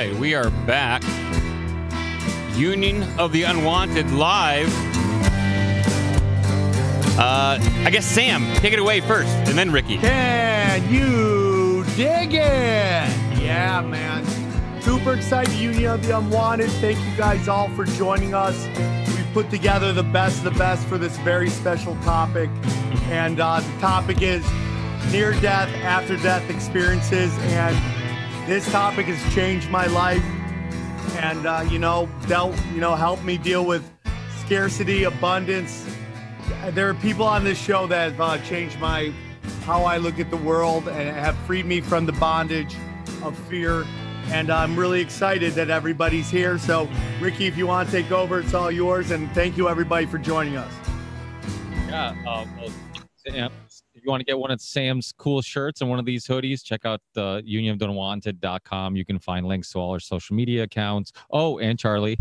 right, we are back. Union of the Unwanted live. I guess Sam, take it away first, and then Ricky. Can you dig it? Yeah, man. Super excited, Union of the Unwanted. Thank you guys all for joining us. We've put together the best of the best for this very special topic. And the topic is near-death, after-death experiences. And this topic has changed my life and, helped me deal with scarcity, abundance. There are people on this show that have changed how I look at the world and have freed me from the bondage of fear. And I'm really excited that everybody's here. So, Ricky, if you want to take over, it's all yours. And thank you, everybody, for joining us. Yeah. Sam, if you want to get one of Sam's cool shirts and one of these hoodies, check out the unionoftheunwanted.com. You can find links to all our social media accounts. Oh, and Charlie.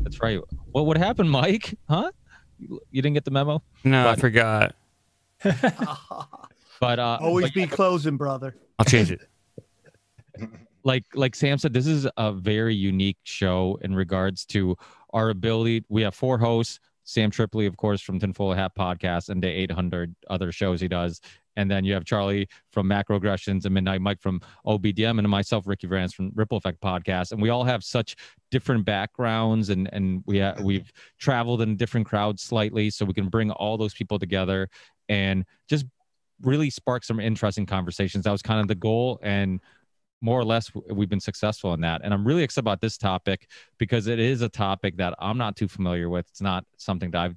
That's right. What happened, Mike? Huh? You didn't get the memo? No, I forgot. But always be closing, brother. I'll change it. Like Sam said, this is a very unique show in regards to our ability. We have 4 hosts. Sam Tripoli, of course, from Tinfoil Hat Podcast and the 800 other shows he does. And then you have Charlie from Macroaggressions and Midnight Mike from OBDM, and myself, Ricky Vance from Ripple Effect Podcast. And we all have such different backgrounds, and we've traveled in different crowds slightly, so we can bring all those people together and just really spark some interesting conversations. That was kind of the goal, and more or less we've been successful in that. And I'm really excited about this topic because it is a topic that I'm not too familiar with. It's not something that I've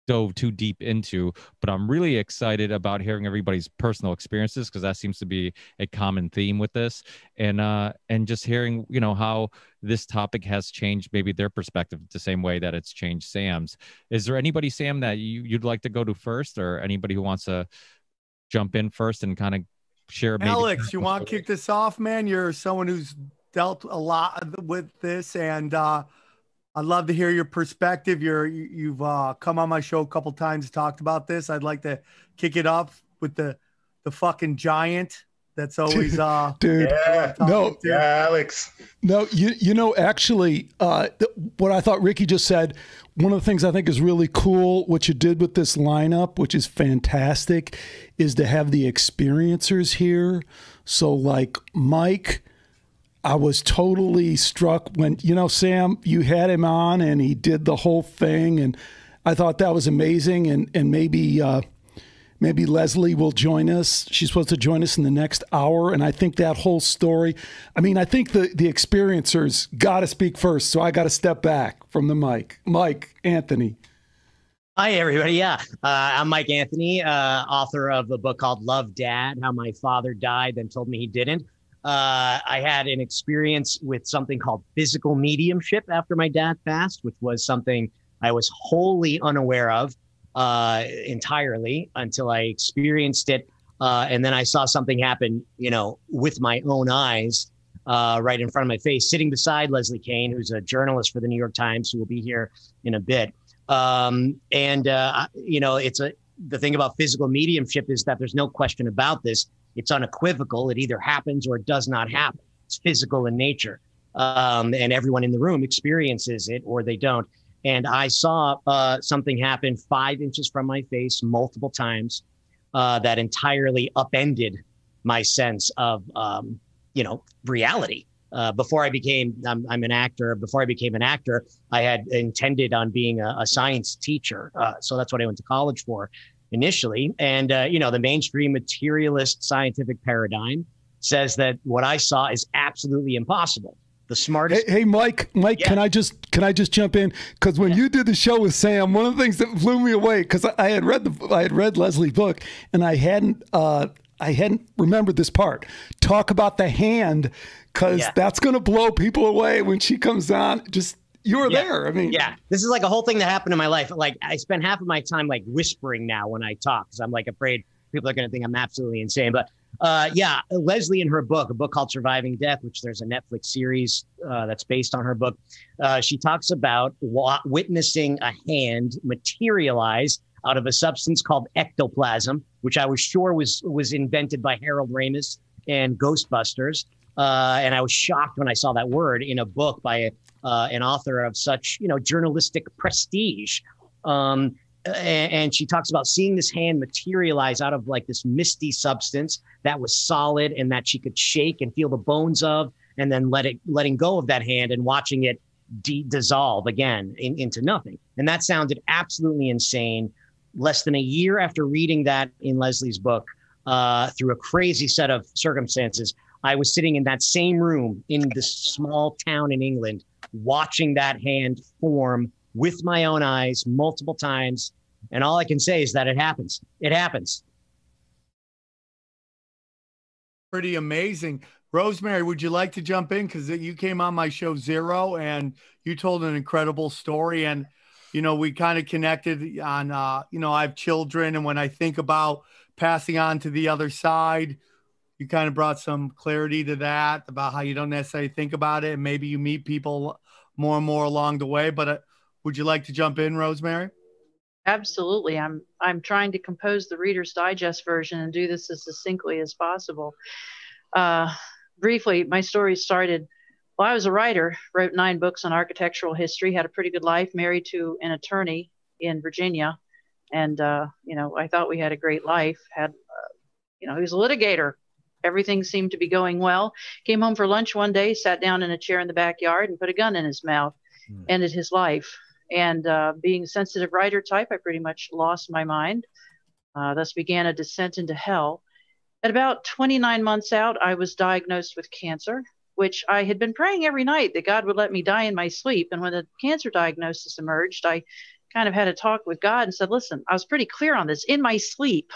dove too deep into, but I'm really excited about hearing everybody's personal experiences, because that seems to be a common theme with this, and just hearing how this topic has changed maybe their perspective the same way that it's changed Sam's. Is there anybody, Sam, that you'd like to go to first, or anybody who wants to jump in first and kind of share? Maybe Alex, you want to kick this off, man? You're someone who's dealt a lot with this, and I'd love to hear your perspective. You've come on my show a couple times, talked about this. I'd like to kick it off with the fucking giant. That's always dude. Yeah, no, yeah, Alex. No, actually, what I thought Ricky just said. One of the things I think is really cool, what you did with this lineup, which is fantastic, is to have the experiencers here. So, like Mike, I was totally struck when, Sam, you had him on and he did the whole thing. And I thought that was amazing. And maybe Leslie will join us. She's supposed to join us in the next hour. And I think that whole story, I think the experiencers got to speak first. So I got to step back from the mic. Mike, Anthony. Hi, everybody. Yeah, I'm Mike Anthony, author of a book called Love, Dad, How My Father Died, Then Told Me He Didn't. I had an experience with something called physical mediumship after my dad passed, which was something I was wholly unaware of entirely until I experienced it. And then I saw something happen, with my own eyes right in front of my face, sitting beside Leslie Kane, who's a journalist for the New York Times, who will be here in a bit. The thing about physical mediumship is that there's no question about this. It's unequivocal. It either happens or it does not happen. It's physical in nature. And everyone in the room experiences it or they don't. And I saw something happen 5 inches from my face multiple times that entirely upended my sense of, reality. Before I became, I'm an actor. Before I became an actor, I had intended on being a science teacher. So that's what I went to college for initially. And, the mainstream materialist scientific paradigm says that what I saw is absolutely impossible. The smartest. Hey, Mike, yeah. Can I just jump in? Because when you did the show with Sam, one of the things that blew me away, because I had read Leslie's book, and I hadn't remembered this part. Talk about the hand, because that's going to blow people away when she comes on. Just, you were there. This is like a whole thing that happened in my life. Like, I spend half of my time like whispering now when I talk, because I'm like afraid people are going to think I'm absolutely insane. But Leslie, in her book, a book called Surviving Death, which there's a Netflix series that's based on her book, she talks about witnessing a hand materialize out of a substance called ectoplasm, which I was sure was invented by Harold Ramis and Ghostbusters. And I was shocked when I saw that word in a book by an author of such, journalistic prestige. And she talks about seeing this hand materialize out of like this misty substance that was solid and that she could shake and feel the bones of, and then letting go of that hand and watching it dissolve again into nothing. And that sounded absolutely insane. Less than a year after reading that in Leslie's book, through a crazy set of circumstances, I was sitting in that same room in this small town in England, watching that hand form with my own eyes multiple times. And all I can say is that it happens. It happens. Pretty amazing. Rosemary, would you like to jump in? Because you came on my show Zero and you told an incredible story. And, we kind of connected on, I have children. And when I think about passing on to the other side, you kind of brought some clarity to that about how you don't necessarily think about it. And maybe you meet people more and more along the way. But would you like to jump in, Rosemary? Absolutely. I'm trying to compose the Reader's Digest version and do this as succinctly as possible. Briefly, my story started, well, I was a writer, wrote 9 books on architectural history, had a pretty good life, married to an attorney in Virginia. And, I thought we had a great life, he was a litigator. Everything seemed to be going well. Came home for lunch one day, sat down in a chair in the backyard and put a gun in his mouth, ended his life. And being a sensitive writer type, I pretty much lost my mind. Thus began a descent into hell. At about 29 months out, I was diagnosed with cancer, which I had been praying every night that God would let me die in my sleep. And when the cancer diagnosis emerged, I kind of had a talk with God and said, listen, I was pretty clear on this, in my sleep,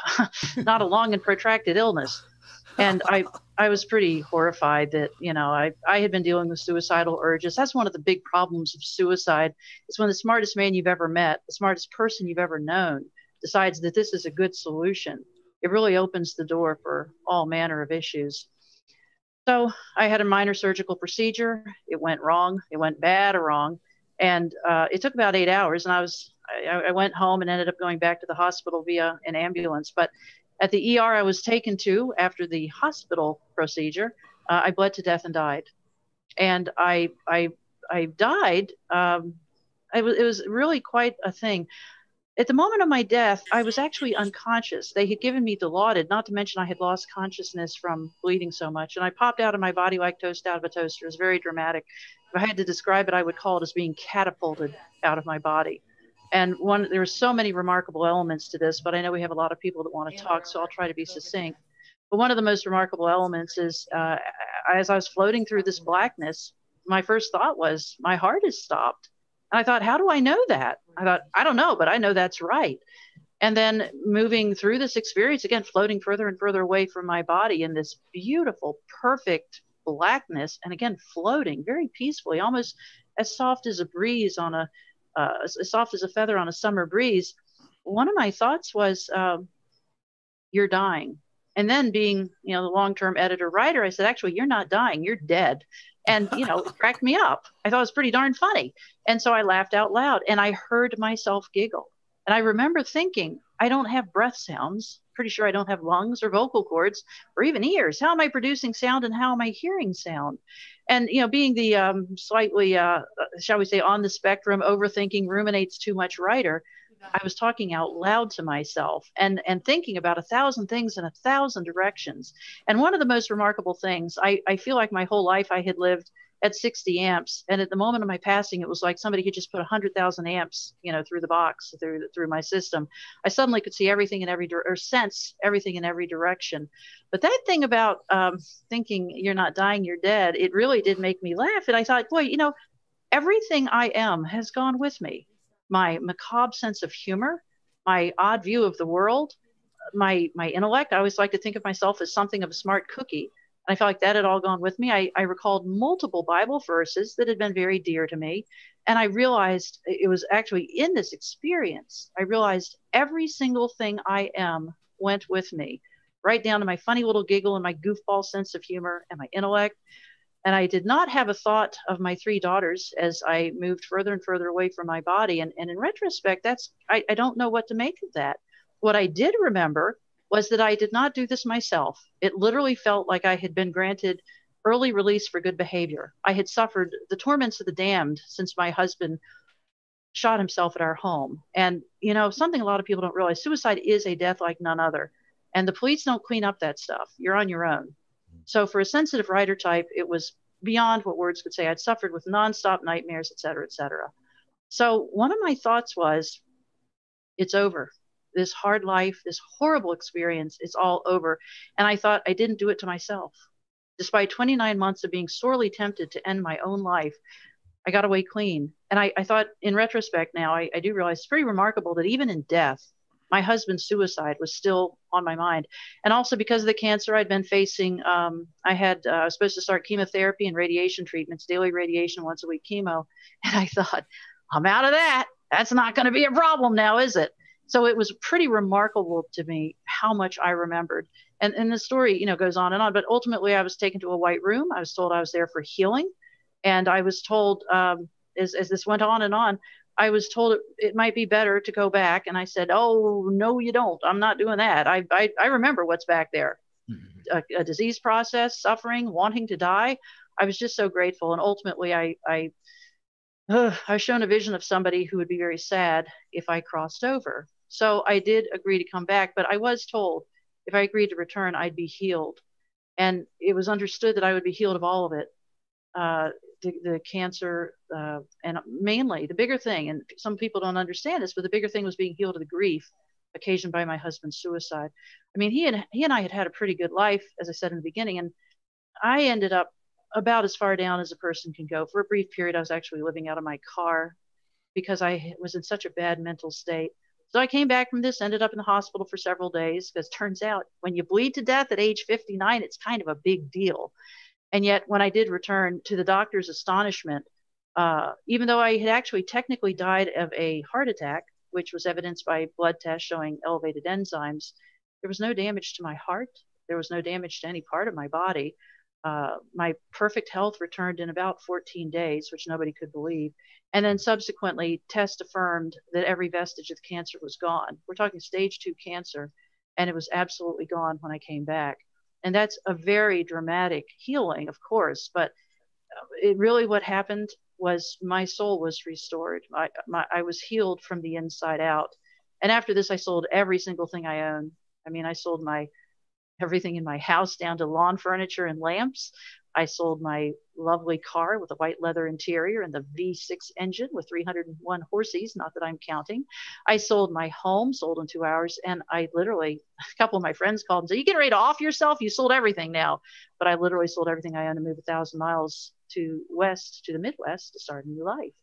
not a long and protracted illness. And I was pretty horrified that, I had been dealing with suicidal urges. That's one of the big problems of suicide. It's when the smartest man you've ever met, the smartest person you've ever known, decides that this is a good solution. It really opens the door for all manner of issues. So I had a minor surgical procedure. It went wrong. It went bad or wrong. And it took about 8 hours. And I went home and ended up going back to the hospital via an ambulance. But at the ER I was taken to after the hospital procedure, I bled to death and died. And I died. It was really quite a thing. At the moment of my death, I was actually unconscious. They had given me Dilaudid, not to mention I had lost consciousness from bleeding so much. And I popped out of my body like toast out of a toaster. It was very dramatic. If I had to describe it, I would call it as being catapulted out of my body. And there were so many remarkable elements to this, but I know we have a lot of people that want to talk, so I'll try to be succinct. But one of the most remarkable elements is as I was floating through this blackness, my first thought was, my heart has stopped. And I thought, how do I know that? I thought, I don't know, but I know that's right. And then moving through this experience, again, floating further and further away from my body in this beautiful, perfect blackness, and again, floating very peacefully, almost as soft as a breeze as soft as a feather on a summer breeze. One of my thoughts was, you're dying. And then being, the long-term editor writer, I said, actually, you're not dying, you're dead. And, it cracked me up. I thought it was pretty darn funny. And so I laughed out loud and I heard myself giggle. And I remember thinking, I don't have breath sounds. Pretty sure I don't have lungs or vocal cords or even ears. How am I producing sound and how am I hearing sound? And, being the slightly, shall we say, on the spectrum, overthinking, ruminates too much writer, I was talking out loud to myself and thinking about 1,000 things in 1,000 directions. And one of the most remarkable things, I feel like my whole life I had lived at 60 amps. And at the moment of my passing, it was like somebody had just put 100,000 amps, through the box, through my system. I suddenly could see everything in or sense everything in every direction. But that thing about thinking you're not dying, you're dead, it really did make me laugh. And I thought, boy, everything I am has gone with me. My macabre sense of humor, my odd view of the world, my intellect. I always like to think of myself as something of a smart cookie. And I felt like that had all gone with me. I recalled multiple Bible verses that had been very dear to me. And I realized it was actually in this experience, I realized every single thing I am went with me, right down to my funny little giggle and my goofball sense of humor and my intellect. And I did not have a thought of my 3 daughters as I moved further and further away from my body. And in retrospect, I don't know what to make of that. What I did remember was that I did not do this myself. It literally felt like I had been granted early release for good behavior. I had suffered the torments of the damned since my husband shot himself at our home. And, you know, something a lot of people don't realize, suicide is a death like none other. And the police don't clean up that stuff. You're on your own. So for a sensitive writer type, it was beyond what words could say. I'd suffered with nonstop nightmares, et cetera, et cetera. So one of my thoughts was, it's over. This hard life, this horrible experience, it's all over. And I thought, I didn't do it to myself. Despite 29 months of being sorely tempted to end my own life, I got away clean. And I thought, in retrospect now, I do realize it's pretty remarkable that even in death, my husband's suicide was still on my mind. And also because of the cancer I'd been facing, I was supposed to start chemotherapy and radiation treatments, daily radiation, once a week chemo. And I thought, I'm out of that. That's not going to be a problem now, is it? So it was pretty remarkable to me how much I remembered. And the story, you know, goes on and on. But ultimately, I was taken to a white room. I was told I was there for healing. And I was told, as this went on and on, I was told it might be better to go back. And I said, oh, no, you don't. I'm not doing that. I remember what's back there. A disease process, suffering, wanting to die. I was just so grateful. And ultimately, I was shown a vision of somebody who would be very sad if I crossed over. So I did agree to come back. But I was told if I agreed to return, I'd be healed. And it was understood that I would be healed of all of it. The cancer, and mainly the bigger thing, and some people don't understand this, but the bigger thing was being healed of the grief occasioned by my husband's suicide. I mean, he and I had a pretty good life, as I said in the beginning, and I ended up about as far down as a person can go. For a brief period, I was actually living out of my car because I was in such a bad mental state. So I came back from this, ended up in the hospital for several days, because it turns out when you bleed to death at age 59, it's kind of a big deal. And yet when I did return, to the doctor's astonishment, even though I had actually technically died of a heart attack, which was evidenced by blood tests showing elevated enzymes, there was no damage to my heart. There was no damage to any part of my body. My perfect health returned in about 14 days, which nobody could believe. And then subsequently, tests affirmed that every vestige of cancer was gone. We're talking stage 2 cancer, and it was absolutely gone when I came back. And that's a very dramatic healing, of course, but it really, what happened was my soul was restored. I was healed from the inside out. And after this, I sold every single thing I owned. I mean, I sold everything in my house down to lawn furniture and lamps. I sold my lovely car with a white leather interior and the V6 engine with 301 horses, not that I'm counting. I sold my home, sold in 2 hours. And I literally, a couple of my friends called and said, you getting ready to off yourself? You sold everything now. But I literally sold everything I owned to move 1,000 miles to the Midwest to start a new life.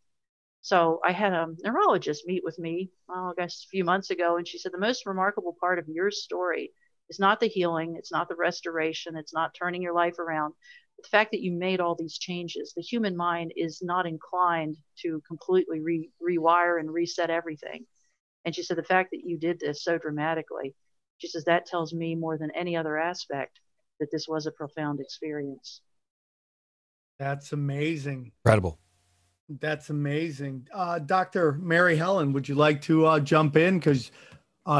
So I had a neurologist meet with me, I guess a few months ago. And she said, the most remarkable part of your story is not the healing. It's not the restoration. It's not turning your life around. The fact that you made all these changes. The human mind is not inclined to completely rewire and reset everything. And she said, the fact that you did this so dramatically, she says, that tells me more than any other aspect that this was a profound experience. That's amazing. Incredible. That's amazing. Dr. Mary Helen, would you like to jump in? Because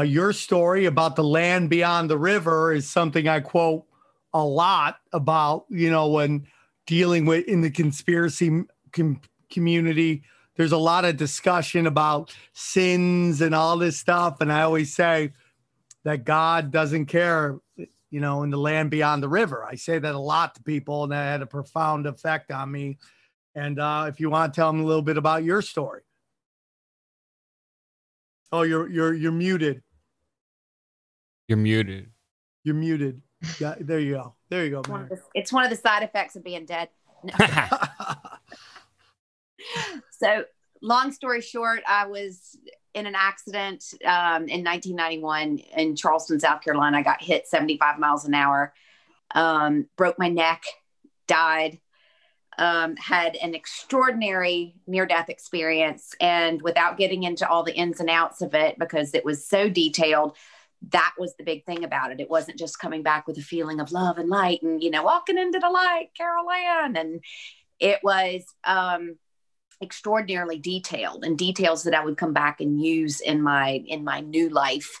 your story about the land beyond the river is something I quote a lot about, you know, when dealing with in the conspiracy community. There's a lot of discussion about sins and all this stuff. And I always say that God doesn't care, you know, in the land beyond the river. I say that a lot to people, and that had a profound effect on me. And if you want to tell them a little bit about your story. Oh, you're muted. You're muted. You're muted. Yeah, there you go. There you go, man. It's one of the side effects of being dead. No. So, long story short, I was in an accident in 1991 in Charleston, South Carolina. I got hit 75 miles an hour, broke my neck, died, had an extraordinary near-death experience. And without getting into all the ins and outs of it, because it was so detailed, that was the big thing about it. It wasn't just coming back with a feeling of love and light and, you know, walking into the light, Carol Ann. And it was extraordinarily detailed, and details that I would come back and use in my new life.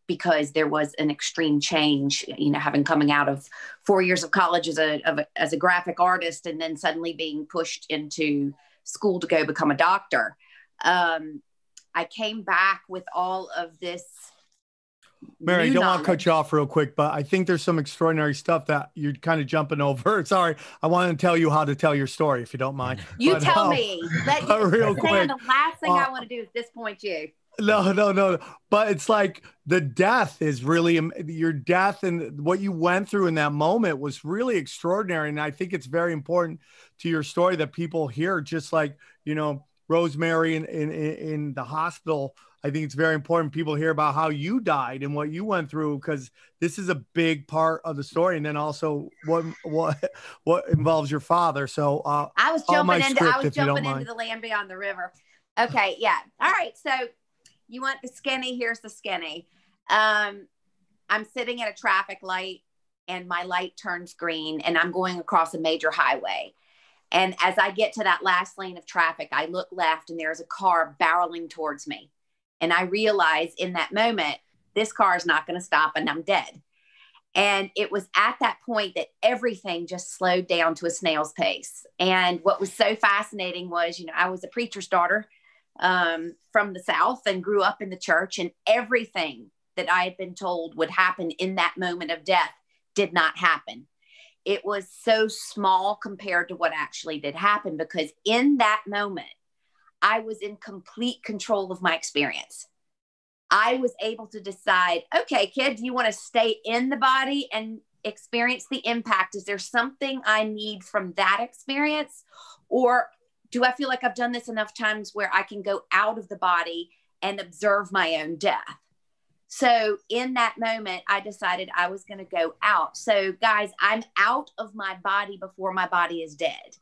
because there was an extreme change, having coming out of 4 years of college as a graphic artist and then suddenly being pushed into school to go become a doctor. I came back with all of this. Mary, I don't want to cut you off real quick, but I think there's some extraordinary stuff that you're kind of jumping over. Sorry. I want to tell you how to tell your story, if you don't mind. You tell me. Real quick. The last thing I want to do is disappoint you. No. But it's like the death is really, your death and what you went through in that moment was really extraordinary. And I think it's very important to your story that people hear, just like, Rosemary in the hospital. I think it's very important people hear about how you died and what you went through, because this is a big part of the story. And then also what involves your father. So I was jumping into the Land Beyond the River. Okay. Yeah. All right. So you want the skinny? Here's the skinny. I'm sitting at a traffic light and my light turns green and I'm going across a major highway. And as I get to that last lane of traffic, I look left and there's a car barreling towards me. And I realize in that moment, this car is not going to stop and I'm dead. And it was at that point that everything just slowed down to a snail's pace. And what was so fascinating was, I was a preacher's daughter from the South and grew up in the church, and everything that I had been told would happen in that moment of death did not happen. It was so small compared to what actually did happen, because in that moment, I was in complete control of my experience. I was able to decide, okay, kid, do you want to stay in the body and experience the impact? Is there something I need from that experience? Or do I feel like I've done this enough times where I can go out of the body and observe my own death? So in that moment, I decided I was going to go out. So guys, I'm out of my body before my body is dead.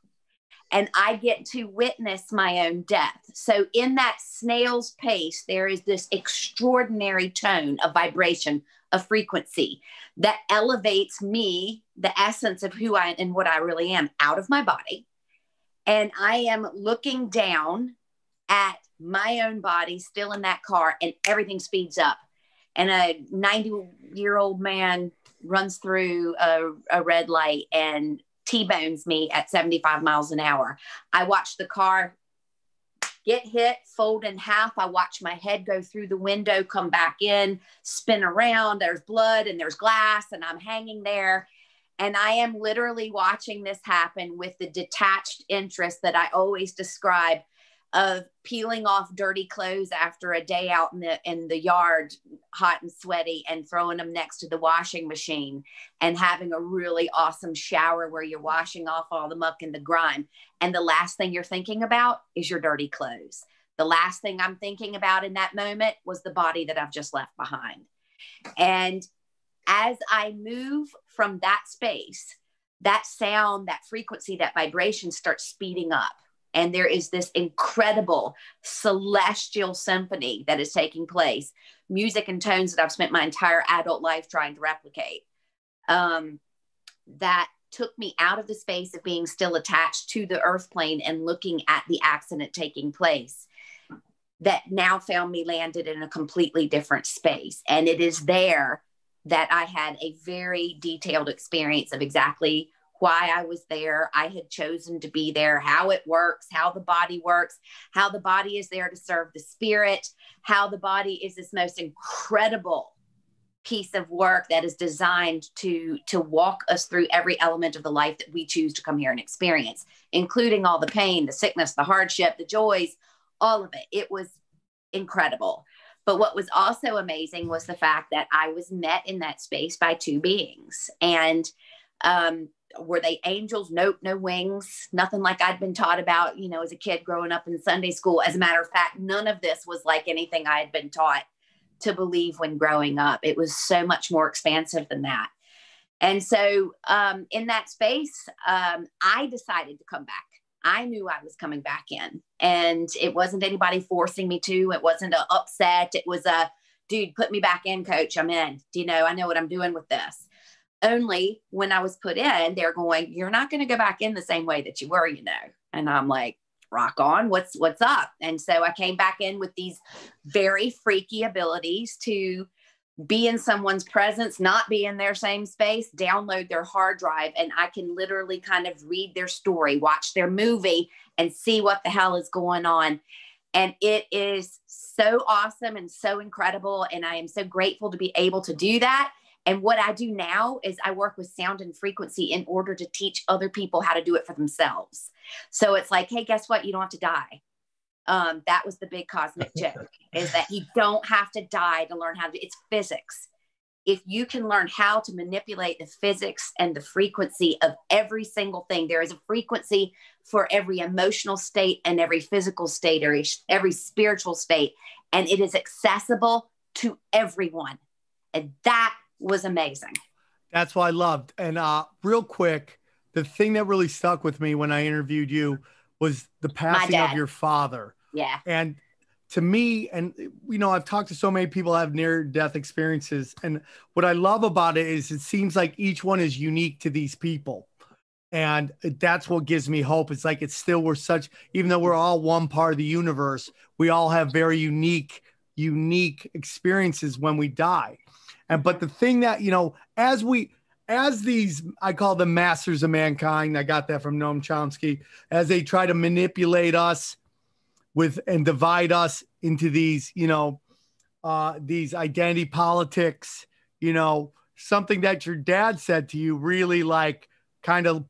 And I get to witness my own death. So in that snail's pace, there is this extraordinary tone of vibration, of frequency that elevates me, the essence of who I and what I really am, out of my body. And I am looking down at my own body still in that car, and everything speeds up. And a 90-year-old man runs through a red light and T-bones me at 75 miles an hour. I watch the car get hit, fold in half. I watch my head go through the window, come back in, spin around. There's blood and there's glass, and I'm hanging there. And I am literally watching this happen with the detached interest that I always describe of peeling off dirty clothes after a day out in the yard, hot and sweaty, and throwing them next to the washing machine and having a really awesome shower where you're washing off all the muck and the grime. And the last thing you're thinking about is your dirty clothes. The last thing I'm thinking about in that moment was the body that I've just left behind. And as I move from that space, that sound, that frequency, that vibration starts speeding up. And there is this incredible celestial symphony that is taking place, music and tones that I've spent my entire adult life trying to replicate, that took me out of the space of being still attached to the earth plane and looking at the accident taking place, that now found me landed in a completely different space. And it is there that I had a very detailed experience of exactly why I was there. I had chosen to be there, how it works, how the body works, how the body is there to serve the spirit, how the body is this most incredible piece of work that is designed to walk us through every element of the life that we choose to come here and experience, including all the pain, the sickness, the hardship, the joys, all of it. It was incredible. But what was also amazing was the fact that I was met in that space by two beings. And were they angels? Nope, no wings, nothing like I'd been taught about, as a kid growing up in Sunday school. As a matter of fact, none of this was like anything I had been taught to believe when growing up. It was so much more expansive than that. And so in that space, I decided to come back. I knew I was coming back in, and it wasn't anybody forcing me to. It wasn't an upset. It was a, dude, put me back in, coach. I'm in. I know what I'm doing with this. Only when I was put in, they're going, you're not going to go back in the same way that you were, And I'm like, rock on, what's up? And so I came back in with these very freaky abilities to be in someone's presence, not be in their same space, download their hard drive, and I can literally kind of read their story, watch their movie, and see what the hell is going on. And it is so awesome and so incredible. And I am so grateful to be able to do that. And what I do now is I work with sound and frequency in order to teach other people how to do it for themselves. So it's like, hey, guess what? You don't have to die. That was the big cosmic joke, is that you don't have to die to learn how to, it's physics. If you can learn how to manipulate the physics and the frequency of every single thing, there is a frequency for every emotional state and every physical state or every spiritual state. And it is accessible to everyone. And that was amazing. That's what I loved. And real quick, the thing that really stuck with me when I interviewed you was the passing of your father. Yeah. And to me, and you know, I've talked to so many people who have near-death experiences, and what I love about it is it seems like each one is unique to these people, and that's what gives me hope. It's like we're such, even though we're all one part of the universe, we all have very unique experiences when we die. And but the thing that, you know, as these, I call them masters of mankind, I got that from Noam Chomsky, as they try to manipulate us and divide us into these, you know, these identity politics, you know, something that your dad said to you really, like, kind of,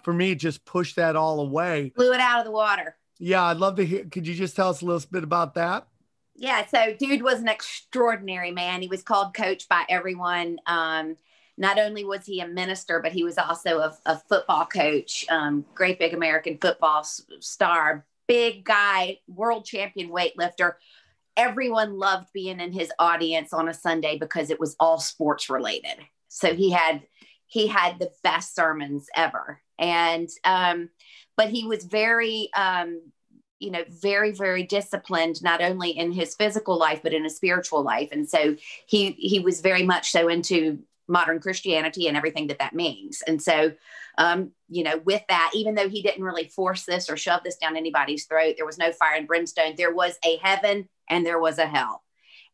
for me, just pushed that all away. Blew it out of the water. Yeah, I'd love to hear. Could you just tell us a little bit about that? Yeah, so dude was an extraordinary man. He was called Coach by everyone. Not only was he a minister, but he was also a football coach, great big American football star, big guy, world champion weightlifter. Everyone loved being in his audience on a Sunday because it was all sports related. So he had the best sermons ever. And, but he was very, very, very disciplined, not only in his physical life, but in his spiritual life. And so he was very much so into modern Christianity and everything that means. And so, with that, even though he didn't really force this or shove this down anybody's throat, there was no fire and brimstone. There was a heaven and there was a hell,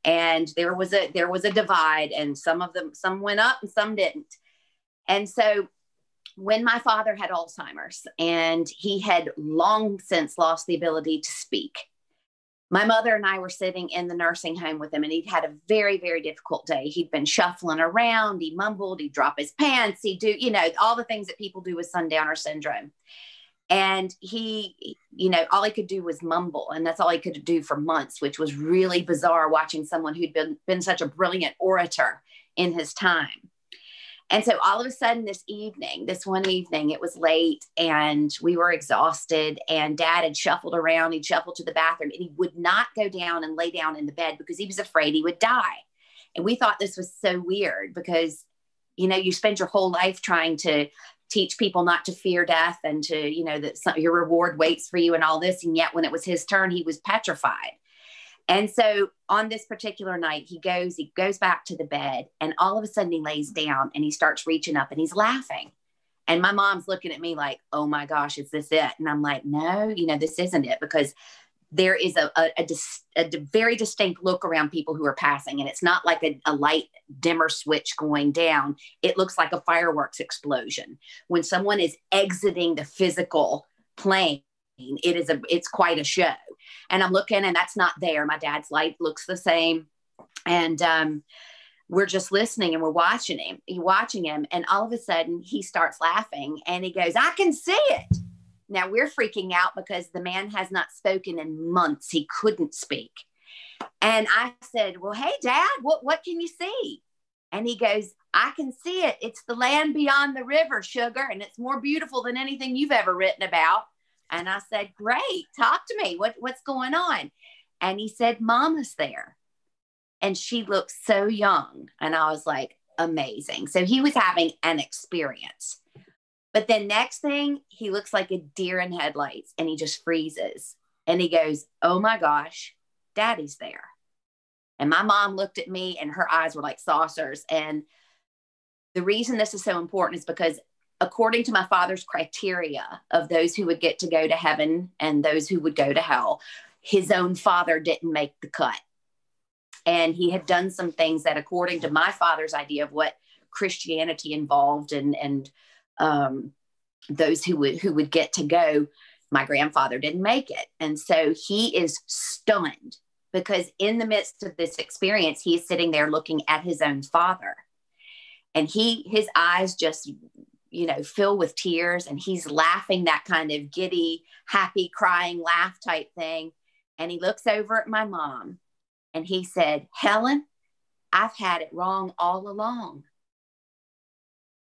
and there was a divide, and some went up and some didn't. And so when my father had Alzheimer's and he had long since lost the ability to speak, my mother and I were sitting in the nursing home with him, and he'd had a very, very difficult day. He'd been shuffling around. He mumbled, he'd drop his pants. He'd do, all the things that people do with sundowner syndrome. And he, all he could do was mumble. And that's all he could do for months, which was really bizarre, watching someone who'd been such a brilliant orator in his time. And so all of a sudden this one evening, it was late and we were exhausted, and Dad had shuffled around. He'd shuffled to the bathroom, and he would not go down and lay down in the bed because he was afraid he would die. And we thought this was so weird because, you spend your whole life trying to teach people not to fear death and to, that your reward waits for you and all this. And yet when it was his turn, he was petrified. And so on this particular night, he goes back to the bed, and all of a sudden he lays down and he starts reaching up and he's laughing. And my mom's looking at me like, oh my gosh, is this it? And I'm like, no, this isn't it, because there is a very distinct look around people who are passing. And it's not like a light dimmer switch going down. It looks like a fireworks explosion. When someone is exiting the physical plane, it's quite a show. And I'm looking, and that's not there. My dad's light looks the same. And we're just listening, and we're watching him. And all of a sudden he starts laughing, and he goes, I can see it. Now we're freaking out because the man has not spoken in months. He couldn't speak. And I said, well, hey, Dad, what can you see? And he goes, I can see it. It's the land beyond the river, sugar. And it's more beautiful than anything you've ever written about. And I said, great, talk to me. What's going on? And he said, Mama's there. And she looks so young. And I was like, amazing. So he was having an experience. But then next thing, he looks like a deer in headlights, and he just freezes. And he goes, oh my gosh, Daddy's there. And my mom looked at me, and her eyes were like saucers. And the reason this is so important is because according to my father's criteria of those who would get to go to heaven and those who would go to hell, his own father didn't make the cut. And he had done some things that, according to my father's idea of what Christianity involved, and those who would get to go, my grandfather didn't make it. And so he is stunned, because in the midst of this experience, he is sitting there looking at his own father, and his eyes just, fill with tears, and he's laughing, that kind of giddy, happy, crying laugh type thing. And he looks over at my mom and he said, "Helen, I've had it wrong all along.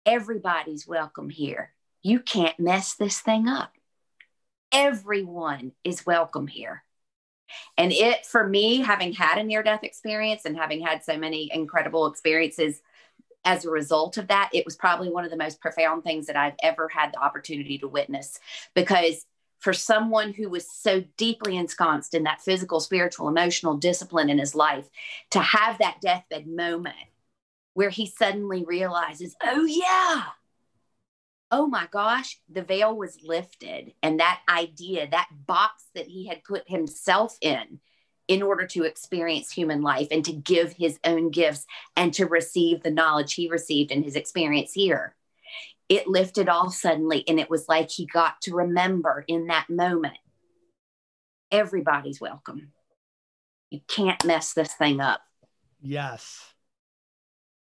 Everybody's welcome here. You can't mess this thing up. Everyone is welcome here." And it, for me, having had a near-death experience and having had so many incredible experiences as a result of that, it was probably one of the most profound things that I've ever had the opportunity to witness. Because for someone who was so deeply ensconced in that physical, spiritual, emotional discipline in his life, to have that deathbed moment where he suddenly realizes, oh yeah, oh my gosh, the veil was lifted. And that idea, that box that he had put himself in order to experience human life and to give his own gifts and to receive the knowledge he received in his experience here, it lifted off suddenly. And it was like he got to remember in that moment, everybody's welcome. You can't mess this thing up. Yes.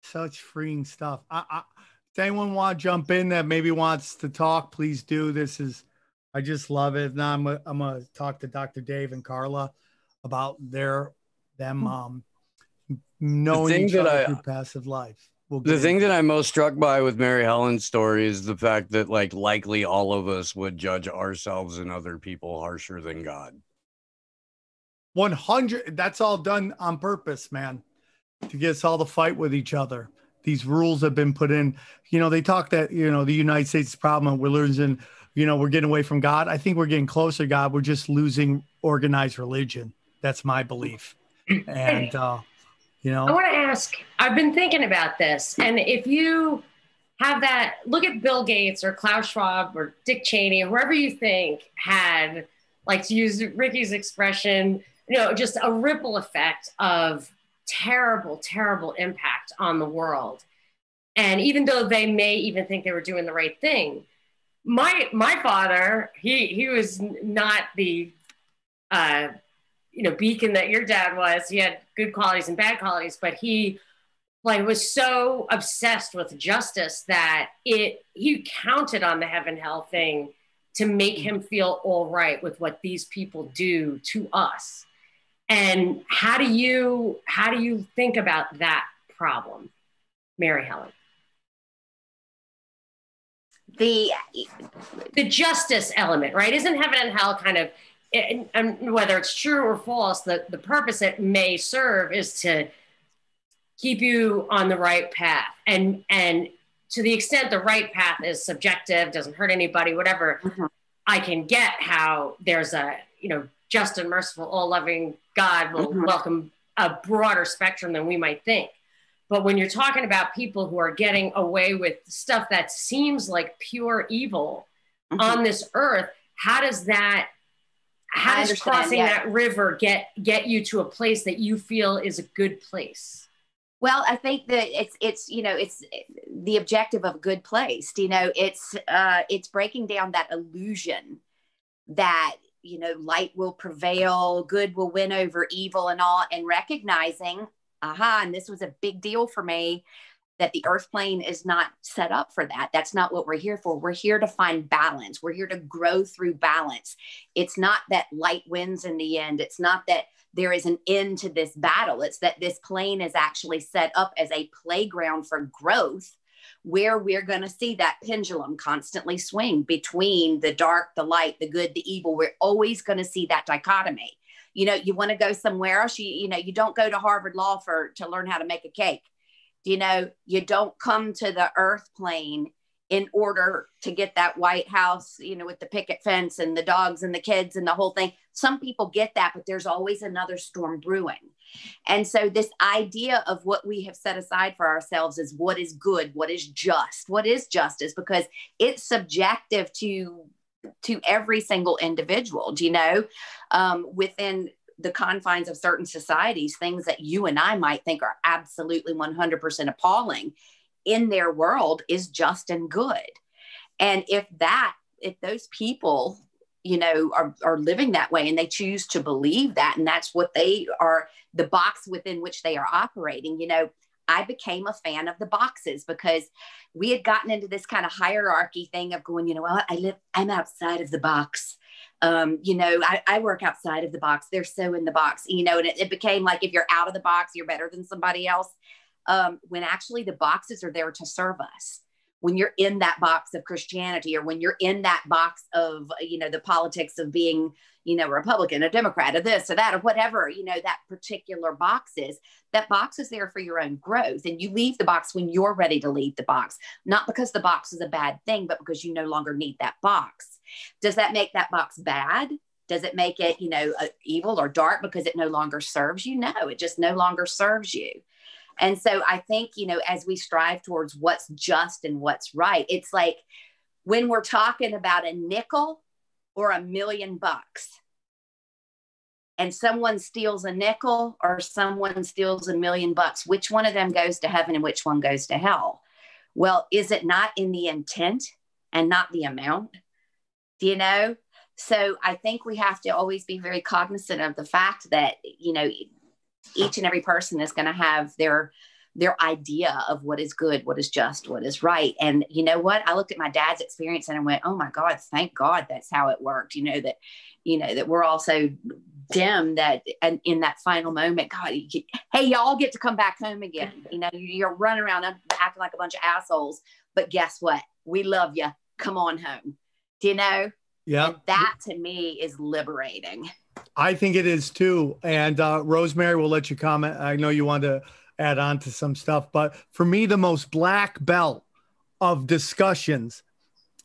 Such freeing stuff. If anyone want to jump in that maybe wants to talk, please do. I just love it. Now I'm going to talk to Dr. Dave and Carla about them knowing each other through passive life. The thing that I'm most struck by with Mary Helen's story is the fact that, like, likely all of us would judge ourselves and other people harsher than God. 100. That's all done on purpose, man, to get us all to fight with each other. These rules have been put in. They talk that, the United States problem, we're losing, we're getting away from God. I think we're getting closer to God. We're just losing organized religion. That's my belief. And, I want to ask, I've been thinking about this. And if you have that, look at Bill Gates or Klaus Schwab or Dick Cheney, or whoever you think had, like, to use Ricky's expression, just a ripple effect of terrible, terrible impact on the world. And even though they may even think they were doing the right thing, my father, he was not the beacon that your dad was. He had good qualities and bad qualities, but he was so obsessed with justice that he counted on the heaven hell thing to make him feel all right with what these people do to us. And how do you think about that problem, Mary Helen? The justice element, right? Isn't heaven and hell kind of, and whether it's true or false, the purpose it may serve is to keep you on the right path. And to the extent the right path is subjective, doesn't hurt anybody, whatever, mm-hmm. I can get how there's a, just and merciful, all-loving God will mm-hmm. welcome a broader spectrum than we might think. But when you're talking about people who are getting away with stuff that seems like pure evil mm-hmm. on this earth, how does crossing that river get you to a place that you feel is a good place? Well, I think that it's the objective of a good place. It's breaking down that illusion that, light will prevail, good will win over evil and all, and recognizing, and this was a big deal for me, that the earth plane is not set up for that. That's not what we're here for. We're here to find balance. We're here to grow through balance. It's not that light wins in the end. It's not that there is an end to this battle. It's that this plane is actually set up as a playground for growth, where we're going to see that pendulum constantly swing between the dark, the light, the good, the evil. We're always going to see that dichotomy. You want to go somewhere else. You don't go to Harvard Law to learn how to make a cake. You don't come to the earth plane in order to get that White House, with the picket fence and the dogs and the kids and the whole thing. Some people get that, but there's always another storm brewing. And so this idea of what we have set aside for ourselves is what is good, what is just, what is justice, because it's subjective to every single individual, within the confines of certain societies, things that you and I might think are absolutely 100% appalling in their world is just and good. And if those people, you know, are living that way and they choose to believe that, and that's what they are, the box within which they are operating, you know, I became a fan of the boxes because we had gotten into this kind of hierarchy thing of going, you know, well, I'm outside of the box. You know, I work outside of the box. They're so in the box, you know, and it became like, if you're out of the box, you're better than somebody else. When actually the boxes are there to serve us. When you're in that box of Christianity, or when you're in that box of, you know, the politics of being, you know, a Republican, a Democrat, or this or that, or whatever, you know, that particular box is, that box is there for your own growth. And you leave the box when you're ready to leave the box, not because the box is a bad thing, but because you no longer need that box. Does that make that box bad? Does it make it, you know, evil or dark because it no longer serves you? No, it just no longer serves you. And so I think, you know, as we strive towards what's just and what's right, it's like when we're talking about a nickel or $1,000,000 and someone steals a nickel or someone steals $1,000,000, which one of them goes to heaven and which one goes to hell? Well, is it not in the intent and not the amount? Do you know? So I think we have to always be very cognizant of the fact that, you know, each and every person is going to have their idea of what is good, what is just, what is right. And you know what? I looked at my dad's experience and I went, oh my God, thank God that's how it worked. That we're all so dim that, and in that final moment, God, hey, y'all get to come back home again. You know, you're running around acting like a bunch of assholes, but guess what? We love you. Come on home. Do you know? Yeah. That to me is liberating. I think it is too. And Rosemary, we'll let you comment. I know you want to add on to some stuff, but for me, the most black belt of discussions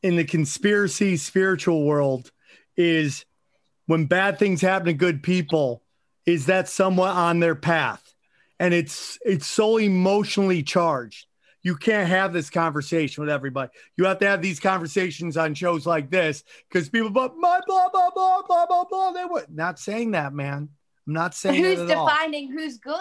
in the conspiracy spiritual world is when bad things happen to good people, is that somewhat on their path? And it's so emotionally charged. You can't have this conversation with everybody. You have to have these conversations on shows like this because people, but my blah, blah, blah, blah, blah, blah. They were not saying that, man. I'm not saying who's it at all. defining who's good?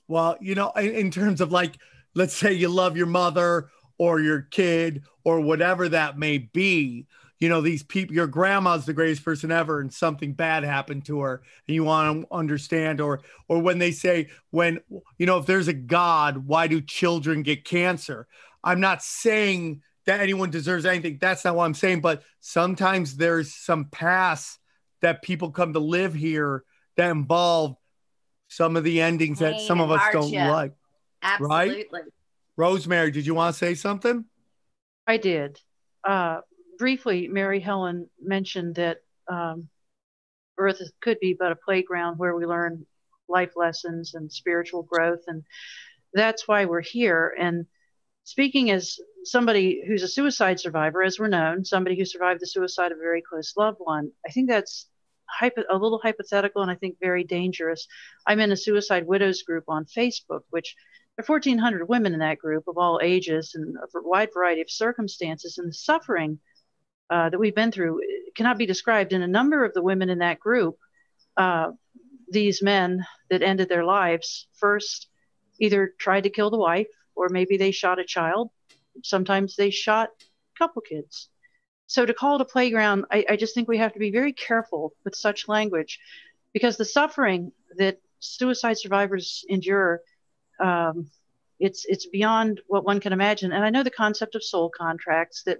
Well, you know, in terms of like, let's say you love your mother or your kid or whatever that may be. You know, these people, your grandma's the greatest person ever and something bad happened to her and you want to understand, or when they say, when, you know, if there's a God, why do children get cancer? I'm not saying that anyone deserves anything. That's not what I'm saying. But sometimes there's some paths that people come to live here that involve some of the endings that some of us don't like. Absolutely. Right? Rosemary, did you want to say something? I did. Briefly, Mary Helen mentioned that Earth could be but a playground where we learn life lessons and spiritual growth, and that's why we're here. And speaking as somebody who's a suicide survivor, as we're known, somebody who survived the suicide of a very close loved one, I think that's a little hypothetical and I think very dangerous. I'm in a suicide widows group on Facebook, which there are 1,400 women in that group of all ages and a wide variety of circumstances, and the suffering that we've been through cannot be described. And a number of the women in that group, these men that ended their lives, first either tried to kill the wife, or maybe they shot a child. Sometimes they shot a couple kids. So to call it a playground, I just think we have to be very careful with such language, because the suffering that suicide survivors endure, it's beyond what one can imagine. And I know the concept of soul contracts, that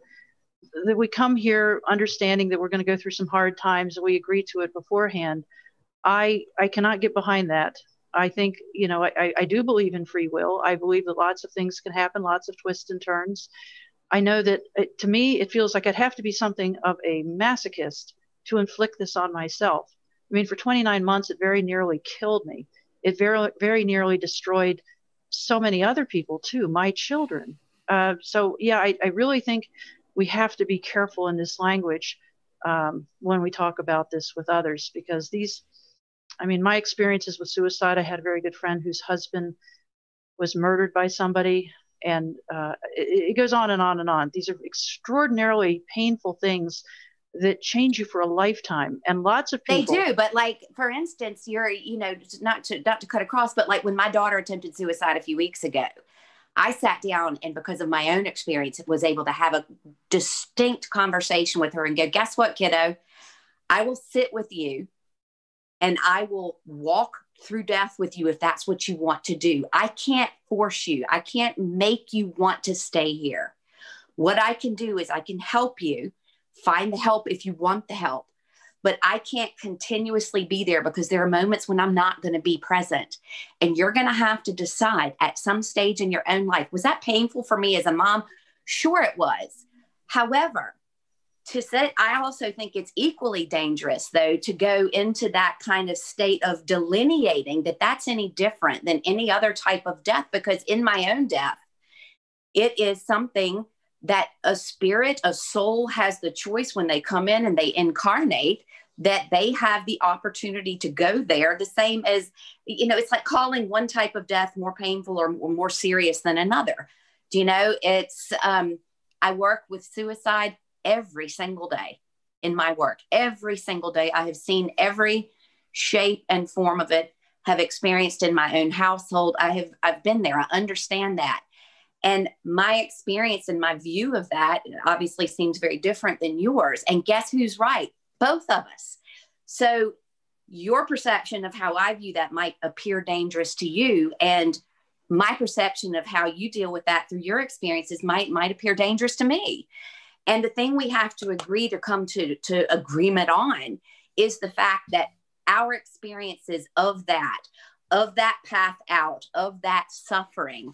we come here understanding that we're going to go through some hard times and we agree to it beforehand. I cannot get behind that. I think, you know, I do believe in free will. I believe that lots of things can happen, lots of twists and turns. I know that to me, it feels like I'd have to be something of a masochist to inflict this on myself. I mean, for 29 months, it very nearly killed me. It very, very nearly destroyed so many other people too, my children. So yeah, I really think we have to be careful in this language when we talk about this with others, because my experiences with suicide, I had a very good friend whose husband was murdered by somebody, and it goes on and on and on. These are extraordinarily painful things that change you for a lifetime. And lots of people. They do. But like, for instance, not to cut across, but like when my daughter attempted suicide a few weeks ago, I sat down and because of my own experience, was able to have a distinct conversation with her and go, guess what, kiddo? I will sit with you and I will walk through death with you if that's what you want to do. I can't force you. I can't make you want to stay here. What I can do is I can help you find the help if you want the help, but I can't continuously be there because there are moments when I'm not going to be present. And you're going to have to decide at some stage in your own life, was that painful for me as a mom? Sure, it was. However, I also think it's equally dangerous, though, to go into that kind of state of delineating that that's any different than any other type of death, because in my own death, it is something that a spirit, a soul has the choice when they come in and they incarnate, that they have the opportunity to go there. The same as, it's like calling one type of death more painful or more serious than another. I work with suicide every single day in my work. Every single day. I have seen every shape and form of it, have experienced in my own household. I've been there. I understand that. And my experience and my view of that obviously seems very different than yours. And guess who's right? Both of us. So your perception of how I view that might appear dangerous to you. And my perception of how you deal with that through your experiences might appear dangerous to me. And the thing we have to agree to come to agreement on is the fact that our experiences of that path out, of that suffering,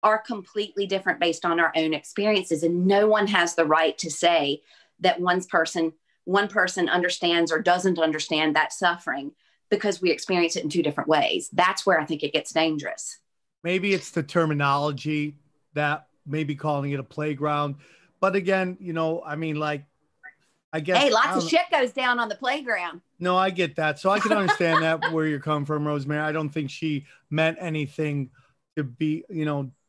are completely different based on our own experiences. And no one has the right to say that one person understands or doesn't understand that suffering because we experience it in two different ways. That's where I think it gets dangerous. Maybe it's the terminology that maybe calling it a playground. But again, I guess. Hey, lots of shit goes down on the playground. No, I get that. So I can understand that where you're coming from, Rosemary. I don't think she meant anything to be,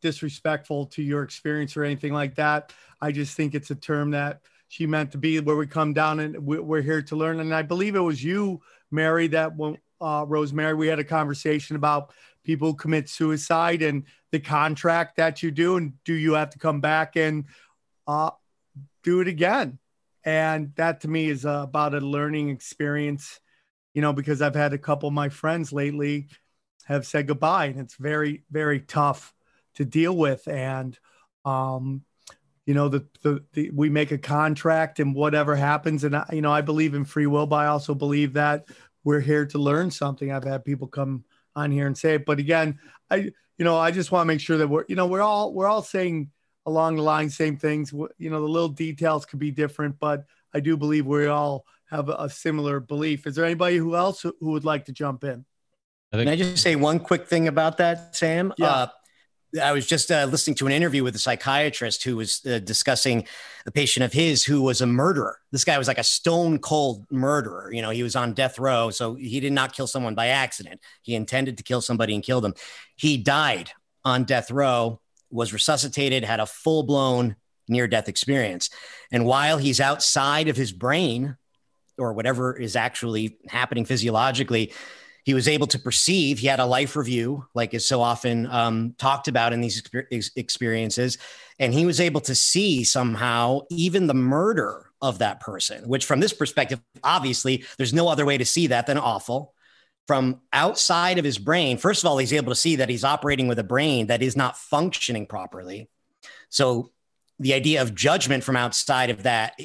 disrespectful to your experience or anything like that. I just think it's a term that she meant to be where we come down and we're here to learn. And I believe it was you, Mary, that when Rosemary, we had a conversation about people who commit suicide and the contract that you do, and do you have to come back and do it again? And that to me is about a learning experience, because I've had a couple of my friends lately have said goodbye, and it's very, very tough to deal with. And, we make a contract and whatever happens. And, I believe in free will, but I also believe that we're here to learn something. I've had people come on here and say it, but again, I just want to make sure that we're all saying along the line, same things. The little details could be different, but I do believe we all have a similar belief. Is there anybody who would like to jump in? Can I just say one quick thing about that, Sam? Yeah. I was just listening to an interview with a psychiatrist who was discussing a patient of his who was a murderer. This guy was like a stone cold murderer. He was on death row. So he did not kill someone by accident. He intended to kill somebody and killed them. He died on death row, was resuscitated, had a full blown near-death experience. And while he's outside of his brain or whatever is actually happening physiologically, he was able to perceive, he had a life review, like is so often talked about in these experiences. And he was able to see somehow even the murder of that person, which from this perspective, obviously, there's no other way to see that than awful. From outside of his brain, first of all, he's able to see that he's operating with a brain that is not functioning properly. So the idea of judgment from outside of that,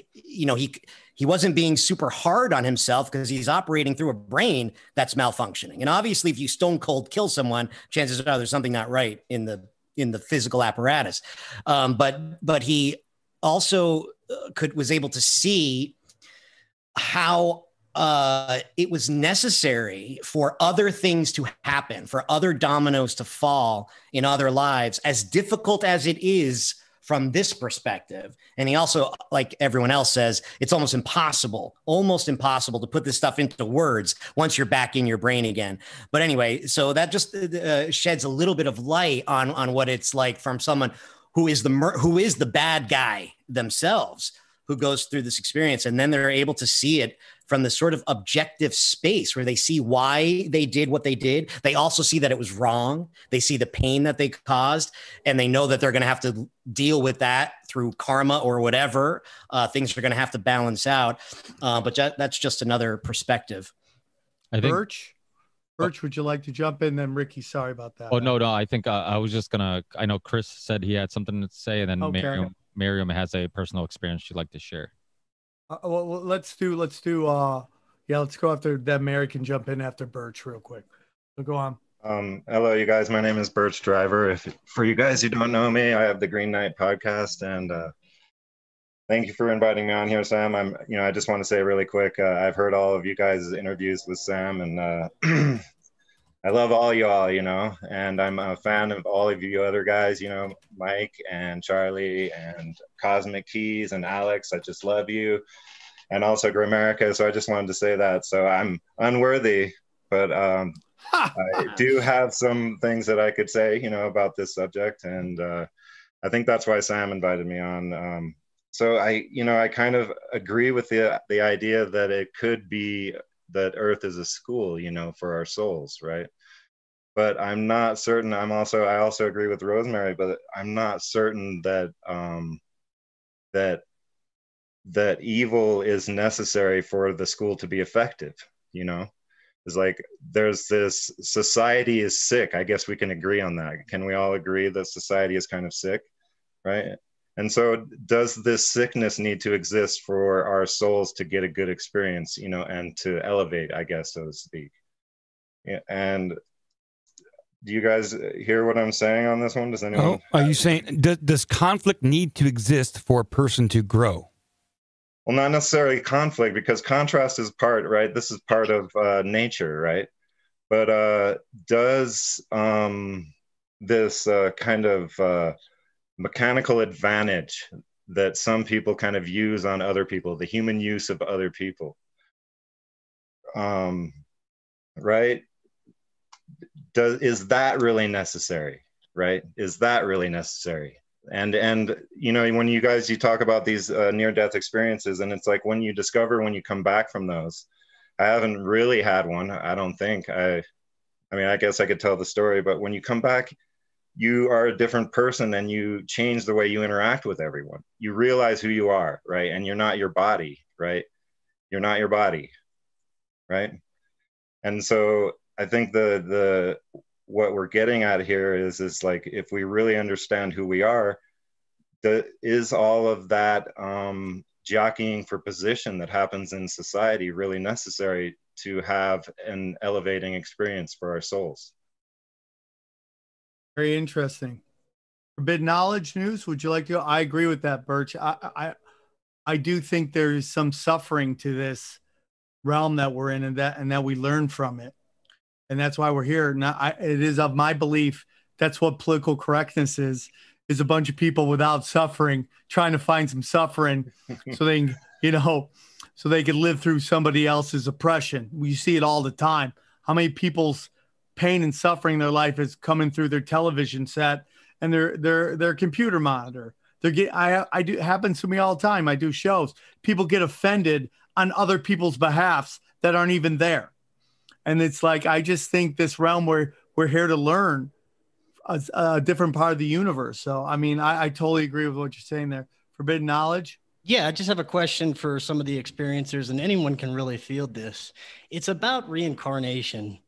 he wasn't being super hard on himself because he's operating through a brain that's malfunctioning. And obviously, if you stone cold kill someone, chances are there's something not right in the physical apparatus. But he also was able to see how it was necessary for other things to happen, for other dominoes to fall in other lives, as difficult as it is from this perspective. And he also, like everyone else says, it's almost impossible to put this stuff into words once you're back in your brain again. But anyway, so that just sheds a little bit of light on what it's like from someone who is the bad guy themselves. who goes through this experience, and then they're able to see it from this sort of objective space where they see why they did what they did. They also see that it was wrong. They see the pain that they caused, and they know that they're going to have to deal with that through karma or whatever. Things are going to have to balance out. But that's just another perspective. I think. Birch, would you like to jump in? Then Ricky, sorry about that. Oh, no. I think I was just gonna. I know Chris said he had something to say, and then Okay. Miriam has a personal experience she'd like to share. Well, let's go after that. Mary can jump in after Birch real quick. So go on. Hello, you guys. My name is Birch Driver. For you guys who don't know me, I have the Green Knight podcast, and thank you for inviting me on here, Sam. I just want to say really quick, I've heard all of you guys' interviews with Sam, and I love all y'all, and I'm a fan of all of you other guys, Mike and Charlie and Cosmic Keys and Alex. I just love you. And also Grimerica. So I just wanted to say that. So I'm unworthy, but I do have some things that I could say, about this subject. And I think that's why Sam invited me on. So I kind of agree with the idea that it could be that Earth is a school, for our souls, right? But I'm not certain. I also agree with Rosemary, but I'm not certain that that evil is necessary for the school to be effective. It's like there's this society is sick. I guess we can agree on that. Can we all agree that society is kind of sick, right? And so does this sickness need to exist for our souls to get a good experience, and to elevate, I guess, so to speak? Yeah. And do you guys hear what I'm saying on this one? Does anyone? Are you saying, does conflict need to exist for a person to grow? Well, not necessarily conflict, because contrast is part, right? This is part of nature, right? But does this kind of mechanical advantage that some people kind of use on other people, the human use of other people, right? Is that really necessary, right? Is that really necessary? And when you talk about these near-death experiences, and it's like when you come back from those, I haven't really had one, I don't think. I guess I could tell the story, but when you come back, you are a different person, and you change the way you interact with everyone. You realize who you are, right? And you're not your body, right? You're not your body, right? And so I think what we're getting at here is like, if we really understand who we are, is all of that jockeying for position that happens in society really necessary to have an elevating experience for our souls? Very interesting. Forbidden knowledge news. Would you like to go? I agree with that, Birch. I do think there is some suffering to this realm that we're in, and that we learn from it. And that's why we're here. Now, it is of my belief that's what political correctness is a bunch of people without suffering trying to find some suffering so they can, so they can live through somebody else's oppression. We see it all the time. How many people's pain and suffering in their life is coming through their television set and their computer monitor. It happens to me all the time. I do shows. People get offended on other people's behalfs that aren't even there. And it's like, I just think this realm where we're here to learn a different part of the universe. So, I totally agree with what you're saying there. Forbidden knowledge. Yeah, I just have a question for some of the experiencers, and anyone can really field this. It's about reincarnation.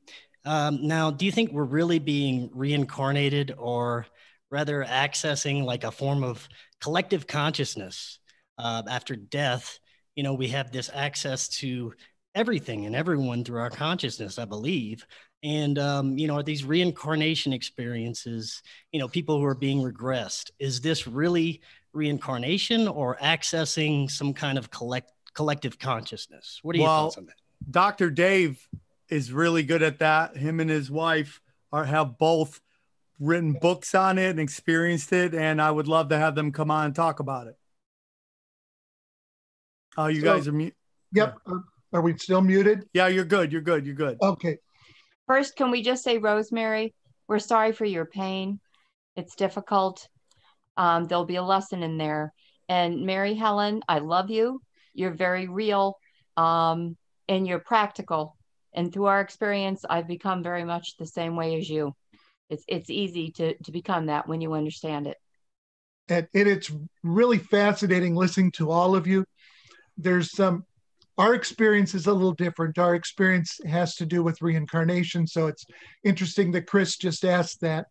Now, do you think we're really being reincarnated, or rather accessing like a form of collective consciousness after death? We have this access to everything and everyone through our consciousness, I believe. And, are these reincarnation experiences, people who are being regressed, is this really reincarnation or accessing some kind of collective consciousness? What are your thoughts on that? Dr. Dave is really good at that. Him and his wife have both written books on it and experienced it. And I would love to have them come on and talk about it. Oh, you guys are mute. Yep. Are we still muted? Yeah, you're good. You're good. You're good. Okay. First, can we just say, Rosemary, we're sorry for your pain. It's difficult. There'll be a lesson in there. And Mary Helen, I love you. You're very real, and you're practical. And through our experience, I've become very much the same way as you. It's easy to become that when you understand it. And it's really fascinating listening to all of you. There's our experience is a little different. Our experience has to do with reincarnation. So it's interesting that Chris just asked that.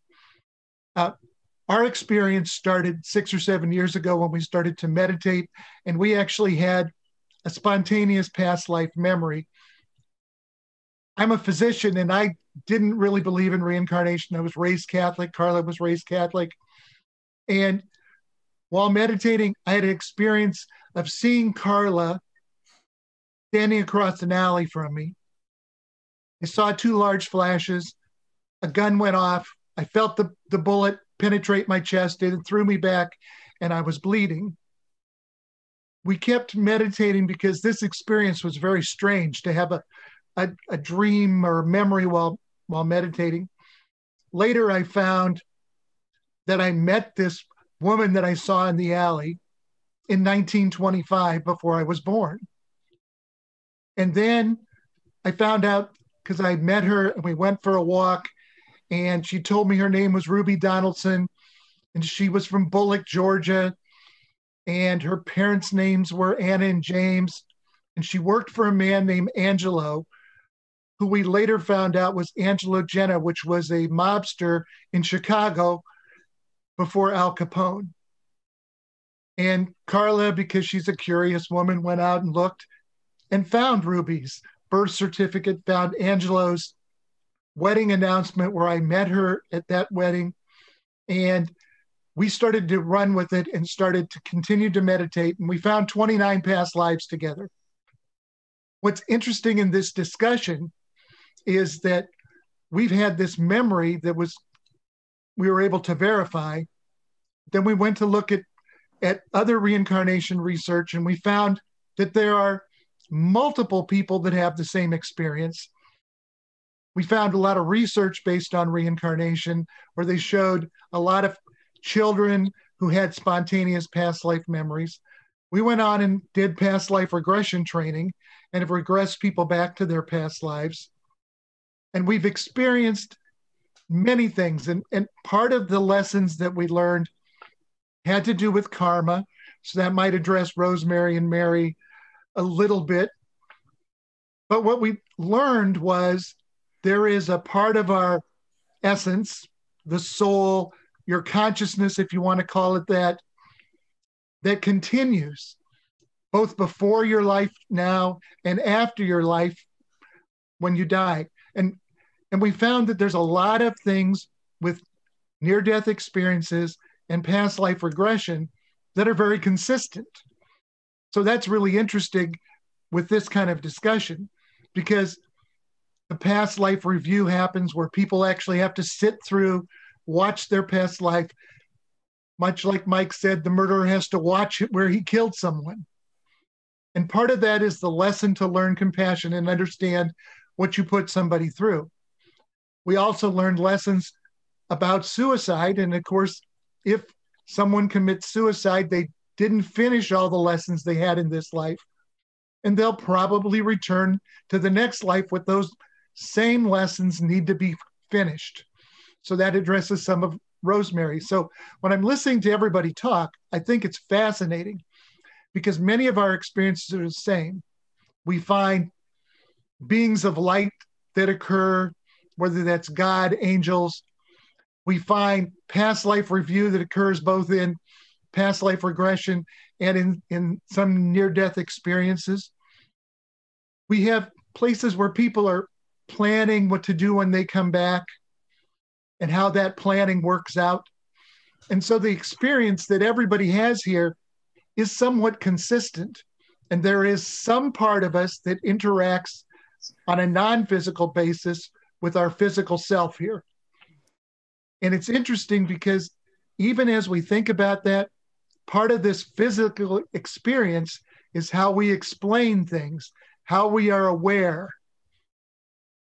Our experience started 6 or 7 years ago when we started to meditate, and we actually had a spontaneous past life memory. I'm a physician, and I didn't really believe in reincarnation. I was raised Catholic. Carla was raised Catholic. And while meditating, I had an experience of seeing Carla standing across an alley from me. I saw 2 large flashes. A gun went off. I felt the bullet penetrate my chest. It threw me back, and I was bleeding. We kept meditating because this experience was very strange to have a dream or memory while meditating. Later, I found that I met this woman that I saw in the alley in 1925 before I was born. And then I found out because I met her and we went for a walk, and she told me her name was Ruby Donaldson, and she was from Bullock, Georgia, and her parents' names were Anna and James, and she worked for a man named Angelo, who we later found out was Angelo Genna, which was a mobster in Chicago before Al Capone. And Carla, because she's a curious woman, went out and looked and found Ruby's birth certificate, found Angelo's wedding announcement where I met her at that wedding. And we started to run with it and started to continue to meditate. And we found 29 past lives together. What's interesting in this discussion is that we've had this memory that we were able to verify. Then we went to look at other reincarnation research, and we found that there are multiple people that have the same experience. We found a lot of research based on reincarnation where they showed a lot of children who had spontaneous past life memories. We went on and did past life regression training and have regressed people back to their past lives. And we've experienced many things. And part of the lessons that we learned had to do with karma. So that might address Rosemary and Mary a little bit. But what we learned was there is a part of our essence, the soul, your consciousness, if you want to call it that, that continues both before your life now and after your life when you die. And we found that there's a lot of things with near-death experiences and past life regression that are very consistent. So that's really interesting with this kind of discussion, because the past life review happens where people actually have to sit through, watch their past life. Much like Mike said, the murderer has to watch it where he killed someone. And part of that is the lesson to learn compassion and understand what you put somebody through. We also learned lessons about suicide. And of course, if someone commits suicide, they didn't finish all the lessons they had in this life. And they'll probably return to the next life with those same lessons need to be finished. So that addresses some of Rosemary. So when I'm listening to everybody talk, I think it's fascinating because many of our experiences are the same. We find beings of light that occur, whether that's God, angels. We find past life review that occurs both in past life regression and in some near-death experiences. We have places where people are planning what to do when they come back and how that planning works out. And so the experience that everybody has here is somewhat consistent. And there is some part of us that interacts on a non-physical basis with our physical self here. And it's interesting because even as we think about that, part of this physical experience is how we explain things, how we are aware.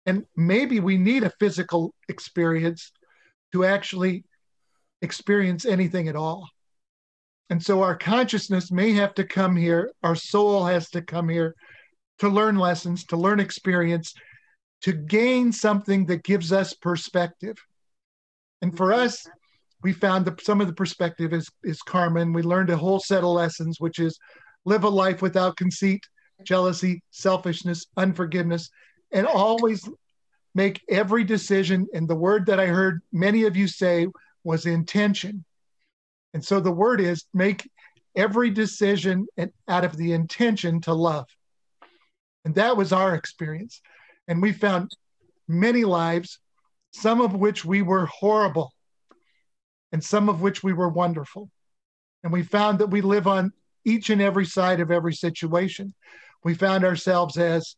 And maybe we need a physical experience to actually experience anything at all. And so our consciousness may have to come here. Our soul has to come here to learn lessons, to learn experience, to gain something that gives us perspective. And for us, we found that some of the perspective is Carmen. We learned a whole set of lessons, which is live a life without conceit, jealousy, selfishness, unforgiveness, and always make every decision. And the word that I heard many of you say was intention. And so the word is make every decision out of the intention to love. And that was our experience. And we found many lives, some of which we were horrible and some of which we were wonderful. And we found that we live on each and every side of every situation. We found ourselves as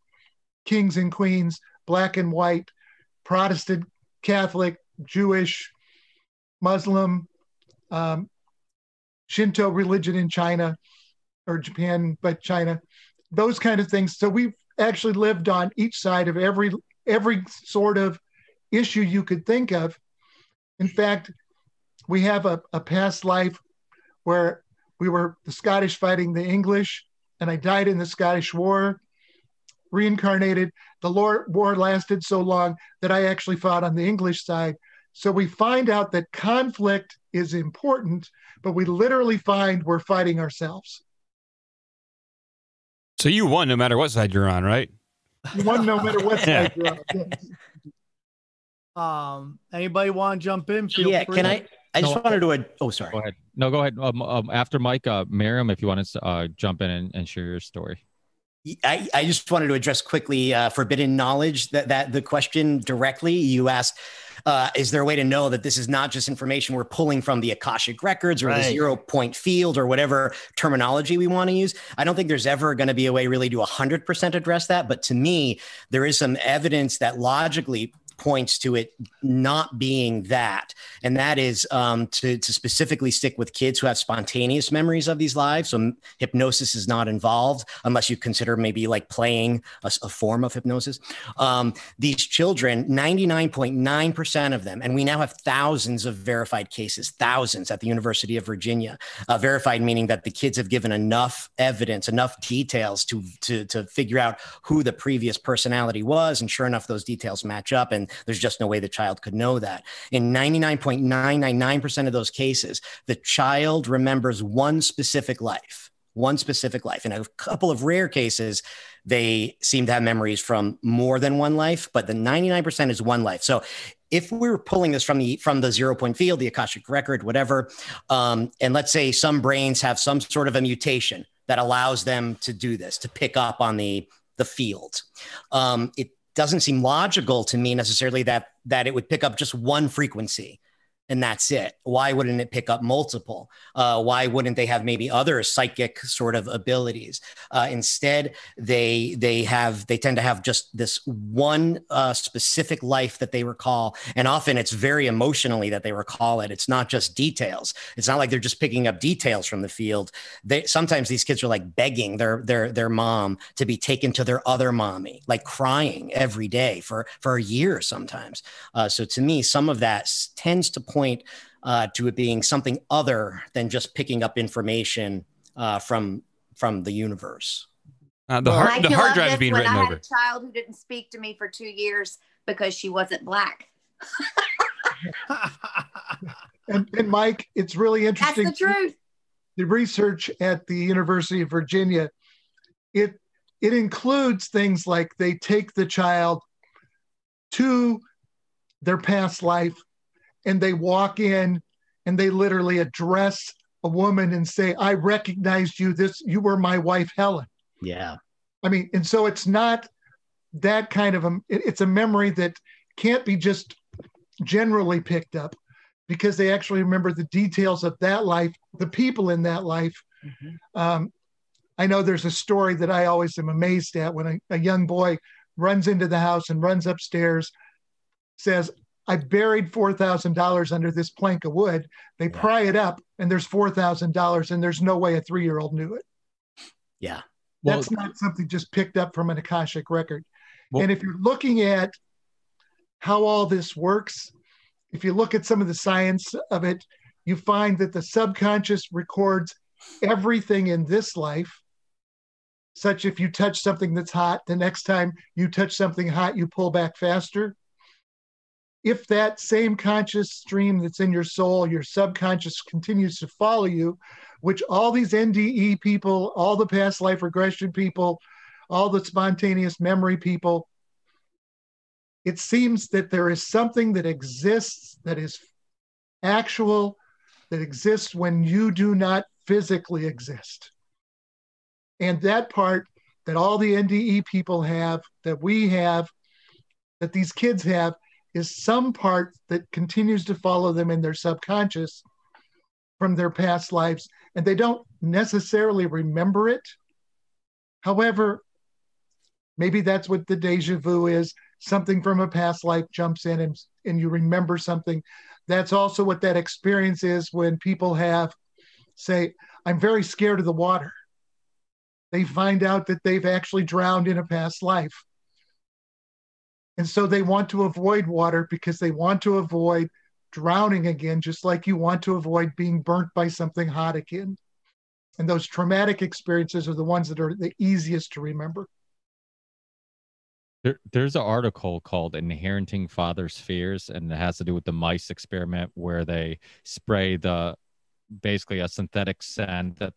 kings and queens, black and white, Protestant, Catholic, Jewish, Muslim, Shinto religion in China or Japan, but China, those kind of things. So we've actually lived on each side of every sort of issue you could think of. In fact, we have a past life where we were the Scottish fighting the English, and I died in the Scottish War, reincarnated. The war lasted so long that I actually fought on the English side. So we find out that conflict is important, but we literally find we're fighting ourselves. So you won no matter what side you're on, right? You won no matter what side you're on. Anybody want to jump in? Feel free. Can I just wanted to. Oh, sorry. Go ahead. No, go ahead. After Mike, Miriam, if you want to jump in and share your story. I just wanted to address quickly forbidden knowledge, that the question directly you asked, is there a way to know that this is not just information we're pulling from the Akashic records or the 0 point field or whatever terminology we want to use? I don't think there's ever going to be a way really to 100% address that. But to me, there is some evidence that logically points to it not being that. And that is to specifically stick with kids who have spontaneous memories of these lives. So hypnosis is not involved unless you consider maybe like playing a form of hypnosis. These children, 99.9% of them, and we now have thousands of verified cases, thousands at the University of Virginia, verified meaning that the kids have given enough evidence, enough details to figure out who the previous personality was. And sure enough, those details match up. And there's just no way the child could know that. In 99.999% of those cases, the child remembers one specific life. In a couple of rare cases, they seem to have memories from more than one life, but the 99% is one life. So if we were pulling this from the 0 point field, the Akashic record, whatever, and let's say some brains have some sort of a mutation that allows them to do this, to pick up on the field. It doesn't seem logical to me necessarily that it would pick up just one frequency and that's it. Why wouldn't it pick up multiple? Why wouldn't they have maybe other psychic sort of abilities? Instead, they tend to have just this one specific life that they recall, and often it's very emotionally that they recall it. It's not just details. It's not like they're just picking up details from the field. Sometimes these kids are like begging their mom to be taken to their other mommy, like crying every day for a year sometimes. So to me, some of that tends to point to it being something other than just picking up information from the universe. The hard drive is being written over. I had a child who didn't speak to me for 2 years because she wasn't black. and Mike, it's really interesting. That's the truth. The research at the University of Virginia, it includes things like they take the child to their past life and they walk in and they literally address a woman and say, I recognized you. You were my wife, Helen. Yeah. I mean, and so it's not that kind of it's a memory that can't be just generally picked up because they actually remember the details of that life, the people in that life. Mm-hmm. I know there's a story that I always am amazed at when a young boy runs into the house and runs upstairs, says, I buried $4,000 under this plank of wood. They pry it up and there's $4,000 and there's no way a 3-year-old knew it. Yeah. That's not something just picked up from an Akashic record. And if you're looking at how all this works, if you look at some of the science of it, you find that the subconscious records everything in this life, such if you touch something that's hot, the next time you touch something hot, you pull back faster. If that same conscious stream that's in your soul, your subconscious, continues to follow you, which all these NDE people, all the past life regression people, all the spontaneous memory people, it seems that there is something that exists that is actual, that exists when you do not physically exist. And that part that all the NDE people have, that we have, that these kids have, is some part that continues to follow them in their subconscious from their past lives. And they don't necessarily remember it. However, maybe that's what the deja vu is. Something from a past life jumps in and you remember something. That's also what that experience is when people have, say, I'm very scared of the water. They find out that they've actually drowned in a past life. And so they want to avoid water because they want to avoid drowning again, just like you want to avoid being burnt by something hot again. And those traumatic experiences are the ones that are the easiest to remember. There's an article called Inheriting Father's Fears, and it has to do with the mice experiment where they spray basically a synthetic scent that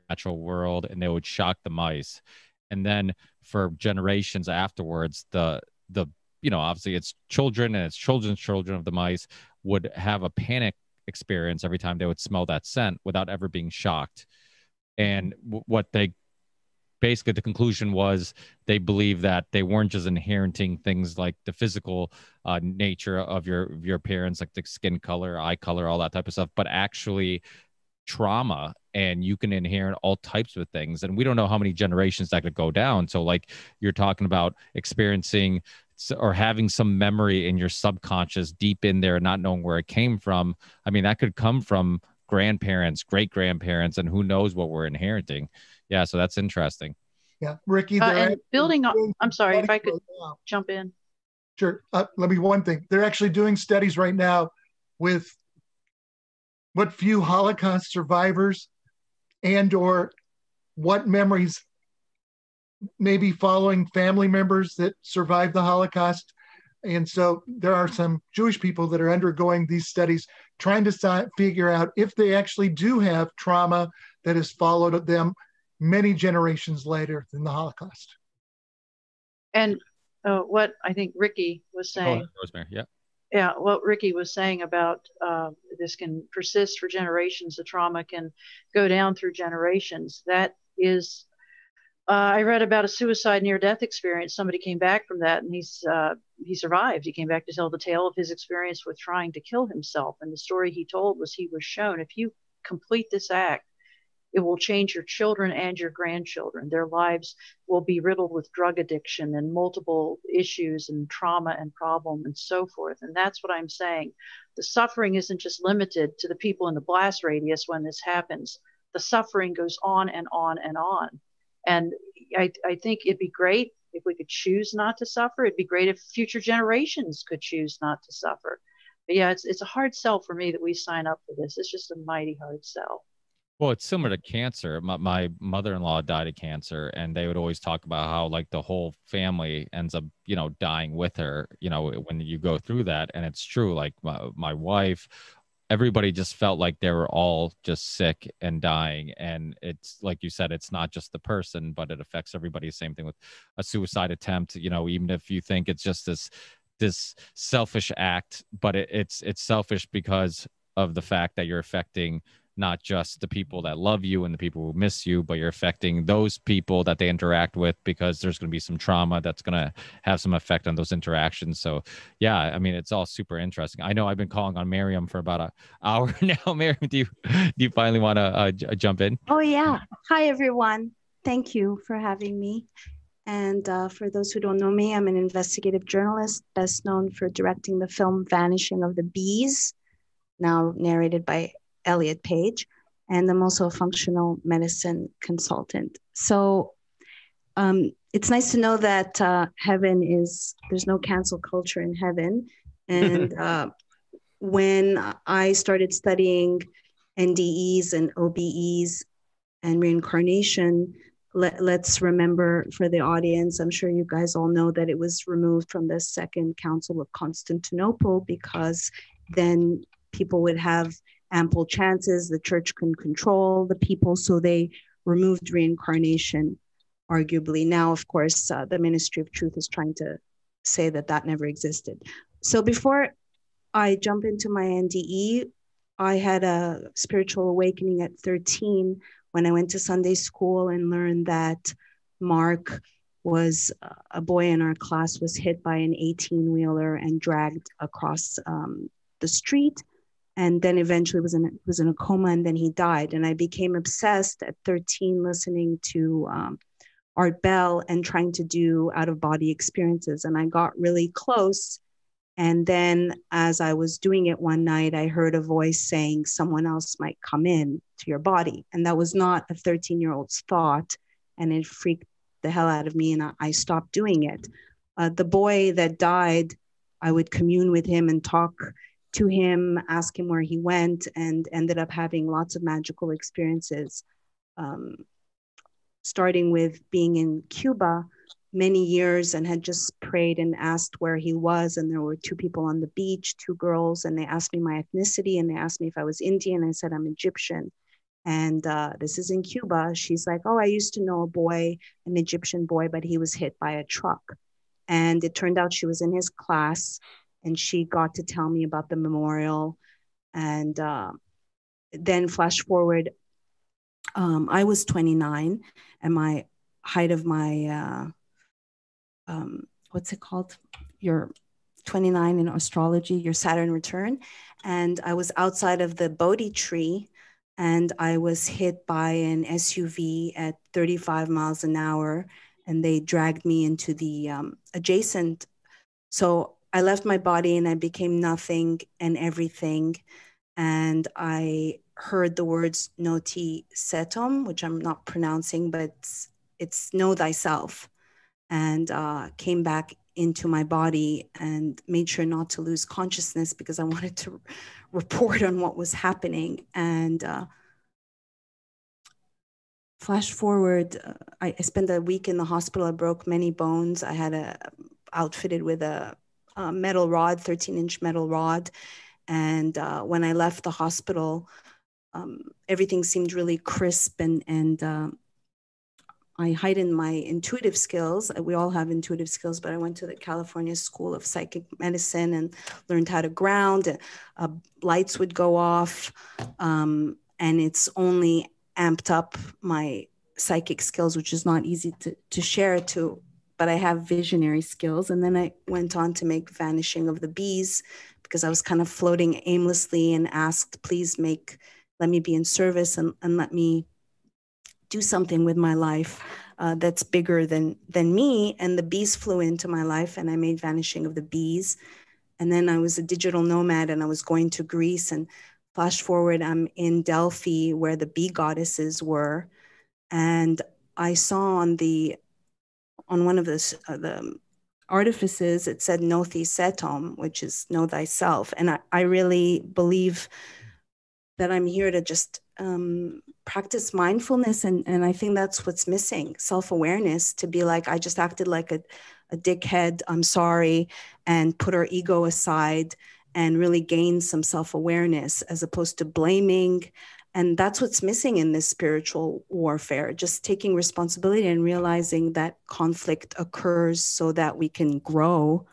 natural world, and they would shock the mice. And then for generations afterwards, the obviously it's children and it's children's children of the mice would have a panic experience every time they would smell that scent without ever being shocked. And what they basically, the conclusion was, they believe that they weren't just inheriting things like the physical nature of your appearance, like the skin color, eye color, all that type of stuff, but actually trauma. And you can inherit all types of things, and we don't know how many generations that could go down. So like you're talking about experiencing or having some memory in your subconscious deep in there, not knowing where it came from. I mean, that could come from grandparents, great grandparents, and who knows what we're inheriting. Yeah, so that's interesting. Yeah, Ricky. And building on, I'm sorry if I could jump in. Sure. Let me one thing. They're actually doing studies right now with what few Holocaust survivors and or what memories maybe following family members that survived the Holocaust. And so there are some Jewish people that are undergoing these studies, trying to figure out if they actually do have trauma that has followed them many generations later than the Holocaust. And what I think Ricky was saying. Oh, Rosemary, yeah. Yeah, what Ricky was saying about this can persist for generations. The trauma can go down through generations. That is, I read about a suicide near-death experience. Somebody came back from that, and he survived. He came back to tell the tale of his experience with trying to kill himself. And the story he told was he was shown, if you complete this act, it will change your children and your grandchildren. Their lives will be riddled with drug addiction and multiple issues and trauma and problem and so forth. And that's what I'm saying. The suffering isn't just limited to the people in the blast radius when this happens. The suffering goes on and on and on. And I think it'd be great if we could choose not to suffer. It'd be great if future generations could choose not to suffer. But yeah, it's a hard sell for me that we sign up for this. It's just a mighty hard sell. Well, it's similar to cancer. My mother-in-law died of cancer, and they would always talk about how like the whole family ends up, dying with her, when you go through that. And it's true. Like my wife, everybody just felt like they were all just sick and dying. And it's like you said, it's not just the person, but it affects everybody. Same thing with a suicide attempt, even if you think it's just this selfish act, but it's selfish because of the fact that you're affecting not just the people that love you and the people who miss you, but you're affecting those people that they interact with, because there's going to be some trauma that's going to have some effect on those interactions. So yeah, I mean, it's all super interesting. I know I've been calling on Miriam for about an hour now. Miriam, do you finally want to jump in? Oh yeah. Hi, everyone. Thank you for having me. And for those who don't know me, I'm an investigative journalist, best known for directing the film Vanishing of the Bees, now narrated by Elliot Page, and I'm also a functional medicine consultant. So it's nice to know that there's no cancel culture in heaven. And when I started studying NDEs and OBEs and reincarnation, let's remember for the audience, I'm sure you guys all know that it was removed from the Second Council of Constantinople because then people would have ample chances, the church can control the people, so they removed reincarnation, arguably. Now, of course, the Ministry of Truth is trying to say that that never existed. So before I jump into my NDE, I had a spiritual awakening at 13 when I went to Sunday school and learned that Mark was a boy in our class was hit by an 18-wheeler and dragged across the street, and then eventually was in a coma, and then he died. And I became obsessed at 13 listening to Art Bell and trying to do out-of-body experiences. And I got really close. And then as I was doing it one night, I heard a voice saying someone else might come in to your body. And that was not a 13-year-old's thought. And it freaked the hell out of me. And I stopped doing it. The boy that died, I would commune with him and talk to him, ask him where he went, and ended up having lots of magical experiences. Starting with being in Cuba many years, and had just prayed and asked where he was. And there were two people on the beach, two girls, and they asked me my ethnicity, and they asked me if I was Indian. I said, I'm Egyptian. And this is in Cuba. She's like, oh, I used to know a boy, an Egyptian boy, but he was hit by a truck. And it turned out she was in his class, and she got to tell me about the memorial. And then flash forward, I was 29, and my height of my what's it called? Your 29 in astrology, your Saturn return. And I was outside of the Bodhi tree, and I was hit by an SUV at 35 miles an hour, and they dragged me into the adjacent. So I left my body and I became nothing and everything. And I heard the words noti setom, which I'm not pronouncing, but it's know thyself. And came back into my body and made sure not to lose consciousness because I wanted to report on what was happening. And flash forward, I spent a week in the hospital. I broke many bones. I had outfitted with a metal rod, 13-inch metal rod. And when I left the hospital, everything seemed really crisp, and I heightened my intuitive skills. We all have intuitive skills, but I went to the California School of Psychic Medicine and learned how to ground. Lights would go off, and it's only amped up my psychic skills, which is not easy to share but I have visionary skills. And then I went on to make Vanishing of the Bees because I was kind of floating aimlessly and asked, please let me be in service and let me do something with my life that's bigger than me. And the bees flew into my life, and I made Vanishing of the Bees. And then I was a digital nomad, and I was going to Greece. And flash forward, I'm in Delphi where the bee goddesses were. And I saw on one of the artifices, it said Nothi Setom, which is know thyself. And I really believe that I'm here to just practice mindfulness. And I think that's what's missing, self-awareness, to be like, I just acted like a dickhead, I'm sorry, and put our ego aside and really gain some self-awareness as opposed to blaming. And that's what's missing in this spiritual warfare, just taking responsibility and realizing that conflict occurs so that we can grow.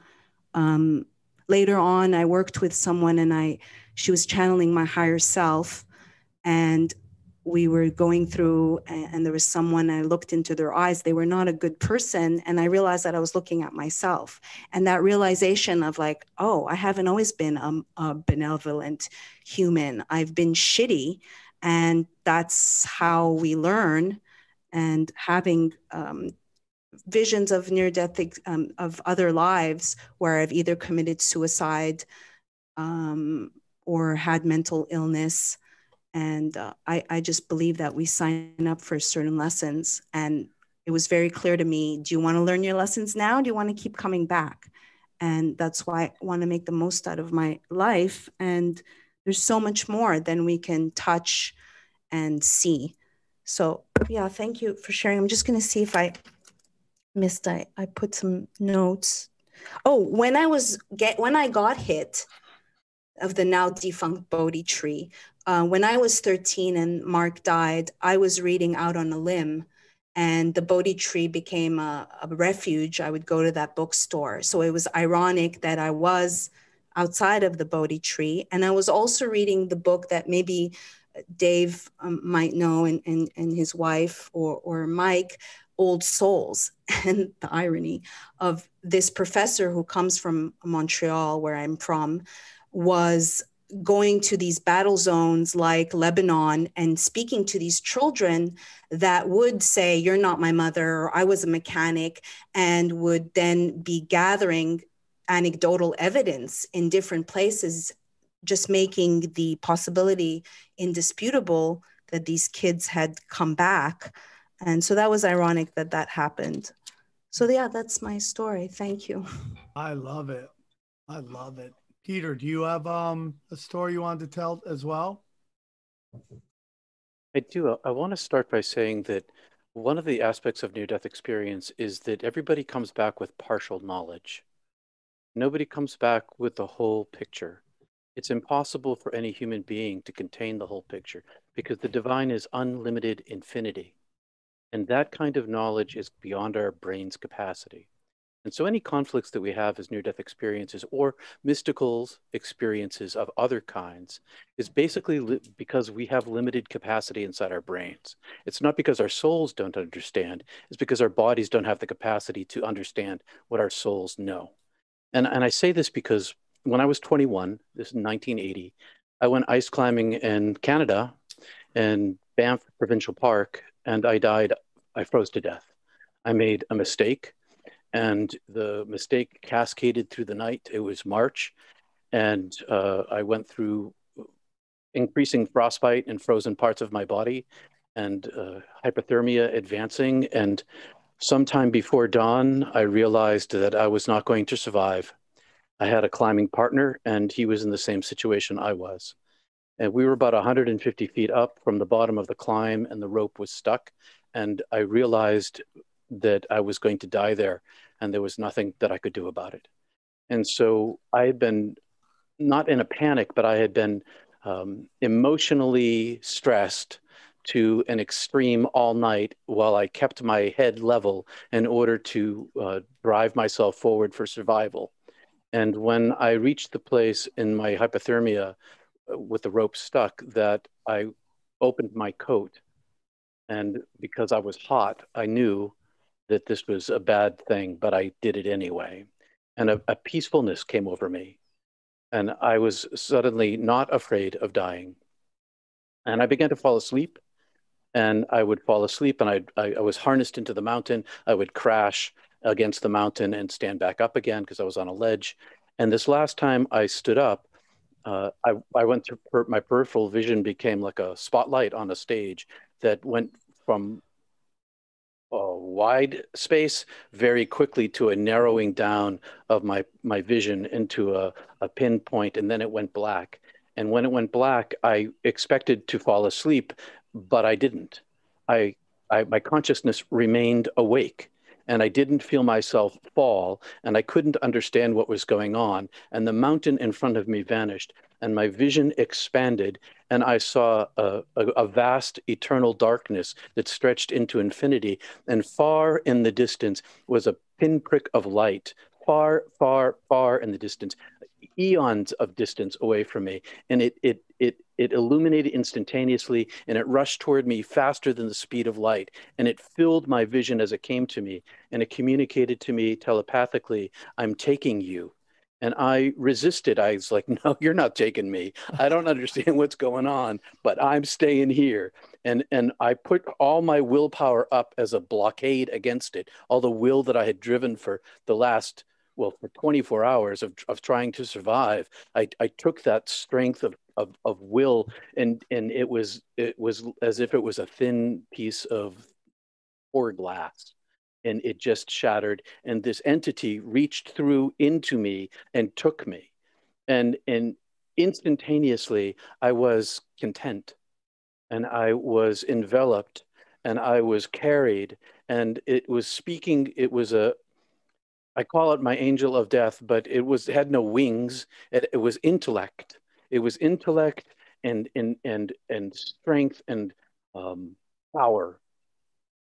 Later on, I worked with someone, and she was channeling my higher self, and we were going through, and there was someone, I looked into their eyes, they were not a good person. And I realized that I was looking at myself, and that realization of like, oh, I haven't always been a benevolent human. I've been shitty. And that's how we learn. And having visions of near-death of other lives where I've either committed suicide or had mental illness. And I just believe that we sign up for certain lessons. And it was very clear to me, do you want to learn your lessons now? Do you want to keep coming back? And that's why I want to make the most out of my life. And there's so much more than we can touch and see. So yeah, thank you for sharing. I'm just going to see if I missed, I put some notes. Oh, when I got hit of the now defunct Bodhi tree, when I was 13 and Mark died, I was reading out on a limb, and the Bodhi tree became a refuge. I would go to that bookstore. So it was ironic that I was outside of the Bodhi tree. And I was also reading the book that maybe Dave might know, and his wife, or Mike, Old Souls. And the irony of this professor who comes from Montreal, where I'm from, was going to these battle zones like Lebanon and speaking to these children that would say, "You're not my mother," or "I was a mechanic," and would then be gathering anecdotal evidence in different places, just making the possibility indisputable that these kids had come back. And so that was ironic that that happened. So yeah, that's my story. Thank you. I love it. I love it. Peter, do you have a story you wanted to tell as well? I do. I want to start by saying that one of the aspects of near-death experience is that everybody comes back with partial knowledge. Nobody comes back with the whole picture. It's impossible for any human being to contain the whole picture because the divine is unlimited infinity. And that kind of knowledge is beyond our brain's capacity. And so any conflicts that we have as near-death experiences or mystical experiences of other kinds is basically because we have limited capacity inside our brains. It's not because our souls don't understand, it's because our bodies don't have the capacity to understand what our souls know. And I say this because when I was 21, this is 1980, I went ice climbing in Canada in Banff Provincial Park, and I froze to death. I made a mistake, and the mistake cascaded through the night. It was March, and I went through increasing frostbite in frozen parts of my body and hypothermia advancing. And sometime before dawn, I realized that I was not going to survive. I had a climbing partner, and he was in the same situation I was. And we were about 150 feet up from the bottom of the climb, and the rope was stuck. And I realized that I was going to die there, and there was nothing that I could do about it. And so I had been not in a panic, but I had been emotionally stressed to an extreme all night while I kept my head level in order to drive myself forward for survival. And when I reached the place in my hypothermia with the rope stuck, that I opened my coat, and because I was hot, I knew that this was a bad thing, but I did it anyway. And a peacefulness came over me. And I was suddenly not afraid of dying. And I began to fall asleep. And I would fall asleep, and I was harnessed into the mountain. I would crash against the mountain and stand back up again because I was on a ledge. And this last time I stood up, I went through, my peripheral vision became like a spotlight on a stage that went from a wide space very quickly to a narrowing down of my vision into a pinpoint, and then it went black. And when it went black, I expected to fall asleep, but I didn't. My consciousness remained awake, and I didn't feel myself fall, and I couldn't understand what was going on. And the mountain in front of me vanished, and my vision expanded, and I saw a vast eternal darkness that stretched into infinity. And far in the distance was a pinprick of light, far, far, far in the distance, eons of distance away from me. And it illuminated instantaneously, and it rushed toward me faster than the speed of light. And it filled my vision as it came to me, and it communicated to me telepathically, "I'm taking you." And I resisted. I was like, "No, you're not taking me. I don't understand what's going on, but I'm staying here." And I put all my willpower up as a blockade against it, all the will that I had driven for the last, well, for 24 hours of trying to survive. I took that strength of will, and it was as if it was a thin piece of glass, and it just shattered, and this entity reached through into me and took me. And instantaneously, I was content, and I was enveloped, and I was carried, and it was speaking. It was I call it my angel of death, but it had no wings. It was intellect. It was intellect and strength and power,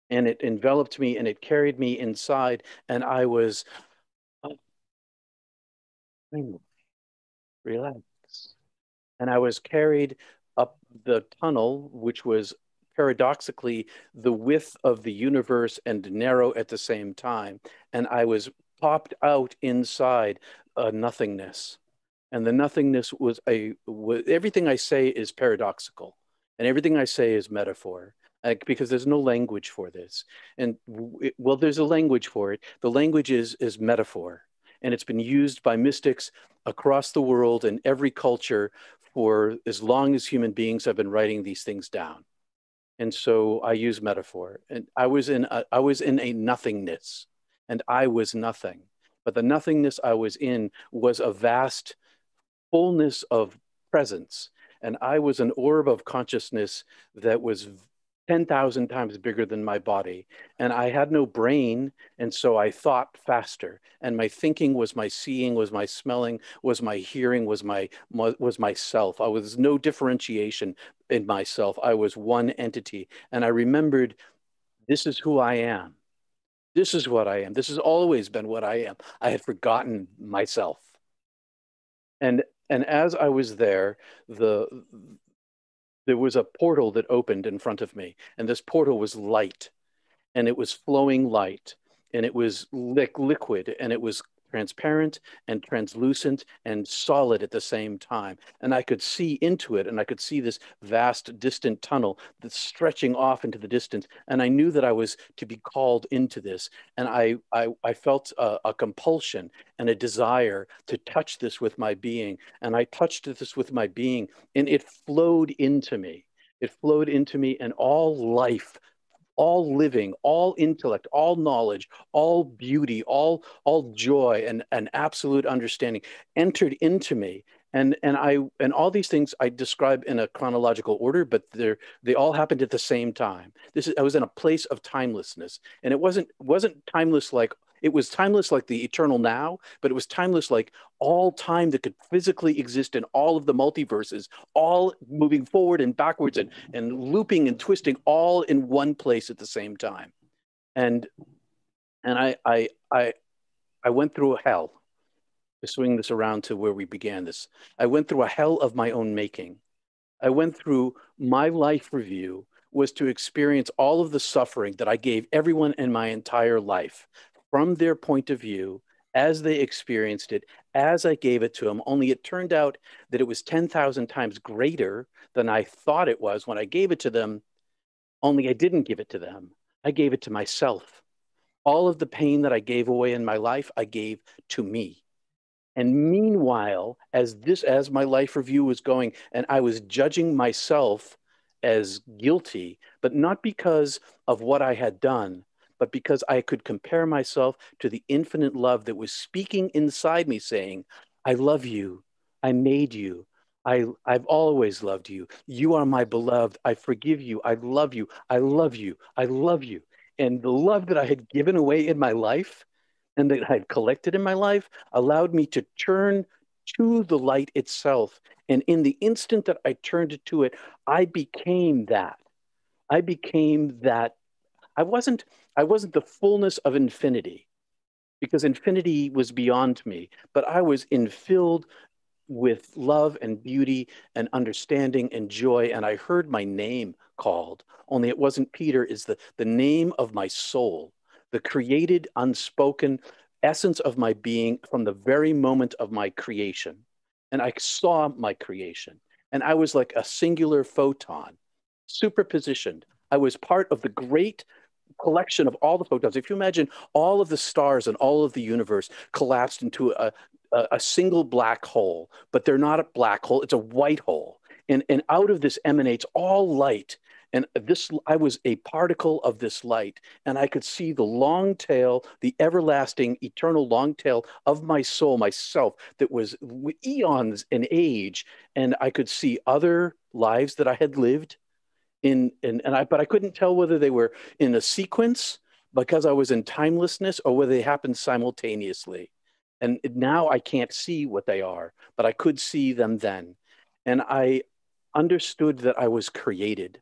and it enveloped me and it carried me inside, and I was relaxed, and I was carried up the tunnel, which was paradoxically the width of the universe and narrow at the same time, and I was popped out inside a nothingness. And the nothingness everything I say is paradoxical, and everything I say is metaphor, because there's no language for this. And well, there's a language for it. The language is metaphor, and it's been used by mystics across the world in every culture for as long as human beings have been writing these things down. And so I use metaphor. And I was in a nothingness, and I was nothing. But the nothingness I was in was a vast fullness of presence. And I was an orb of consciousness that was 10,000 times bigger than my body. And I had no brain. And so I thought faster. And my thinking was my seeing, was my smelling, was my hearing, was myself. I was no differentiation in myself. I was one entity. And I remembered, this is who I am. This is what I am. This has always been what I am. I had forgotten myself. And as I was there, there was a portal that opened in front of me, and this portal was light, and it was flowing light, and it was liquid, and it was transparent and translucent and solid at the same time. And I could see into it, and I could see this vast distant tunnel that's stretching off into the distance. And I knew that I was to be called into this. And I felt a compulsion and a desire to touch this with my being. And I touched this with my being, and it flowed into me. It flowed into me, and all life, all living, all intellect, all knowledge, all beauty, all joy and absolute understanding entered into me. And all these things I describe in a chronological order, but they all happened at the same time. I was in a place of timelessness, and it wasn't timeless like it was timeless like the eternal now, but it was timeless like all time that could physically exist in all of the multiverses, all moving forward and backwards and looping and twisting all in one place at the same time. And I went through a hell, to swing this around to where we began this. I went through a hell of my own making. I went through my life review was to experience all of the suffering that I gave everyone in my entire life from their point of view, as they experienced it, as I gave it to them, only it turned out that it was 10,000 times greater than I thought it was when I gave it to them, only I didn't give it to them. I gave it to myself. All of the pain that I gave away in my life, I gave to me. And meanwhile, as my life review was going, and I was judging myself as guilty, but not because of what I had done, but because I could compare myself to the infinite love that was speaking inside me saying, I love you. I made you. I've always loved you. You are my beloved. I forgive you. I love you. I love you. I love you. And the love that I had given away in my life and that I had collected in my life allowed me to turn to the light itself. And in the instant that I turned to it, I became that. I became that. I wasn't the fullness of infinity, because infinity was beyond me, but I was infilled with love and beauty and understanding and joy. And I heard my name called, only it wasn't Peter, it's the name of my soul, the created, unspoken essence of my being from the very moment of my creation. And I saw my creation, and I was like a singular photon, superpositioned. I was part of the great collection of all the photons. If you imagine all of the stars and all of the universe collapsed into a single black hole, but they're not a black hole, it's a white hole. And out of this emanates all light And I was a particle of this light, and I could see the long tail, the everlasting, eternal long tail of my soul, myself, that was eons in age. And I could see other lives that I had lived but I couldn't tell whether they were in a sequence because I was in timelessness or whether they happened simultaneously. And now I can't see what they are, but I could see them then. And I understood that I was created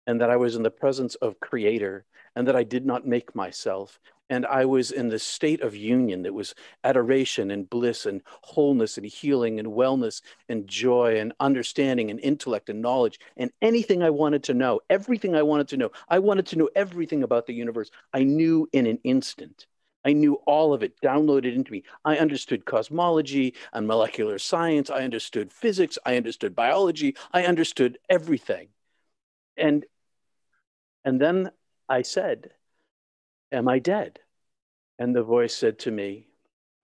and that I was in the presence of Creator and that I did not make myself. And I was in the state of union that was adoration and bliss and wholeness and healing and wellness and joy and understanding and intellect and knowledge and anything I wanted to know, everything I wanted to know. I wanted to know everything about the universe. I knew in an instant. I knew all of it downloaded into me. I understood cosmology and molecular science. I understood physics. I understood biology. I understood everything. And then I said, am I dead? And the voice said to me,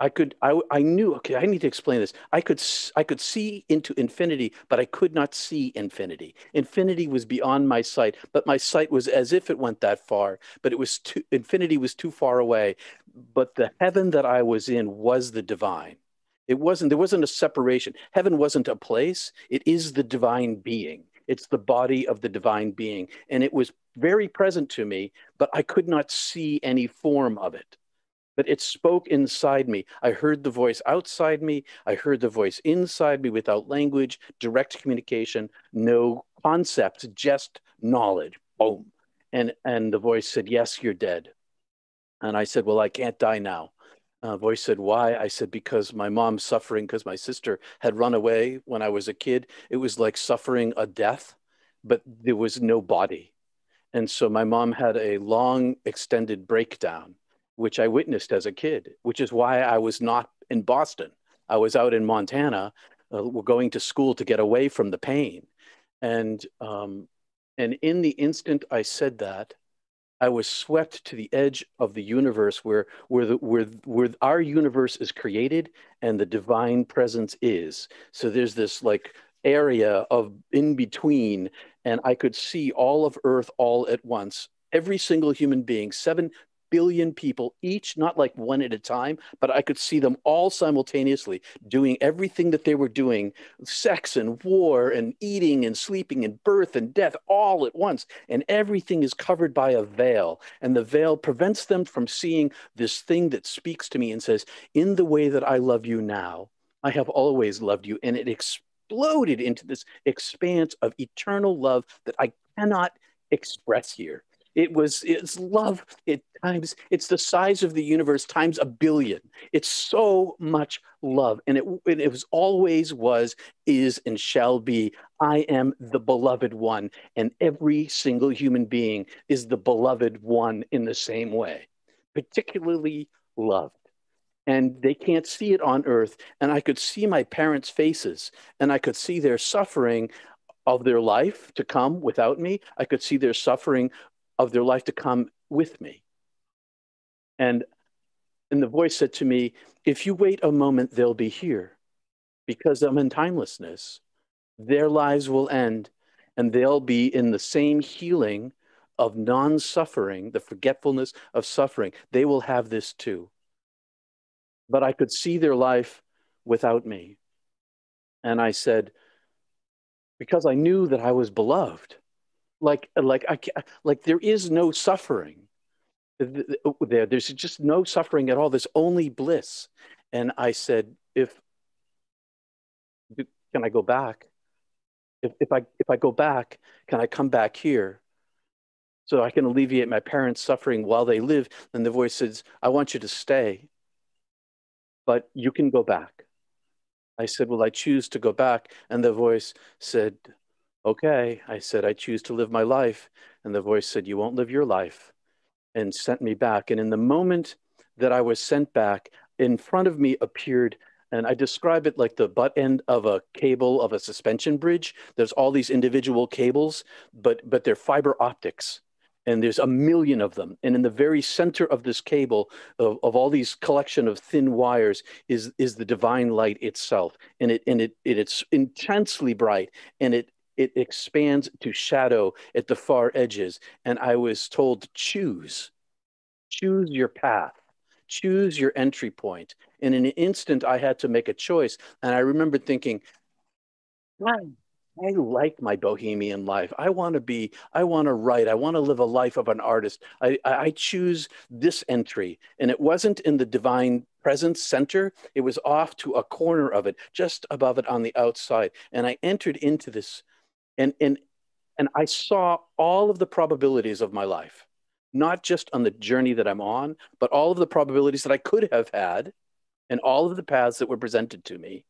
I knew, okay, I need to explain this. I could see into infinity, but I could not see infinity. Infinity was beyond my sight, but my sight was as if it went that far, but infinity was too far away. But the heaven that I was in was the divine. There wasn't a separation. Heaven wasn't a place. It is the divine being. It's the body of the divine being. And it was very present to me, but I could not see any form of it. But it spoke inside me. I heard the voice outside me. I heard the voice inside me without language, direct communication, no concepts, just knowledge. Boom. And the voice said, yes, you're dead. And I said, well, I can't die now. Voice said, why? I said, because my mom's suffering because my sister had run away when I was a kid. It was like suffering a death, but there was no body. And so my mom had a long extended breakdown, which I witnessed as a kid, which is why I was not in Boston. I was out in Montana, going to school to get away from the pain. And in the instant I said that, I was swept to the edge of the universe where our universe is created and the divine presence is. So there's this like area of in between, and I could see all of Earth all at once. Every single human being, 7 billion people, each not like one at a time, but I could see them all simultaneously doing everything that they were doing, sex and war and eating and sleeping and birth and death all at once. And everything is covered by a veil. And the veil prevents them from seeing this thing that speaks to me and says, in the way that I love you now, I have always loved you. And it exploded into this expanse of eternal love that I cannot express here. It's love. It's the size of the universe times a billion. It's so much love. And it was always was, is, and shall be. I am the beloved one. And every single human being is the beloved one in the same way, particularly loved. And they can't see it on earth. And I could see my parents' faces and I could see their suffering of their life to come without me. I could see their suffering of their life to come with me. And the voice said to me, if you wait a moment, they'll be here because I'm in timelessness. Their lives will end and they'll be in the same healing of non-suffering, the forgetfulness of suffering. They will have this too. But I could see their life without me. And I said, because I knew that I was beloved, like there is no suffering there's just no suffering at all. There's only bliss. And I said, can I go back? If I go back, can I come back here so I can alleviate my parents' suffering while they live? And the voice says, I want you to stay, but you can go back. I said, well, I choose to go back. And the voice said, okay. I said, I choose to live my life. And the voice said, you won't live your life, and sent me back. And in the moment that I was sent back, in front of me appeared, and I describe it like the butt end of a cable of a suspension bridge. There's all these individual cables, but they're fiber optics. And there's a million of them. And in the very center of this cable, of all these collection of thin wires, is the divine light itself. And it's intensely bright. And it expands to shadow at the far edges. And I was told to choose your path, choose your entry point. And in an instant, I had to make a choice. And I remember thinking, wow, I like my bohemian life. I want to write. I want to live a life of an artist. I choose this entry. And it wasn't in the divine presence center. It was off to a corner of it, just above it on the outside. And I entered into this and I saw all of the probabilities of my life, not just on the journey that I'm on, but all of the probabilities that I could have had and all of the paths that were presented to me.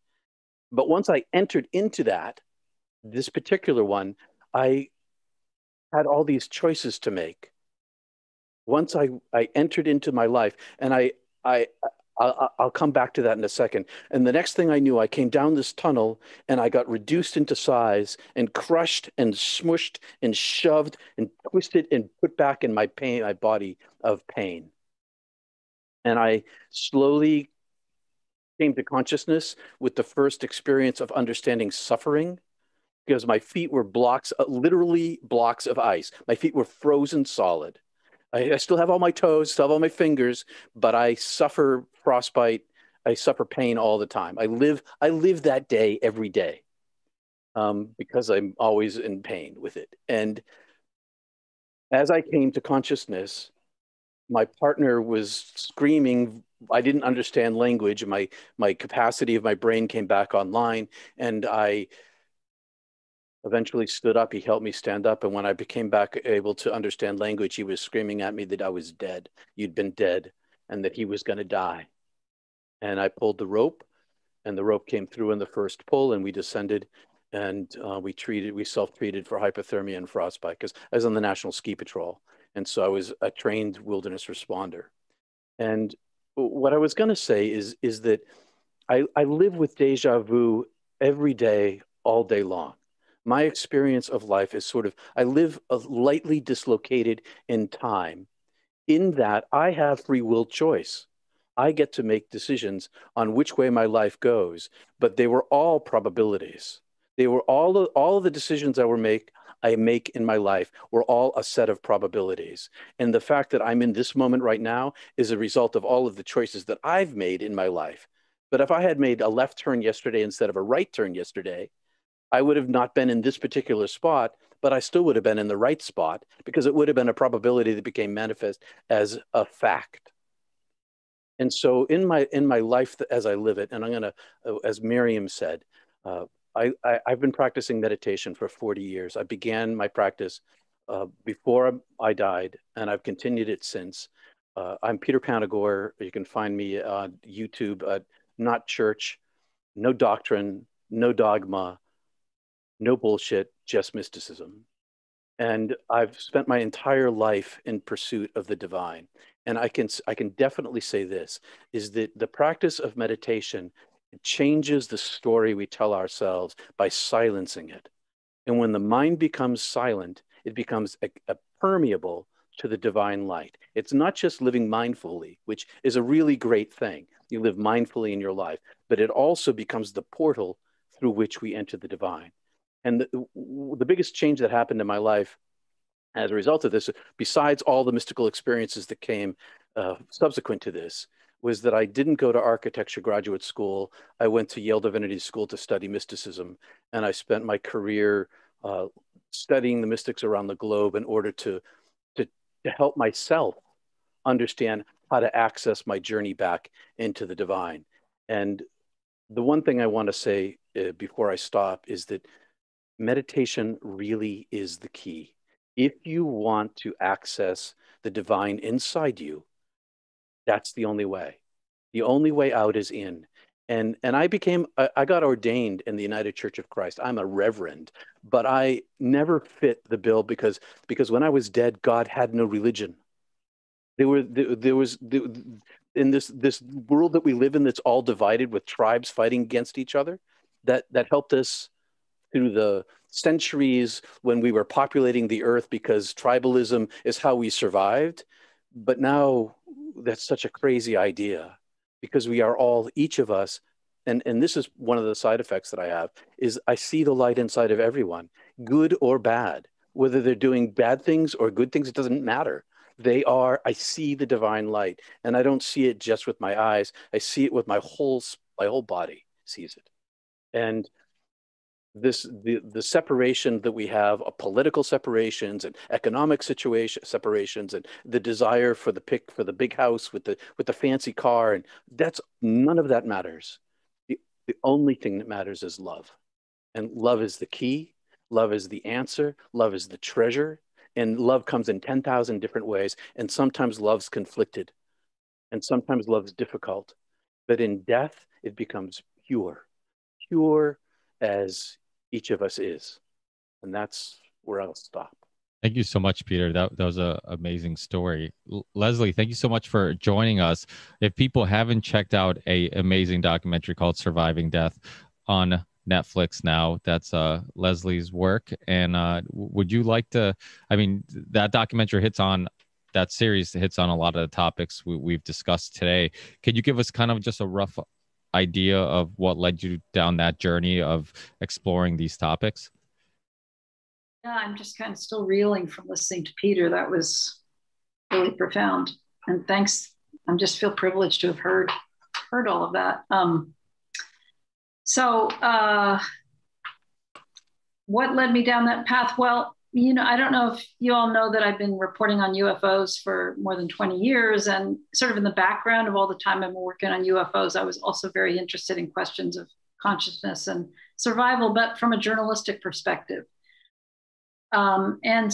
But once I entered into this particular one, I had all these choices to make. Once I entered into my life, and I'll come back to that in a second. And the next thing I knew, I came down this tunnel and I got reduced into size and crushed and smushed and shoved and twisted and put back in my body of pain. And I slowly came to consciousness with the first experience of understanding suffering, because my feet were literally blocks of ice. My feet were frozen solid. I still have all my toes, still have all my fingers, but I suffer frostbite. I suffer pain all the time. I live that day every day because I'm always in pain with it. And as I came to consciousness, my partner was screaming. I didn't understand language. My capacity of my brain came back online, and I eventually stood up. He helped me stand up. And when I became back able to understand language, he was screaming at me that I was dead. You'd been dead and that he was going to die. And I pulled the rope, and the rope came through in the first pull, and we descended, and we self-treated for hypothermia and frostbite, because I was on the National Ski Patrol. And so I was a trained wilderness responder. And what I was going to say is that I live with deja vu every day, all day long. My experience of life is I live a lightly dislocated in time, in that I have free will choice. I get to make decisions on which way my life goes, but they were all probabilities. They were all of the decisions I make in my life were all a set of probabilities. And the fact that I'm in this moment right now is a result of all of the choices that I've made in my life. But if I had made a left turn yesterday instead of a right turn yesterday, I would have not been in this particular spot, but I still would have been in the right spot, because it would have been a probability that became manifest as a fact. And so in my life as I live it, and I'm going to, as Miriam said, I've been practicing meditation for 40 years. I began my practice before I died, and I've continued it since. I'm Peter Panagore. You can find me on YouTube. Not church, no doctrine, no dogma, no bullshit, just mysticism. And I've spent my entire life in pursuit of the divine. And I can definitely say this, is that the practice of meditation changes the story we tell ourselves by silencing it. And when the mind becomes silent, it becomes a permeable to the divine light. It's not just living mindfully, which is a really great thing. You live mindfully in your life, but it also becomes the portal through which we enter the divine. And the biggest change that happened in my life as a result of this, besides all the mystical experiences that came subsequent to this, was that I didn't go to architecture graduate school. I went to Yale Divinity School to study mysticism. And I spent my career studying the mystics around the globe in order to help myself understand how to access my journey back into the divine. And the one thing I want to say before I stop is that meditation really is the key. If you want to access the divine inside you, that's the only way. The only way out is in. And I got ordained in the United Church of Christ. I'm a reverend, but I never fit the bill because when I was dead, God had no religion. There was in this world that we live in that's all divided with tribes fighting against each other, that helped us through the centuries when we were populating the earth, because tribalism is how we survived. But now that's such a crazy idea, because we are all, each of us, and this is one of the side effects that I have, is I see the light inside of everyone, good or bad, whether they're doing bad things or good things, it doesn't matter. I see the divine light, and I don't see it just with my eyes. I see it with my whole body sees it. And the separation that we have of political separations and economic separations and the desire for the big house with the fancy car, and that's none of that matters. The only thing that matters is love. And love is the key. Love is the answer. Love is the treasure. And love comes in 10,000 different ways. And sometimes love's conflicted. And sometimes love's difficult. But in death, it becomes pure. Pure as each of us is. And that's where I'll stop. Thank you so much, Peter. That was an amazing story. Leslie, thank you so much for joining us. If people haven't checked out an amazing documentary called Surviving Death on Netflix now, that's Leslie's work. And would you like to, I mean, that documentary that series hits on a lot of the topics we've discussed today. Could you give us kind of just a rough idea of what led you down that journey of exploring these topics? Yeah, I'm just kind of still reeling from listening to Peter. That was really profound. And thanks. I just feel privileged to have heard all of that. What led me down that path? Well, I don't know if you all know that I've been reporting on UFOs for more than 20 years. And sort of in the background of all the time I've been working on UFOs, I was also very interested in questions of consciousness and survival, but from a journalistic perspective. I'd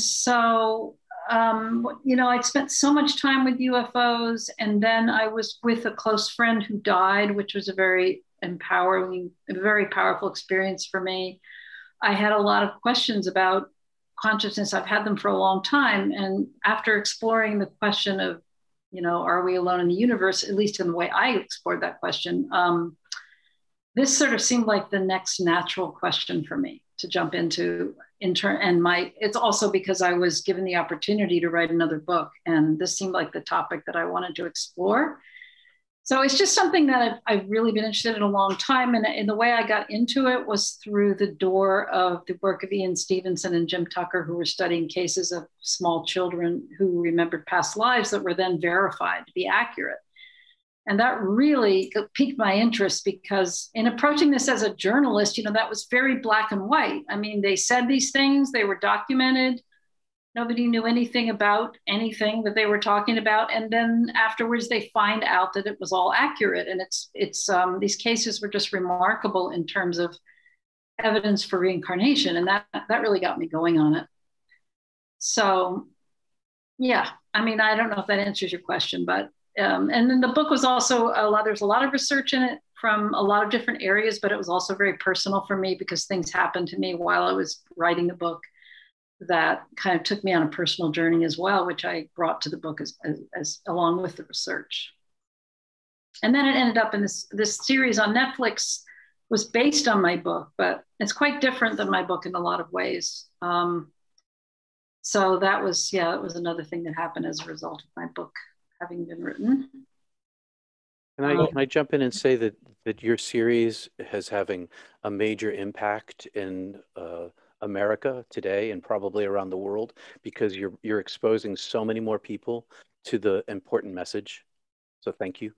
spent so much time with UFOs, and then I was with a close friend who died, which was a very empowering, a very powerful experience for me. I had a lot of questions about consciousness. I've had them for a long time. And after exploring the question of, are we alone in the universe, at least in the way I explored that question, this sort of seemed like the next natural question for me to jump into. It's also because I was given the opportunity to write another book, and this seemed like the topic that I wanted to explore. So it's just something that I've really been interested in a long time. And the way I got into it was through the door of the work of Ian Stevenson and Jim Tucker, who were studying cases of small children who remembered past lives that were then verified to be accurate. And that really piqued my interest, because in approaching this as a journalist, that was very black and white. I mean, they said these things, they were documented. Nobody knew anything about anything that they were talking about. And then afterwards, they find out that it was all accurate. And these cases were just remarkable in terms of evidence for reincarnation. And that really got me going on it. So, yeah, I mean, I don't know if that answers your question, but and then the book was also there's a lot of research in it from a lot of different areas, but it was also very personal for me because things happened to me while I was writing the book that kind of took me on a personal journey as well, which I brought to the book as along with the research. And then it ended up in this series on Netflix was based on my book, but it's quite different than my book in a lot of ways. So that was another thing that happened as a result of my book having been written. Can I jump in and say that your series is having a major impact in America today and probably around the world, because you're exposing so many more people to the important message. So thank you.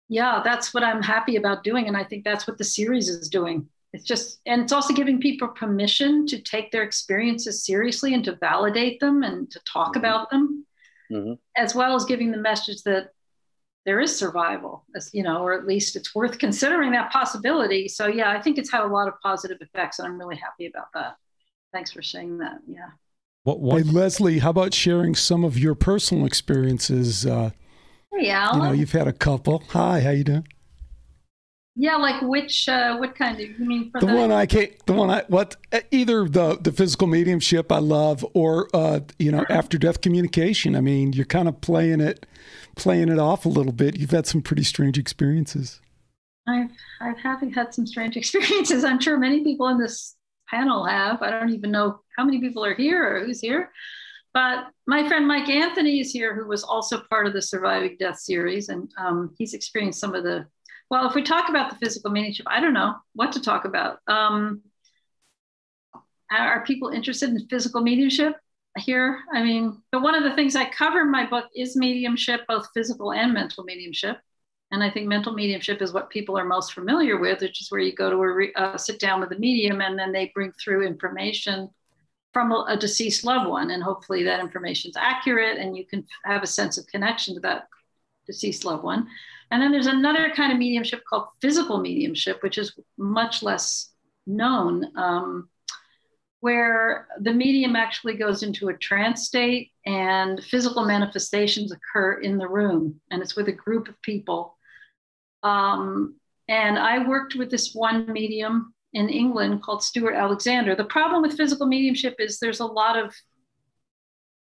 Yeah, that's what I'm happy about doing. And I think that's what the series is doing. It's also giving people permission to take their experiences seriously and to validate them and to talk about them, as well as giving the message that there is survival, or at least it's worth considering that possibility. So yeah, I think it's had a lot of positive effects, and I'm really happy about that. Thanks for saying that. Yeah. Hey, Leslie, how about sharing some of your personal experiences? Hey, Alan. You've had a couple. Hi, how you doing? Yeah, like which, what kind of, you mean for either the physical mediumship I love, or, after death communication. I mean, you're kind of playing it off a little bit. You've had some pretty strange experiences. I've had some strange experiences. I'm sure many people in this panel have. I don't even know how many people are here or who's here, but my friend Mike Anthony is here, who was also part of the Surviving Death series, and he's experienced some of the Well, if we talk about the physical mediumship, I don't know what to talk about. Are people interested in physical mediumship here? I mean, but one of the things I cover in my book is mediumship, both physical and mental mediumship. And I think mental mediumship is what people are most familiar with, which is where you go to sit down with a medium and then they bring through information from a deceased loved one. And hopefully that information is accurate and you can have a sense of connection to that deceased loved one. And then there's another kind of mediumship called physical mediumship, which is much less known, where the medium actually goes into a trance state and physical manifestations occur in the room. And it's with a group of people. And I worked with this one medium in England called Stuart Alexander. The problem with physical mediumship is there's a lot of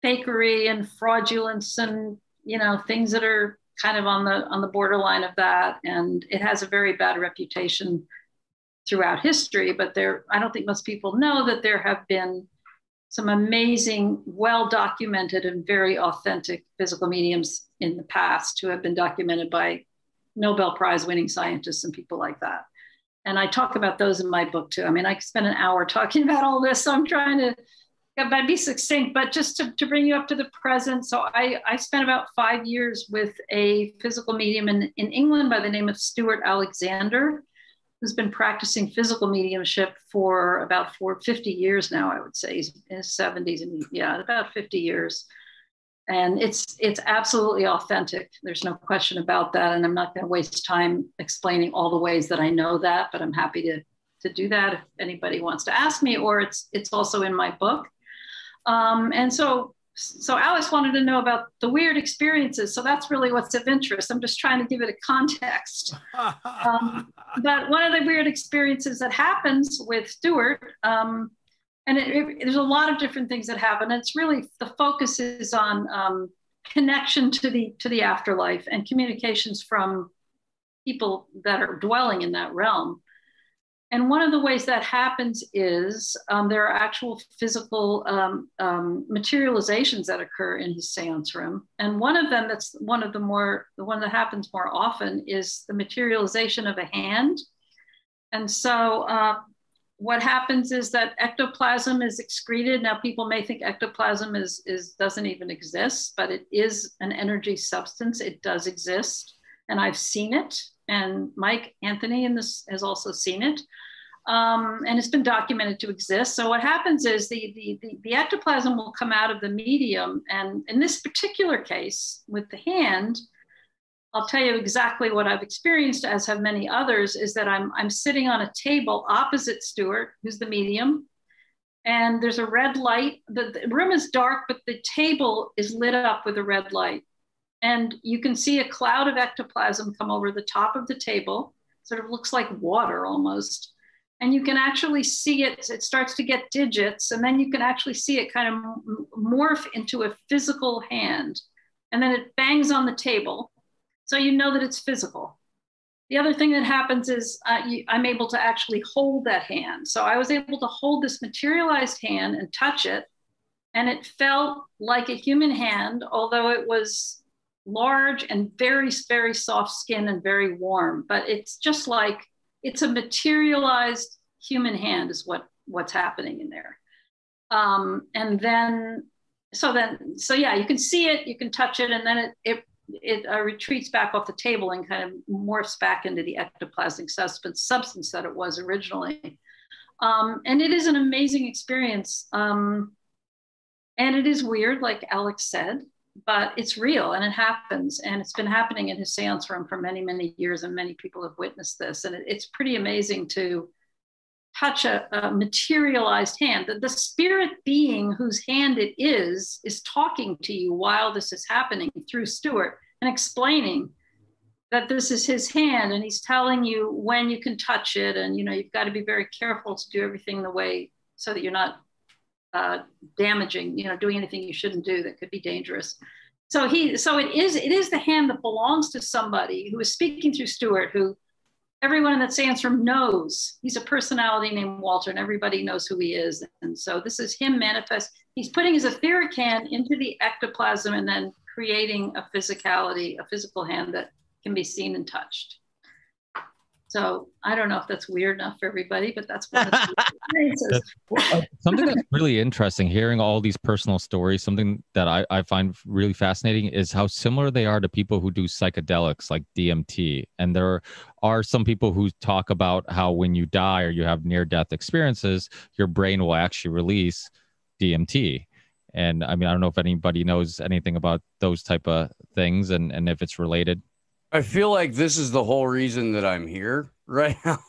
fakery and fraudulence and, you know, things that are kind of on the borderline of that. And it has a very bad reputation throughout history, but I don't think most people know that there have been some amazing, well-documented and very authentic physical mediums in the past who have been documented by Nobel Prize winning scientists and people like that. And I talk about those in my book too. I mean, I could spend an hour talking about all this, so I'm trying to be succinct, but just to bring you up to the present. So I spent about 5 years with a physical medium in England by the name of Stuart Alexander, who's been practicing physical mediumship for about 50 years now, I would say. He's in his 70s, and yeah, about 50 years. And it's absolutely authentic. There's no question about that. And I'm not going to waste time explaining all the ways that I know that, but I'm happy to do that if anybody wants to ask me, or it's also in my book. And so Alice wanted to know about the weird experiences. So that's really what's of interest. I'm just trying to give it a context. But one of the weird experiences that happens with Stuart, and there's a lot of different things that happen. It's really, the focus is on connection to the afterlife and communications from people that are dwelling in that realm. And one of the ways that happens is there are actual physical materializations that occur in his seance room. And one of them, the one that happens more often, is the materialization of a hand. And so what happens is that ectoplasm is excreted. Now, people may think ectoplasm doesn't even exist, but it is an energy substance. It does exist. And I've seen it. And Mike Anthony has also seen it. And it's been documented to exist. So what happens is the ectoplasm will come out of the medium. And in this particular case with the hand, I'll tell you exactly what I've experienced, as have many others, is that I'm sitting on a table opposite Stuart, who's the medium. And there's a red light. The room is dark, but the table is lit up with a red light. And you can see a cloud of ectoplasm come over the top of the table. Sort of looks like water almost. And you can actually see it. It starts to get digits. And then you can actually see it kind of morph into a physical hand. And then it bangs on the table. So you know that it's physical. The other thing that happens is I'm able to actually hold that hand. So I was able to hold this materialized hand and touch it. And it felt like a human hand, although it was large and very, very soft skin and very warm. But it's just like, it's a materialized human hand is what's happening in there. And then, so yeah, you can see it, you can touch it, and then it retreats back off the table and kind of morphs back into the ectoplasmic substance that it was originally. And it is an amazing experience. And it is weird, like Alex said, but it's real and it happens. And it's been happening in his seance room for many, many years, and many people have witnessed this. And it's pretty amazing to touch a materialized hand. The spirit being whose hand it is talking to you while this is happening through Stuart and explaining that this is his hand, and he's telling you when you can touch it, and you've got to be very careful to do everything the way so that you're not damaging, doing anything you shouldn't do that could be dangerous. So it is the hand that belongs to somebody who is speaking through Stuart, who everyone in that seance room knows. He's a personality named Walter, and everybody knows who he is. And so this is him manifest. He's putting his etheric hand into the ectoplasm and then creating a physical hand that can be seen and touched. So I don't know if that's weird enough for everybody, but that's one of the experiences. Something that's really interesting, hearing all these personal stories, something that I find really fascinating is how similar they are to people who do psychedelics like DMT. And there are some people who talk about how when you die or you have near-death experiences, your brain will actually release DMT. And I mean, I don't know if anybody knows anything about those type of things and if it's related. I feel like this is the whole reason that I'm here right now.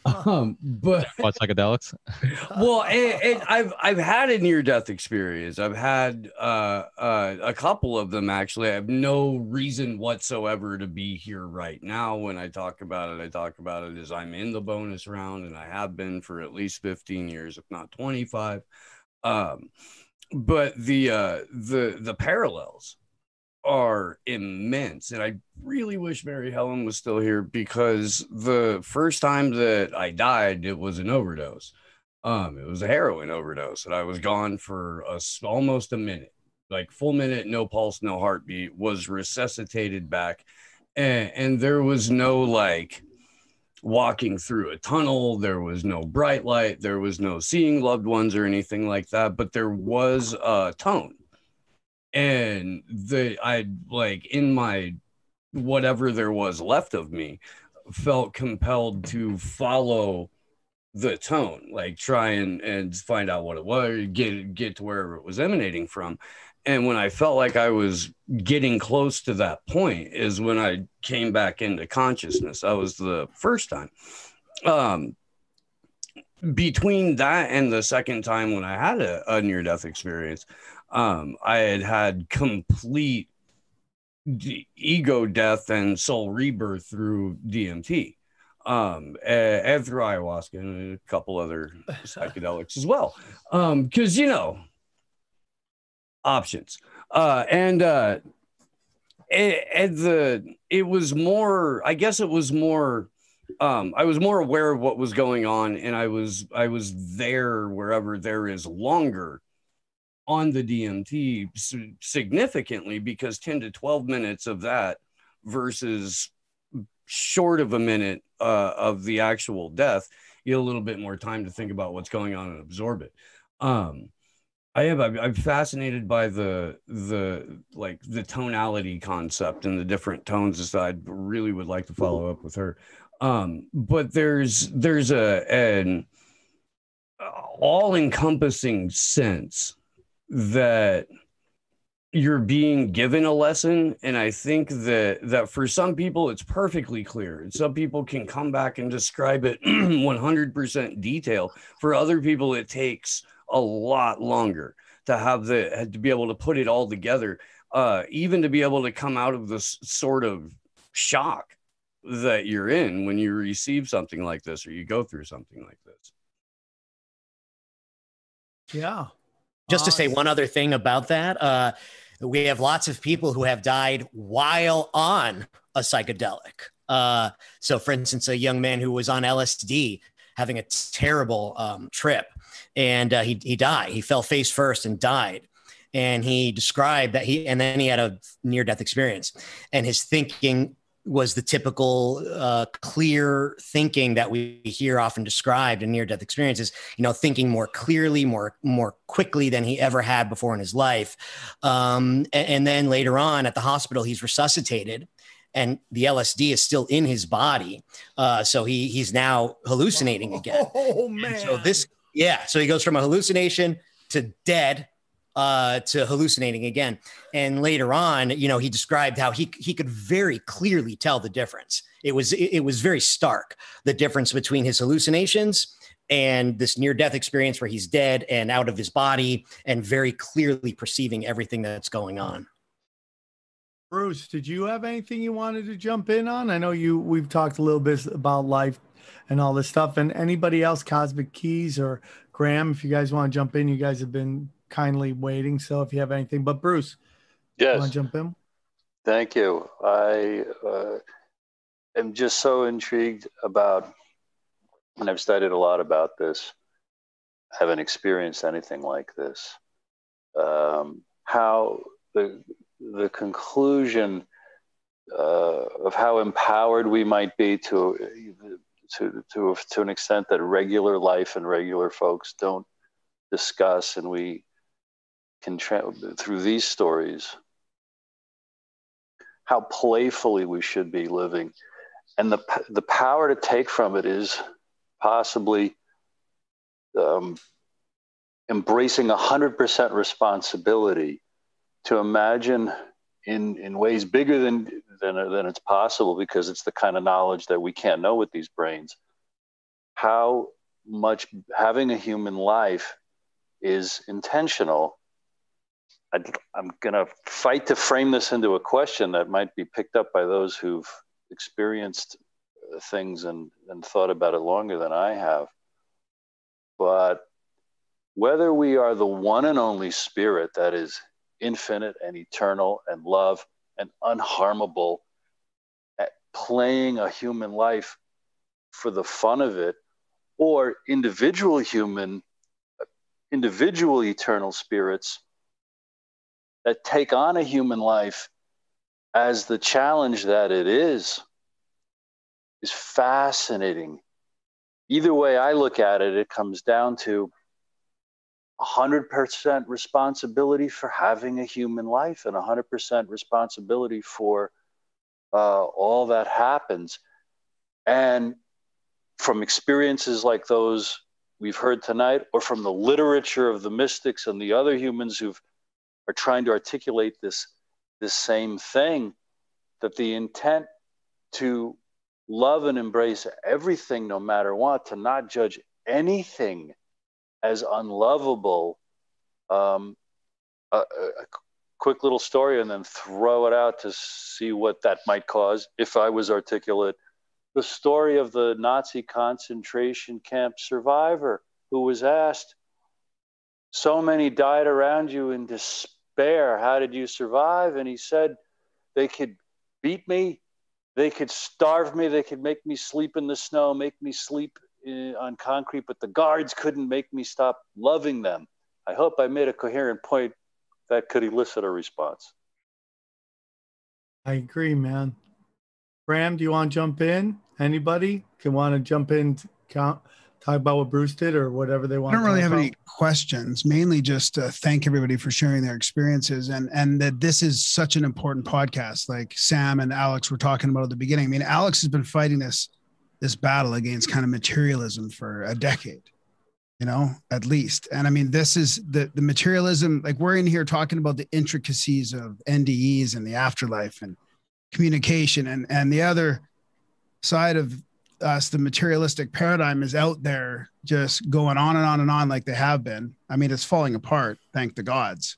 But what, psychedelics? Well, I've had a near-death experience. I've had a couple of them actually. I have no reason whatsoever to be here right now. When I talk about it as I'm in the bonus round, and I have been for at least 15 years, if not 25. But the parallels are immense, and I really wish Mary Helen was still here, because the first time that I died, it was an overdose. It was a heroin overdose, and I was gone for almost a minute, like full minute, no pulse, no heartbeat, was resuscitated back, and there was no like walking through a tunnel, there was no bright light, there was no seeing loved ones or anything like that, but there was a tone. And I like, in my whatever there was left of me, felt compelled to follow the tone, like try and find out what it was, get to wherever it was emanating from. And when I felt like I was getting close to that point is when I came back into consciousness. That was the first time. Between that and the second time when I had a near-death experience, I had complete ego death and soul rebirth through DMT, and through ayahuasca and a couple other psychedelics as well, because options. It was more, I guess it was more, I was more aware of what was going on, and I was there wherever there is longer on the DMT significantly, because 10 to 12 minutes of that versus short of a minute of the actual death, you get a little bit more time to think about what's going on and absorb it. I'm fascinated by the tonality concept and the different tones that I really would like to follow up with her. But there's an all-encompassing sense that you're being given a lesson, and I think that for some people it's perfectly clear, and some people can come back and describe it 100% detail. For other people, it takes a lot longer to be able to put it all together, even to be able to come out of this sort of shock that you're in when you receive something like this or you go through something like this. Yeah. Just to say one other thing about that, we have lots of people who have died while on a psychedelic. So, for instance, a young man who was on LSD having a terrible trip, and he died. He fell face first and died. And he described that and then he had a near-death experience, and his thinking was the typical clear thinking that we hear often described in near-death experiences, thinking more clearly, more quickly than he ever had before in his life. And then later on at the hospital, he's resuscitated, and the LSD is still in his body. So he's now hallucinating again. Oh, man. So he goes from a hallucination to dead, to hallucinating again. And later on, he described how he could very clearly tell the difference. It was very stark, the difference between his hallucinations and this near-death experience where he's dead and out of his body and very clearly perceiving everything that's going on. Bruce, did you have anything you wanted to jump in on? I know we've talked a little bit about life and all this stuff. And anybody else, Cosmic Keys or Graham, if you guys want to jump in, you guys have been kindly waiting. So if you have anything, but Bruce, yes, want to jump in? Thank you. I am just so intrigued about, and I've studied a lot about this. I haven't experienced anything like this. How the conclusion of how empowered we might be to an extent that regular life and regular folks don't discuss, and we can through these stories, how playfully we should be living, and the power to take from it is possibly embracing 100% responsibility to imagine in ways bigger than it's possible, because it's the kind of knowledge that we can't know with these brains, how much having a human life is intentional. I'm going to fight to frame this into a question that might be picked up by those who've experienced things and thought about it longer than I have. But whether we are the one and only spirit that is infinite and eternal and love and unharmable, at playing a human life for the fun of it, or individual eternal spirits that take on a human life as the challenge that it is fascinating. Either way I look at it, it comes down to 100% responsibility for having a human life and 100% responsibility for all that happens. And from experiences like those we've heard tonight, or from the literature of the mystics and the other humans who are trying to articulate this same thing, that the intent to love and embrace everything no matter what, to not judge anything as unlovable. A quick little story and then throw it out to see what that might cause if I was articulate. The story of the Nazi concentration camp survivor who was asked, so many died around you in despair, how did you survive? And he said, they could beat me, they could starve me, they could make me sleep in the snow, make me sleep on concrete, but the guards couldn't make me stop loving them. I hope I made a coherent point that could elicit a response. I agree, man. Bram, do you want to jump in? Anybody can want to jump in, talk about what Bruce did or whatever they want. I don't really have any questions, mainly just to thank everybody for sharing their experiences, and that this is such an important podcast. Like Sam and Alex were talking about at the beginning. I mean, Alex has been fighting this battle against kind of materialism for a decade, at least. And I mean, this is the materialism, like we're in here talking about the intricacies of NDEs and the afterlife and communication, and the other side of us, the materialistic paradigm, is out there just going on and on and on like they have been. I mean, it's falling apart, thank the gods.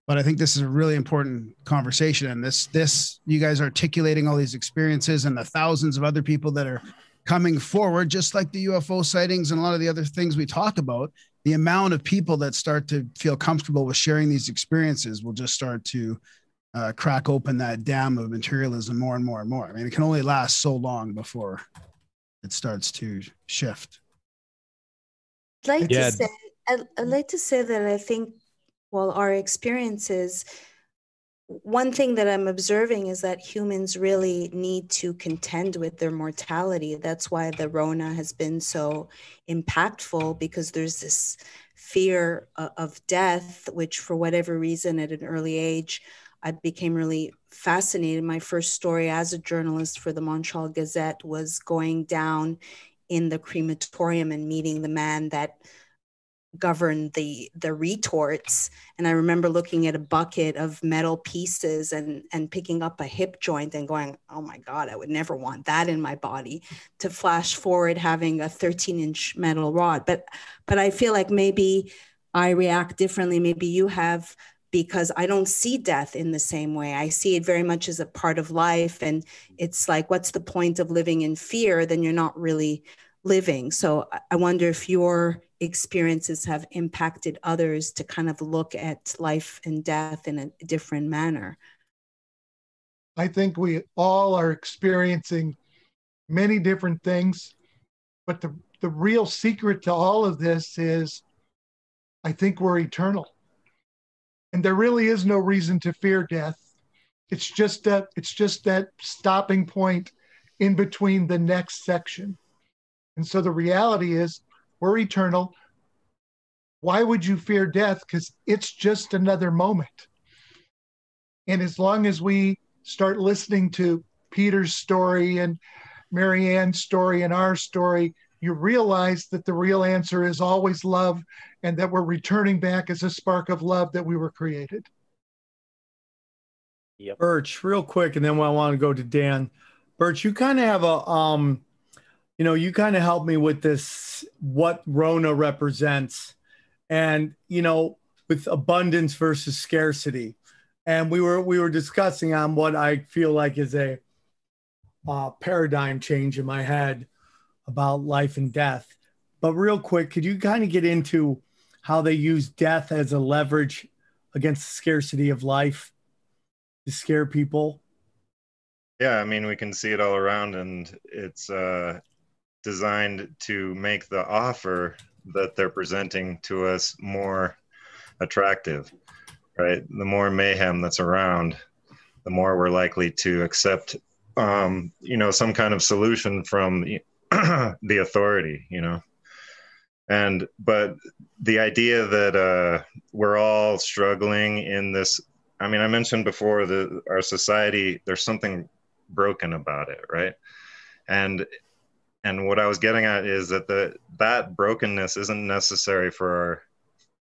But I think this is a really important conversation, and this you guys articulating all these experiences and the thousands of other people that are coming forward, just like the UFO sightings and a lot of the other things we talk about, the amount of people that start to feel comfortable with sharing these experiences will just start to crack open that dam of materialism more and more and more. I mean, it can only last so long before it starts to shift. I'd like to say that I think, well, our experiences, one thing that I'm observing is that humans really need to contend with their mortality. That's why the Rona has been so impactful, because there's this fear of death, which for whatever reason at an early age, I became really fascinated. My first story as a journalist for the Montreal Gazette was going down in the crematorium and meeting the man that governed the retorts. And I remember looking at a bucket of metal pieces and picking up a hip joint and going, oh my God, I would never want that in my body. To flash forward having a 13-inch metal rod. But I feel like maybe I react differently. Maybe you have, because I don't see death in the same way. I see it very much as a part of life. And it's like, what's the point of living in fear? Then you're not really living. So I wonder if your experiences have impacted others to kind of look at life and death in a different manner. I think we all are experiencing many different things, but the real secret to all of this is, I think we're eternal. And there really is no reason to fear death. It's just that stopping point in between the next section. And so the reality is we're eternal. Why would you fear death? Because it's just another moment. And as long as we start listening to Peter's story and Marianne's story and our story, you realize that the real answer is always love, and that we're returning back as a spark of love that we were created. Yep. Birch, real quick, and then I want to go to Dan. Birch, you kind of have a, you kind of helped me with this, what Rona represents, and, with abundance versus scarcity. And we were discussing on what I feel like is a paradigm change in my head about life and death. But real quick, could you kind of get into how they use death as a leverage against the scarcity of life to scare people? Yeah, I mean, we can see it all around, and it's designed to make the offer that they're presenting to us more attractive, right? The more mayhem that's around, the more we're likely to accept, some kind of solution from the authority, but the idea that we're all struggling in this, I mean, I mentioned before that our society, there's something broken about it, right? And what I was getting at is that that brokenness isn't necessary for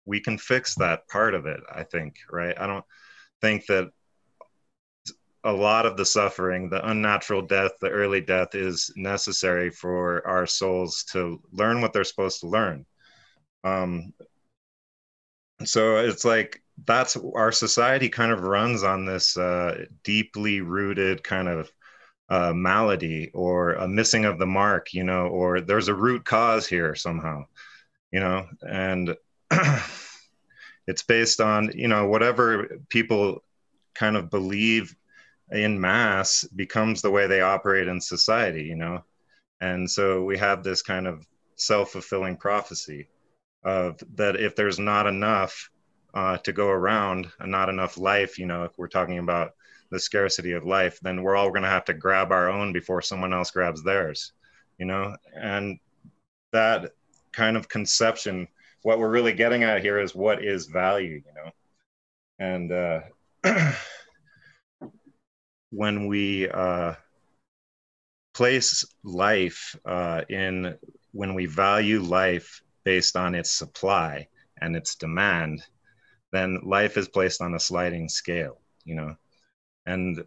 we can fix that part of it, I think, right? I don't think that a lot of the suffering, the unnatural death, the early death is necessary for our souls to learn what they're supposed to learn. So it's like, that's our society kind of runs on this deeply rooted kind of malady, or a missing of the mark, or there's a root cause here somehow, and it's based on, whatever people kind of believe in mass becomes the way they operate in society, and so we have this kind of self-fulfilling prophecy of that if there's not enough to go around, and not enough life, if we're talking about the scarcity of life, then we're all going to have to grab our own before someone else grabs theirs, and that kind of conception, what we're really getting at here is what is value, and when we place life when we value life based on its supply and its demand, then life is placed on a sliding scale, and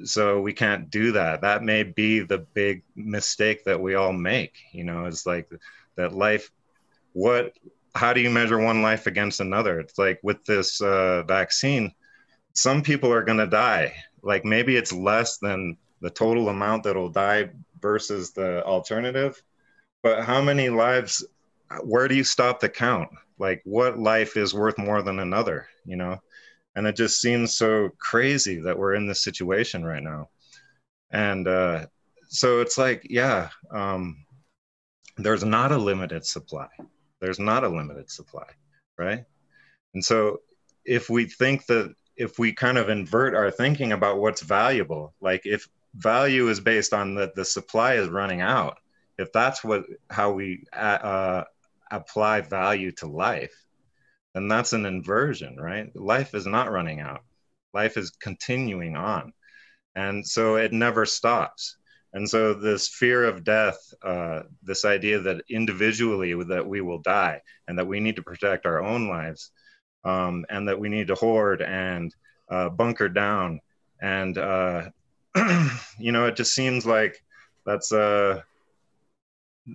so we can't do that. That may be the big mistake that we all make, it's like that life, how do you measure one life against another? It's like with this vaccine, some people are going to die. Like maybe it's less than the total amount that'll die versus the alternative, but how many lives, where do you stop the count? Like what life is worth more than another, And it just seems so crazy that we're in this situation right now. And so it's like, there's not a limited supply. There's not a limited supply, right? And so if we think that, if we kind of invert our thinking about what's valuable, like if value is based on that the supply is running out, if that's how we apply value to life, then that's an inversion, right? Life is not running out. Life is continuing on. And so it never stops. And so this fear of death, this idea that individually that we will die and that we need to protect our own lives, and that we need to hoard and bunker down. And, it just seems like that's an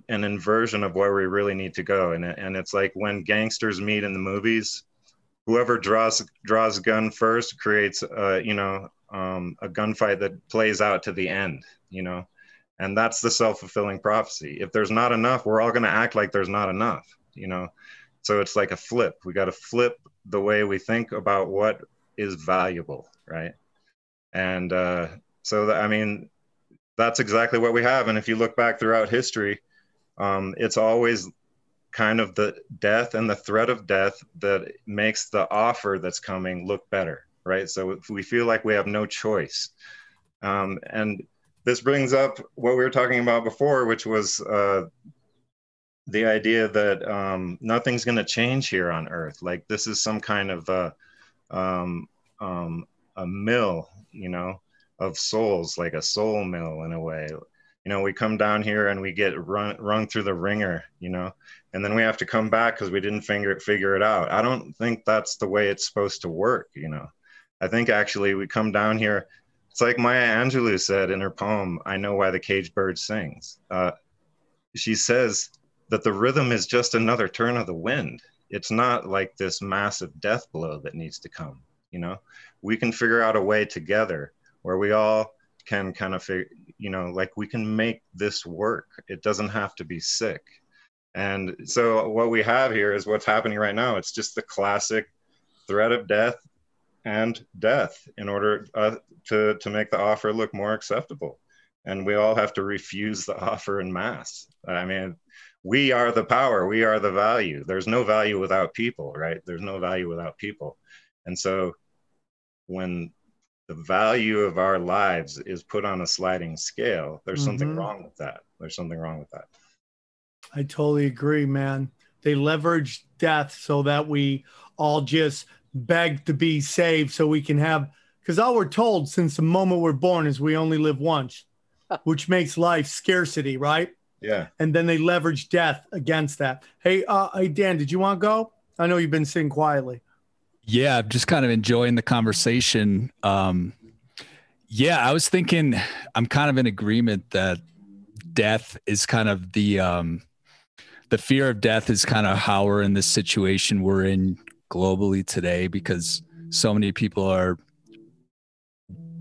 inversion of where we really need to go. And it's like when gangsters meet in the movies, whoever draws a gun first creates, a gunfight that plays out to the end, and that's the self-fulfilling prophecy. If there's not enough, we're all going to act like there's not enough, So it's like a flip. We got to flip the way we think about what is valuable, right? And that's exactly what we have. And if you look back throughout history, it's always kind of the death and the threat of death that makes the offer that's coming look better, right? So if we feel like we have no choice. And this brings up what we were talking about before, which was the idea that nothing's going to change here on Earth. Like this is some kind of a mill, you know, of souls, like a soul mill in a way. You know, we come down here and we get rung through the ringer, you know, and then we have to come back because we didn't figure it out. I don't think that's the way it's supposed to work, you know. I think actually we come down here. It's like Maya Angelou said in her poem, "I Know Why the Caged Bird Sings." She says that the rhythm is just another turn of the wind. It's not like this massive death blow that needs to come, you know. We can figure out a way together where we all can kind of figure, you know, like we can make this work. It doesn't have to be sick. And so what we have here is what's happening right now. It's just the classic threat of death and death in order to make the offer look more acceptable. And we all have to refuse the offer en masse. I mean, we are the power, we are the value. There's no value without people, right? There's no value without people. And so when the value of our lives is put on a sliding scale, there's something wrong with that. There's something wrong with that. I totally agree, man. They leverage death so that we all just beg to be saved so we can have, because all we're told since the moment we're born is we only live once, which makes life scarcity, right? Yeah. And then they leverage death against that. Hey, Dan, did you want to go? I know you've been sitting quietly. Yeah, I'm just kind of enjoying the conversation. Yeah, I was thinking I'm kind of in agreement that death is kind of the fear of death is kind of how we're in this situation we're in globally today, because so many people are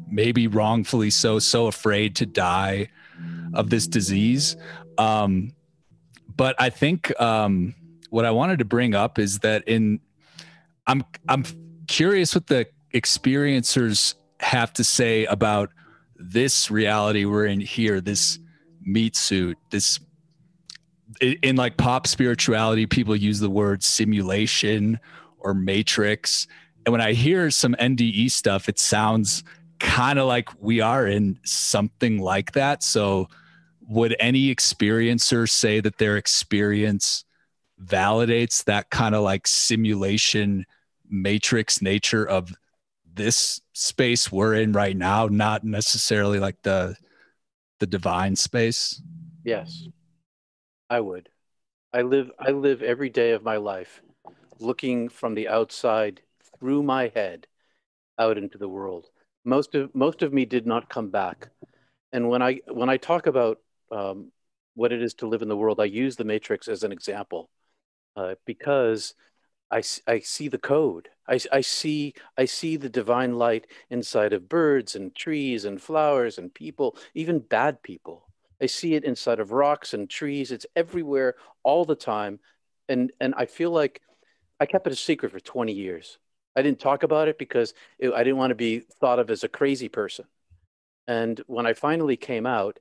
maybe wrongfully so afraid to die of this disease. But I think what I wanted to bring up is that I'm curious what the experiencers have to say about this reality we're in here, this meat suit, this in like pop spirituality, people use the word simulation or matrix. And when I hear some NDE stuff, it sounds kind of like we are in something like that. So would any experiencer say that their experience validates that kind of like simulation matrix nature of this space we're in right now, not necessarily like the divine space? Yes, I would. I live every day of my life looking from the outside through my head out into the world. Most of me did not come back. And when I talk about what it is to live in the world, I use the Matrix as an example because I see the code. I see the divine light inside of birds and trees and flowers and people, even bad people. I see it inside of rocks and trees. It's everywhere all the time. And I feel like I kept it a secret for 20 years. I didn't talk about it because I didn't want to be thought of as a crazy person. And when I finally came out,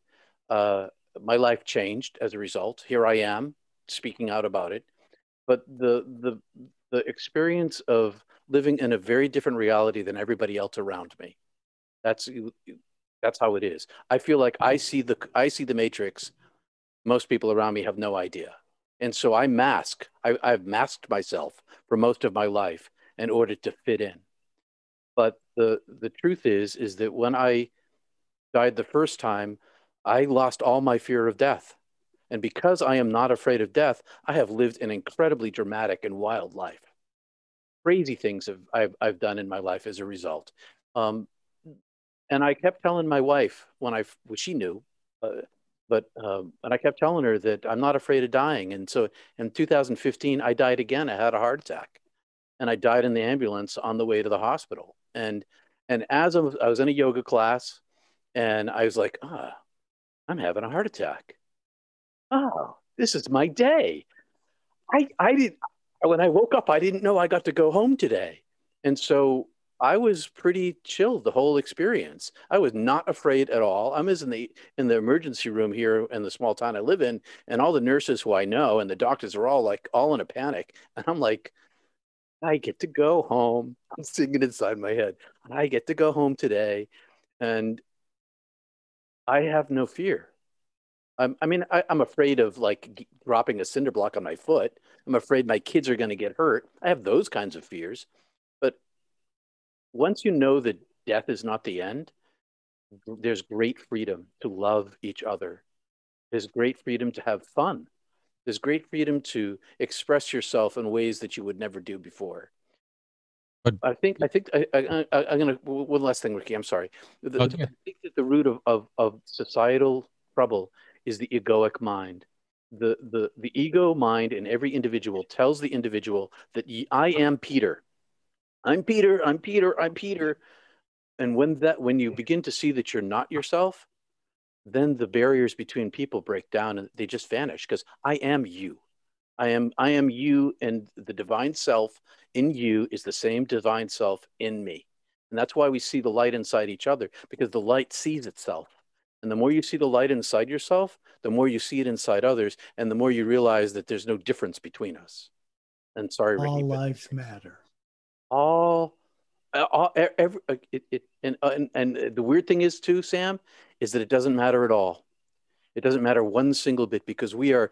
my life changed as a result. Here I am speaking out about it. But the experience of living in a very different reality than everybody else around me, that's how it is. I feel like I see the Matrix. Most people around me have no idea. And so I've masked myself for most of my life in order to fit in. But the truth is that when I died the first time, I lost all my fear of death. And because I am not afraid of death, I have lived an incredibly dramatic and wild life. Crazy things I've done in my life as a result. And I kept telling my wife she knew, and I kept telling her that I'm not afraid of dying. And so in 2015, I died again. I had a heart attack, and I died in the ambulance on the way to the hospital. And as I was in a yoga class, and I was like, I'm having a heart attack. Oh, this is my day. When I woke up, I didn't know I got to go home today. And so I was pretty chilled the whole experience. I was not afraid at all. I'm in the emergency room here in the small town I live in, and all the nurses who I know and the doctors are all in a panic. And I'm like, I get to go home. I'm singing inside my head. I get to go home today, and I have no fear. I'm afraid of like dropping a cinder block on my foot. I'm afraid my kids are going to get hurt. I have those kinds of fears. But once you know that death is not the end, there's great freedom to love each other. There's great freedom to have fun. There's great freedom to express yourself in ways that you would never do before. But I'm gonna one last thing, Ricky. I'm sorry. I think that the root of societal trouble is the egoic mind. The ego mind in every individual tells the individual that I am Peter. I'm Peter. I'm Peter. I'm Peter. And when you begin to see that you're not yourself, then the barriers between people break down and they just vanish because I am you. I am you, and the divine self in you is the same divine self in me. And that's why we see the light inside each other, because the light sees itself. And the more you see the light inside yourself, the more you see it inside others, and the more you realize that there's no difference between us. And sorry, Ricky, all lives matter. And the weird thing is too, Sam, is that it doesn't matter at all. It doesn't matter one single bit, because we are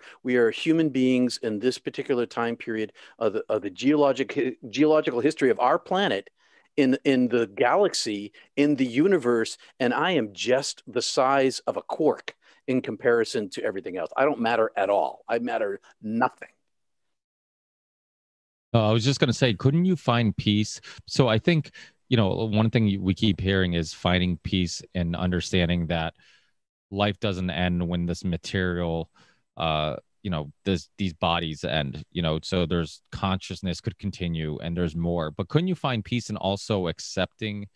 human beings in this particular time period of the geological history of our planet, in the galaxy, in the universe, and I am just the size of a quark in comparison to everything else. I don't matter at all. I matter nothing. I was just going to say, couldn't you find peace? So I think, one thing we keep hearing is finding peace and understanding that life doesn't end when this material, these bodies end, so there's consciousness could continue and there's more. But couldn't you find peace in also accepting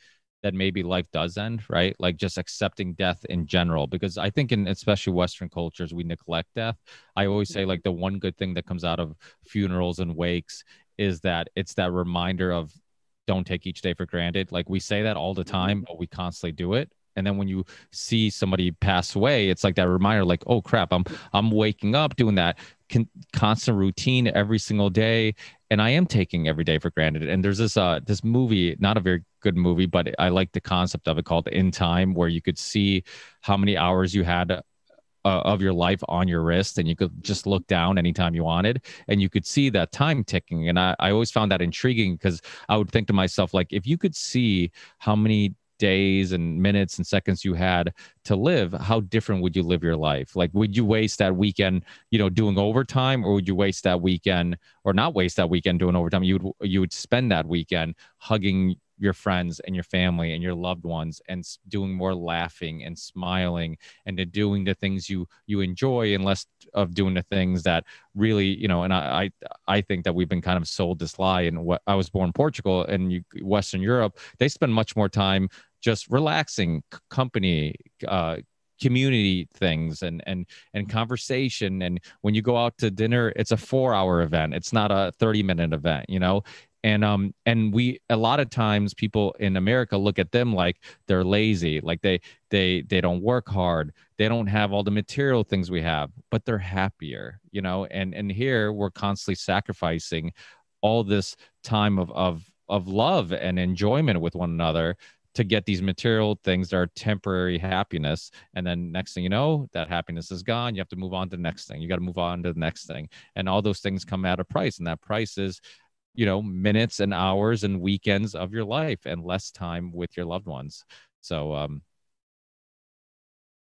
that maybe life does end, right? Like just accepting death in general, because I think in especially Western cultures, we neglect death. I always say like the one good thing that comes out of funerals and wakes is that it's that reminder of don't take each day for granted. Like we say that all the time, but we constantly do it. And then when you see somebody pass away, it's like that reminder, like, oh crap, I'm waking up doing that constant routine every single day, and I am taking every day for granted. And there's this movie, not a very good movie, but I like the concept of it, called In Time, where you could see how many hours you had of your life on your wrist, and you could just look down anytime you wanted, and you could see that time ticking. And I always found that intriguing, because I would think to myself, like, if you could see how many days and minutes and seconds you had to live, how different would you live your life? Like, would you waste that weekend, doing overtime, or would you waste that weekend, or not waste that weekend doing overtime? You would spend that weekend hugging your friends and your family and your loved ones, and doing more laughing and smiling, and doing the things you enjoy, and less of doing the things that really, and I think that we've been kind of sold this lie. And what I was born in Portugal, and Western Europe, they spend much more time just relaxing, company, community things, and conversation. And when you go out to dinner, it's a 4-hour event. It's not a 30-minute event, and we, a lot of times people in America look at them like they're lazy, like they don't work hard, they don't have all the material things we have, but they're happier, and here we're constantly sacrificing all this time of love and enjoyment with one another to get these material things that are temporary happiness. And then next thing you know, that happiness is gone. You have to move on to the next thing. You got to move on to the next thing. And all those things come at a price. And that price is, minutes and hours and weekends of your life, and less time with your loved ones. So,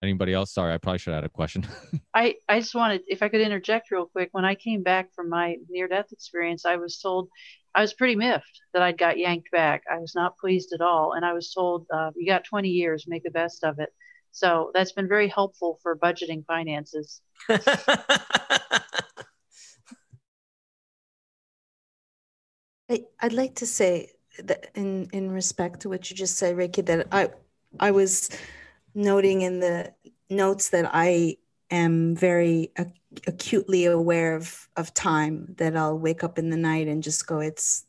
anybody else? Sorry, I probably should have had a question. I just wanted, if I could interject real quick. When I came back from my near-death experience, I was told, I was pretty miffed that I'd got yanked back. I was not pleased at all. And I was told, you got 20 years, make the best of it. So that's been very helpful for budgeting finances. I'd like to say that in respect to what you just said, Ricky, that I was noting in the notes that I am very acutely aware of time, that I'll wake up in the night and just go, it's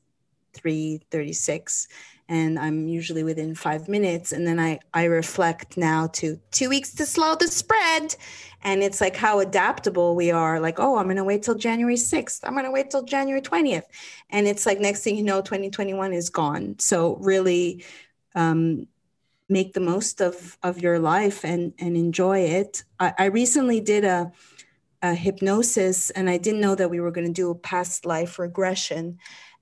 3:36, and I'm usually within 5 minutes. And then I reflect now to 2 weeks to slow the spread. And it's like how adaptable we are. Like, oh, I'm going to wait till January 6th. I'm going to wait till January 20th. And it's like, next thing you know, 2021 is gone. So really make the most of your life and enjoy it. I recently did a hypnosis, and I didn't know that we were going to do a past life regression.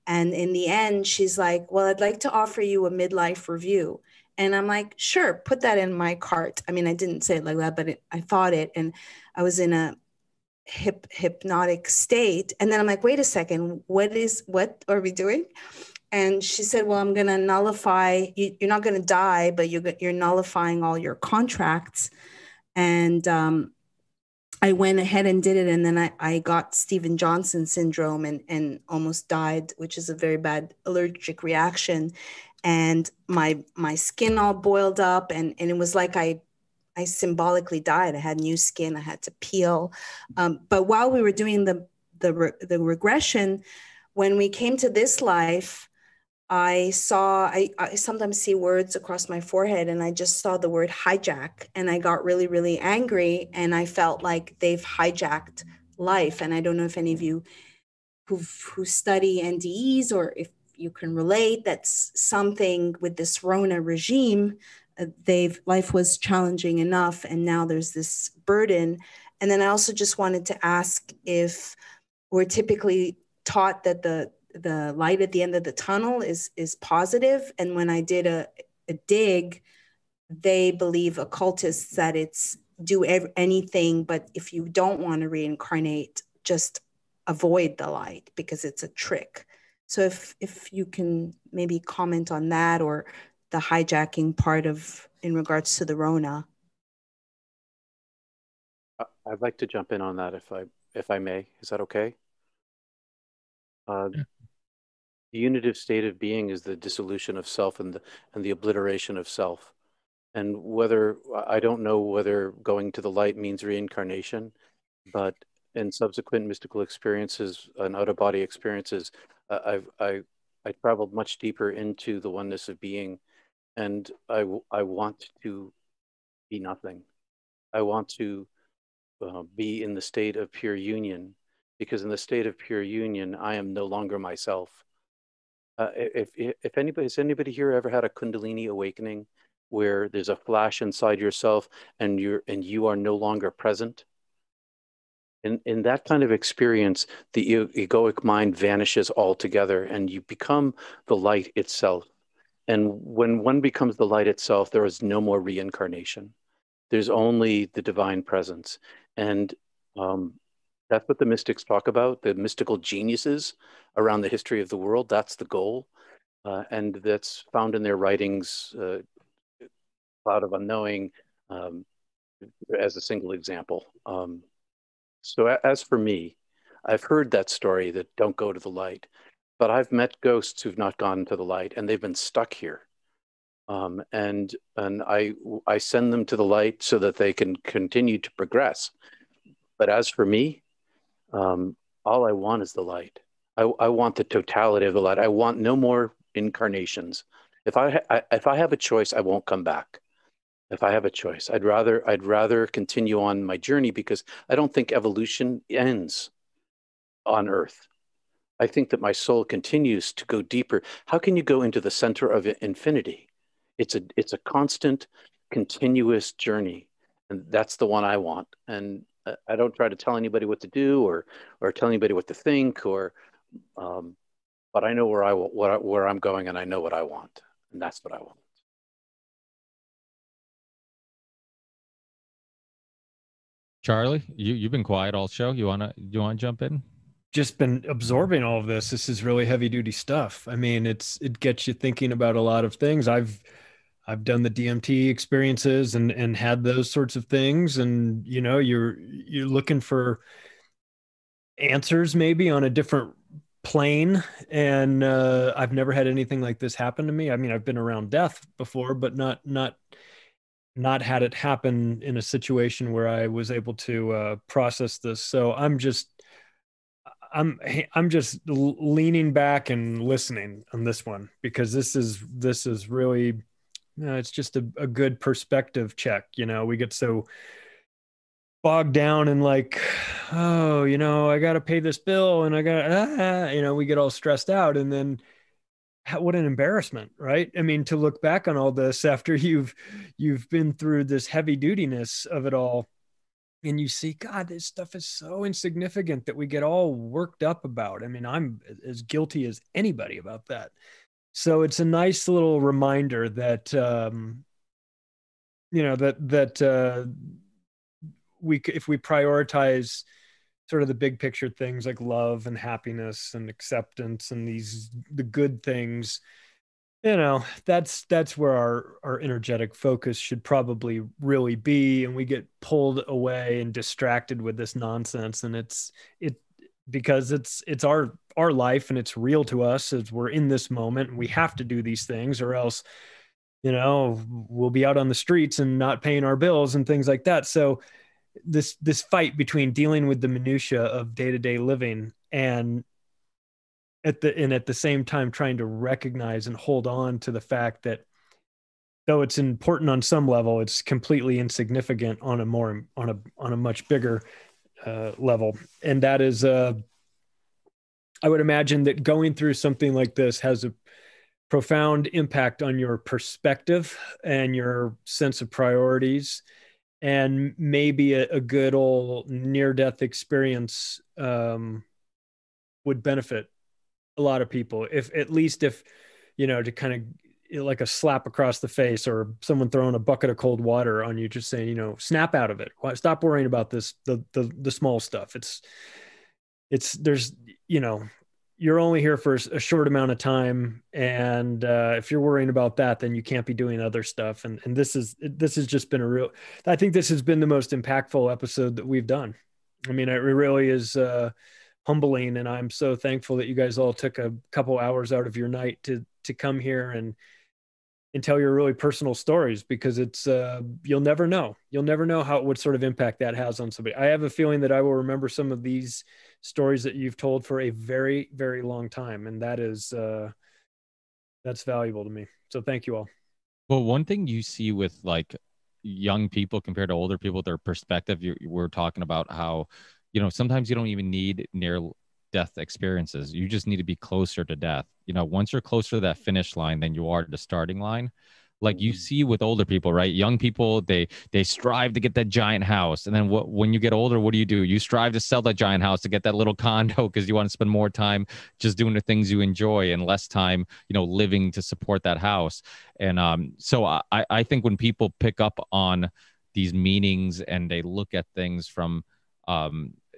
And in the end, she's like, well, I'd like to offer you a midlife review. And I'm like, sure, put that in my cart. I mean, I didn't say it like that, but I thought it. And I was in a hypnotic state. And then I'm like, wait a second, what are we doing? And she said, well, I'm going to nullify, you're not going to die, but you're nullifying all your contracts. And I went ahead and did it. And then I got Steven Johnson syndrome and almost died, which is a very bad allergic reaction. And my skin all boiled up, and it was like I symbolically died. I had new skin. I had to peel. But while we were doing the regression, when we came to this life, I sometimes see words across my forehead, and I just saw the word hijack, and I got really, really angry, and I felt like they've hijacked life. And I don't know if any of you who study NDEs, or if you can relate, that's something with this Rona regime. Life was challenging enough, and now there's this burden. And then I also just wanted to ask if we're typically taught that the light at the end of the tunnel is positive. And when I did a dig, they believe, occultists, that it's do anything, but if you don't want to reincarnate, just avoid the light because it's a trick. So if you can maybe comment on that, or the hijacking part of in regards to the Rona. I'd like to jump in on that if I may. Is that okay? The unitive state of being is the dissolution of self and the obliteration of self. And I don't know whether going to the light means reincarnation, but in subsequent mystical experiences and out-of-body experiences, I traveled much deeper into the oneness of being, and I want to be nothing. I want to be in the state of pure union, because in the state of pure union, I am no longer myself. If anybody, has anybody here ever had a Kundalini awakening, where there's a flash inside yourself and you are no longer present? In that kind of experience, the egoic mind vanishes altogether, and you become the light itself. And when one becomes the light itself, there is no more reincarnation. There's only the divine presence. And that's what the mystics talk about, the mystical geniuses around the history of the world. That's the goal. And that's found in their writings, Cloud of Unknowing, as a single example. So as for me, I've heard that story that don't go to the light, but I've met ghosts who've not gone to the light, and they've been stuck here. And I send them to the light so that they can continue to progress. But as for me, all I want is the light. I want the totality of the light. I want no more incarnations. If I have a choice, I won't come back. If I have a choice, I'd rather continue on my journey, because I don't think evolution ends on Earth. I think that my soul continues to go deeper. How can you go into the center of infinity? It's a constant, continuous journey, and that's the one I want. And I don't try to tell anybody what to do or tell anybody what to think, but I know where I'm going, and I know what I want, and that's what I want. Charlie, you've been quiet all show. You wanna jump in? Just been absorbing all of this. This is really heavy duty stuff. I mean, it gets you thinking about a lot of things. I've done the DMT experiences and had those sorts of things. And, you're looking for answers maybe on a different plane. And I've never had anything like this happen to me. I mean, I've been around death before, but not had it happen in a situation where I was able to process this. So I'm just leaning back and listening on this one, because this is really, it's just a good perspective check. We get so bogged down in like, oh, I got to pay this bill and I got, we get all stressed out, and then what an embarrassment, right? I mean, to look back on all this after you've been through this heavy dutiness of it all, and you see, God, this stuff is so insignificant that we get all worked up about. I mean, I'm as guilty as anybody about that. So it's a nice little reminder that, if we prioritize sort of the big picture things like love and happiness and acceptance and the good things, that's where our energetic focus should probably really be. And we get pulled away and distracted with this nonsense. And because it's our life, and it's real to us as we're in this moment, and we have to do these things, or else, we'll be out on the streets and not paying our bills and things like that. So this fight between dealing with the minutia of day-to-day living and at the same time trying to recognize and hold on to the fact that, though it's important on some level, it's completely insignificant on a much bigger level. And that is, I would imagine that going through something like this has a profound impact on your perspective and your sense of priorities. And maybe a good old near-death experience would benefit a lot of people, if to kind of like a slap across the face, or someone throwing a bucket of cold water on you, just saying, snap out of it. Stop worrying about this, the small stuff. There's, you're only here for a short amount of time. And if you're worrying about that, then you can't be doing other stuff. And this has just been I think this has been the most impactful episode that we've done. I mean, it really is humbling. And I'm so thankful that you guys all took a couple hours out of your night to come here and tell your really personal stories, because it's, you'll never know what sort of impact that has on somebody. I have a feeling that I will remember some of these stories that you've told for a very, very long time. And that's valuable to me. So thank you all. Well, one thing you see with like young people compared to older people, their perspective, we're talking about how, sometimes you don't even need near death experiences. You just need to be closer to death. Once you're closer to that finish line than you are to the starting line. Like you see with older people, right? Young people, they strive to get that giant house. And then when you get older, what do? You strive to sell that giant house to get that little condo, because you want to spend more time just doing the things you enjoy and less time, living to support that house. And so I think when people pick up on these meanings and they look at things from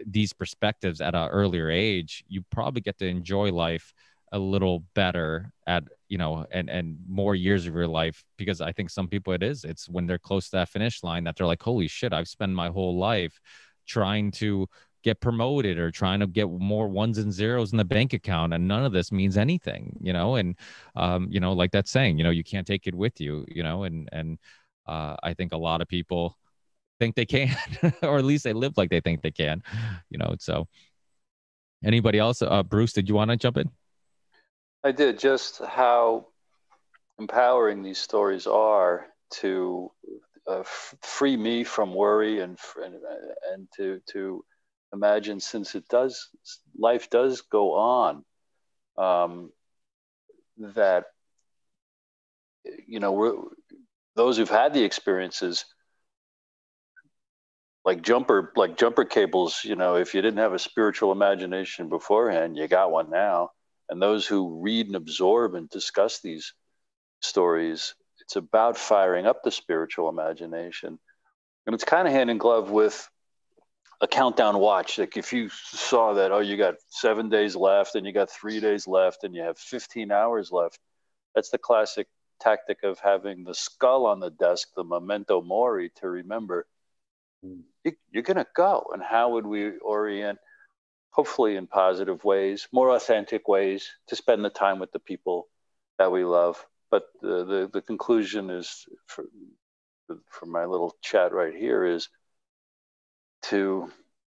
these perspectives at an earlier age, you probably get to enjoy life a little better at, and more years of your life. Because I think some people it's when they're close to that finish line that they're like, holy shit, I've spent my whole life trying to get promoted or trying to get more ones and zeros in the bank account, and none of this means anything, and like that saying, you can't take it with you, and I think a lot of people think they can, or at least they live like they think they can, so anybody else? Bruce, did you want to jump in? I did. Just how empowering these stories are to free me from worry and to imagine, since life does go on, that those who've had the experiences, like jumper cables, if you didn't have a spiritual imagination beforehand, you got one now. And those who read and absorb and discuss these stories, it's about firing up the spiritual imagination. And it's kind of hand in glove with a countdown watch. Like if you saw that, you got 7 days left and you got 3 days left and you have 15 hours left. That's the classic tactic of having the skull on the desk, the memento mori, to remember you're going to go. And how would we orient, hopefully in positive ways, more authentic ways, to spend the time with the people that we love. But the conclusion is, for my little chat right here, is to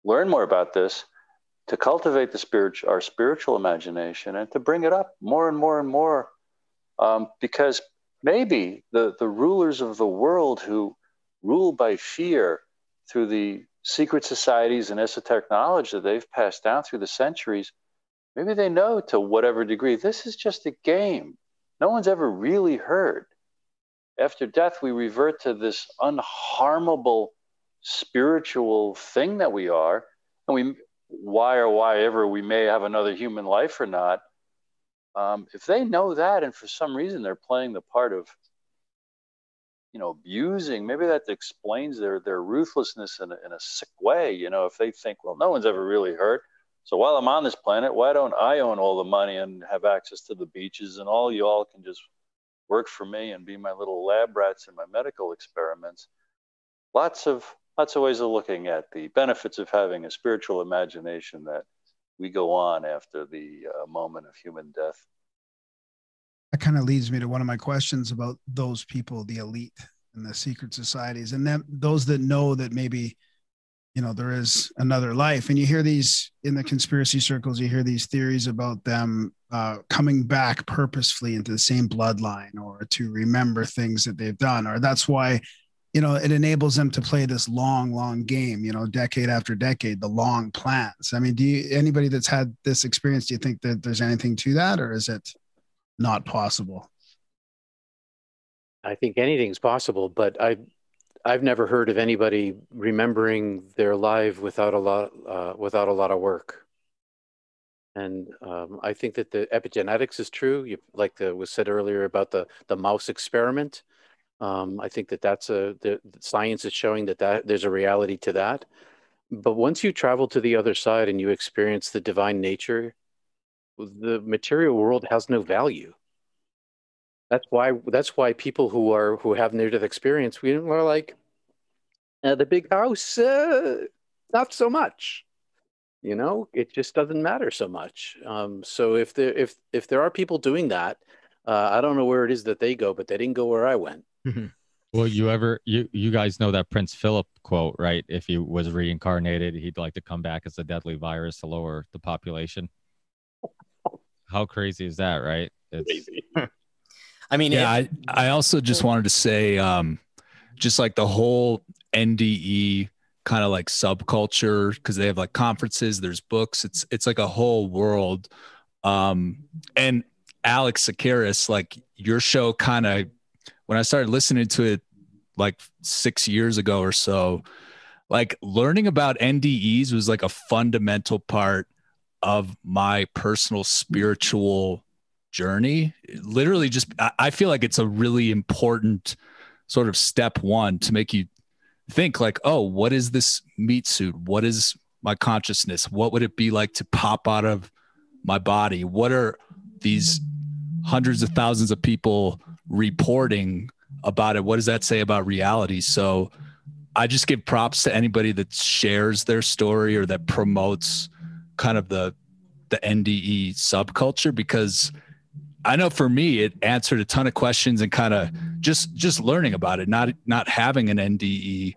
learn more about this to cultivate our spiritual imagination and to bring it up more and more and more, because maybe the rulers of the world who rule by fear through the secret societies and esoteric knowledge that they've passed down through the centuries, maybe they know to whatever degree this is just a game. No one's ever really heard. After death, we revert to this unharmable spiritual thing that we are, and why ever we may have another human life or not. If they know that, and for some reason they're playing the part of, abusing, maybe that explains their ruthlessness in a sick way. If they think, well, no one's ever really hurt, so while I'm on this planet, why don't I own all the money and have access to the beaches, and all y'all can just work for me and be my little lab rats in my medical experiments? Lots of ways of looking at the benefits of having a spiritual imagination that we go on after the moment of human death. That kind of leads me to one of my questions about those people, the elite and the secret societies, and then those that know that maybe, there is another life. And you hear these in the conspiracy circles, you hear these theories about them coming back purposefully into the same bloodline, or to remember things that they've done. Or that's why, it enables them to play this long game, decade after decade, the long plans. I mean, anybody that's had this experience, do you think that there's anything to that, or is it not possible? I think anything's possible, but I've never heard of anybody remembering their life without a lot of work. And I think that the epigenetics is true. Like was said earlier about the mouse experiment. I think that's the science is showing that there's a reality to that. But once you travel to the other side and you experience the divine nature, the material world has no value. That's why people who have near-death experience, we are like, the big house, not so much. It just doesn't matter so much. So if there are people doing that, I don't know where it is that they go, but they didn't go where I went. Well, you guys know that Prince Philip quote, right? If he was reincarnated, he'd like to come back as a deadly virus to lower the population. How crazy is that, right? It's crazy. I mean, yeah, I also just wanted to say, just like the whole NDE kind of like subculture, because they have like conferences, there's books, it's like a whole world. And Alex Sakaris, like your show kind of, when I started listening to it like 6 years ago or so, like learning about NDEs was like a fundamental part of my personal spiritual journey. Literally just, I feel like it's a really important sort of step one to make you think like, oh, what is this meat suit? What is my consciousness? What would it be like to pop out of my body? What are these hundreds of thousands of people reporting about it? What does that say about reality? So I just give props to anybody that shares their story or that promotes kind of the NDE subculture, because I know for me, it answered a ton of questions and kind of just learning about it, not having an NDE.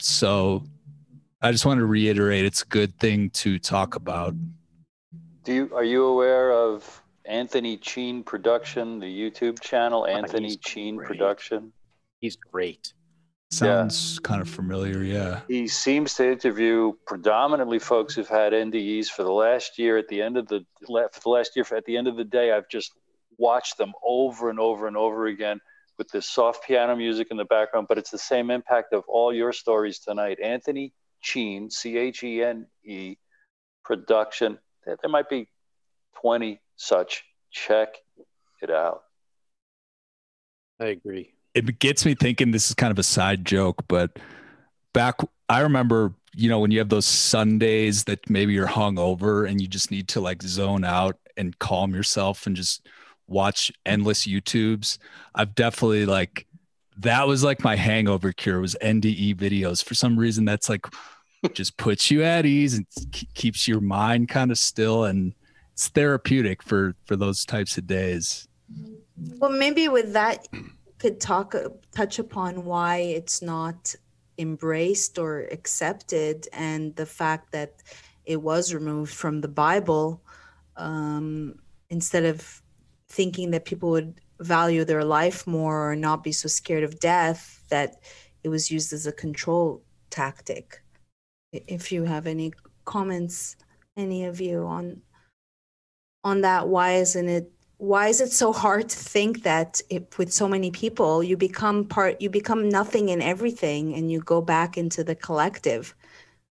So I just want to reiterate, it's a good thing to talk about. Are you aware of Anthony Cheen Production, the YouTube channel, Anthony Cheen Production? He's great. Sounds kind of familiar, yeah. He seems to interview predominantly folks who've had NDEs for the last year. At the end of the day, I've just watched them over and over and over again with this soft piano music in the background, but it's the same impact of all your stories tonight. Anthony Cheen, Chene Production. There might be 20 such. Check it out. I agree. It gets me thinking, this is kind of a side joke, but I remember, when you have those Sundays that maybe you're hungover and you just need to like zone out and calm yourself and just watch endless YouTubes. I've definitely that was like my hangover cure, was NDE videos. For some reason, that's like, just puts you at ease and keeps your mind kind of still. And it's therapeutic for those types of days. Well, maybe with that, could touch upon why it's not embraced or accepted, and the fact that it was removed from the Bible, instead of thinking that people would value their life more or not be so scared of death, that it was used as a control tactic. If you have any comments, any of you, on that, why is it so hard to think that with so many people you become nothing in everything and you go back into the collective?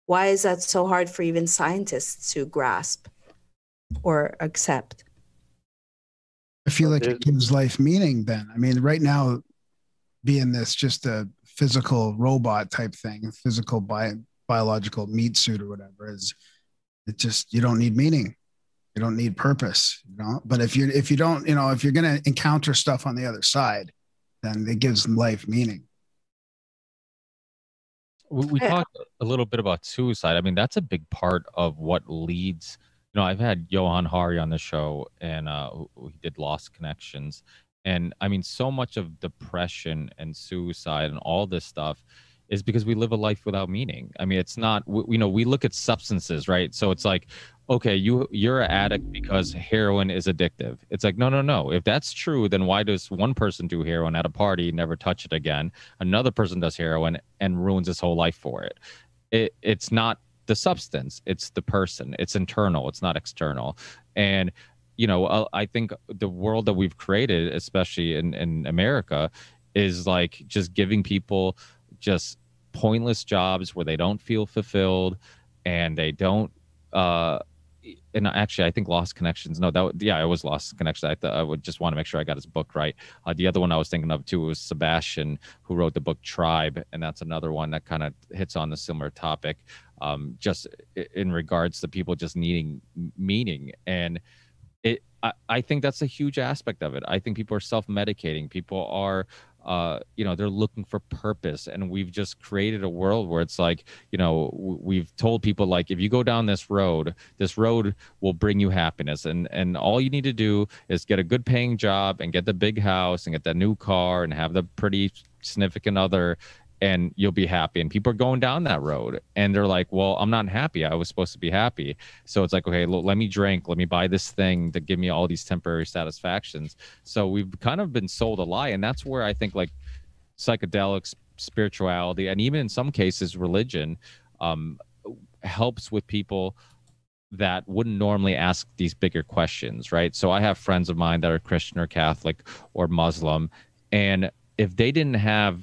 Why is that so hard for even scientists to grasp or accept? I feel like it gives life meaning then. I mean, right now, being this just a physical robot type thing, physical biological meat suit or whatever, you don't need meaning. You don't need purpose, you know. But if you don't, you know, if you're going to encounter stuff on the other side, then it gives life meaning. We talked a little bit about suicide. I mean, that's a big part of what leads. You know, I've had Johan Hari on the show, and he did Lost Connections, and I mean, so much of depression and suicide and all this stuff is because we live a life without meaning. I mean, it's not. You know, we look at substances, right? So it's like, okay, you're an addict because heroin is addictive. It's like, no. If that's true, then why does one person do heroin at a party, never touch it again? Another person does heroin and ruins his whole life for it. It's not the substance, it's the person. It's internal, it's not external. And you know, I think the world that we've created, especially in America, is like just giving people just pointless jobs where they don't feel fulfilled, and they don't and actually I think Lost Connections, no, it was Lost Connections. I would just want to make sure I got his book right. The other one I was thinking of too was Sebastian, who wrote the book Tribe, and that's another one that kind of hits on the similar topic, just in regards to people just needing meaning. And I think that's a huge aspect of it. I think people are self-medicating. People are, you know, they're looking for purpose. And we've just created a world where it's like, you know, we've told people, like, if you go down this road will bring you happiness. And all you need to do is get a good paying job and get the big house and get that new car and have the pretty significant other, and you'll be happy. And people are going down that road, and they're like, well, I'm not happy. I was supposed to be happy. So it's like, okay, let me drink. Let me buy this thing to give me all these temporary satisfactions. So we've kind of been sold a lie. And that's where I think, like, psychedelics, spirituality, and even in some cases, religion, helps with people that wouldn't normally ask these bigger questions, right? So I have friends of mine that are Christian or Catholic or Muslim, and if they didn't have,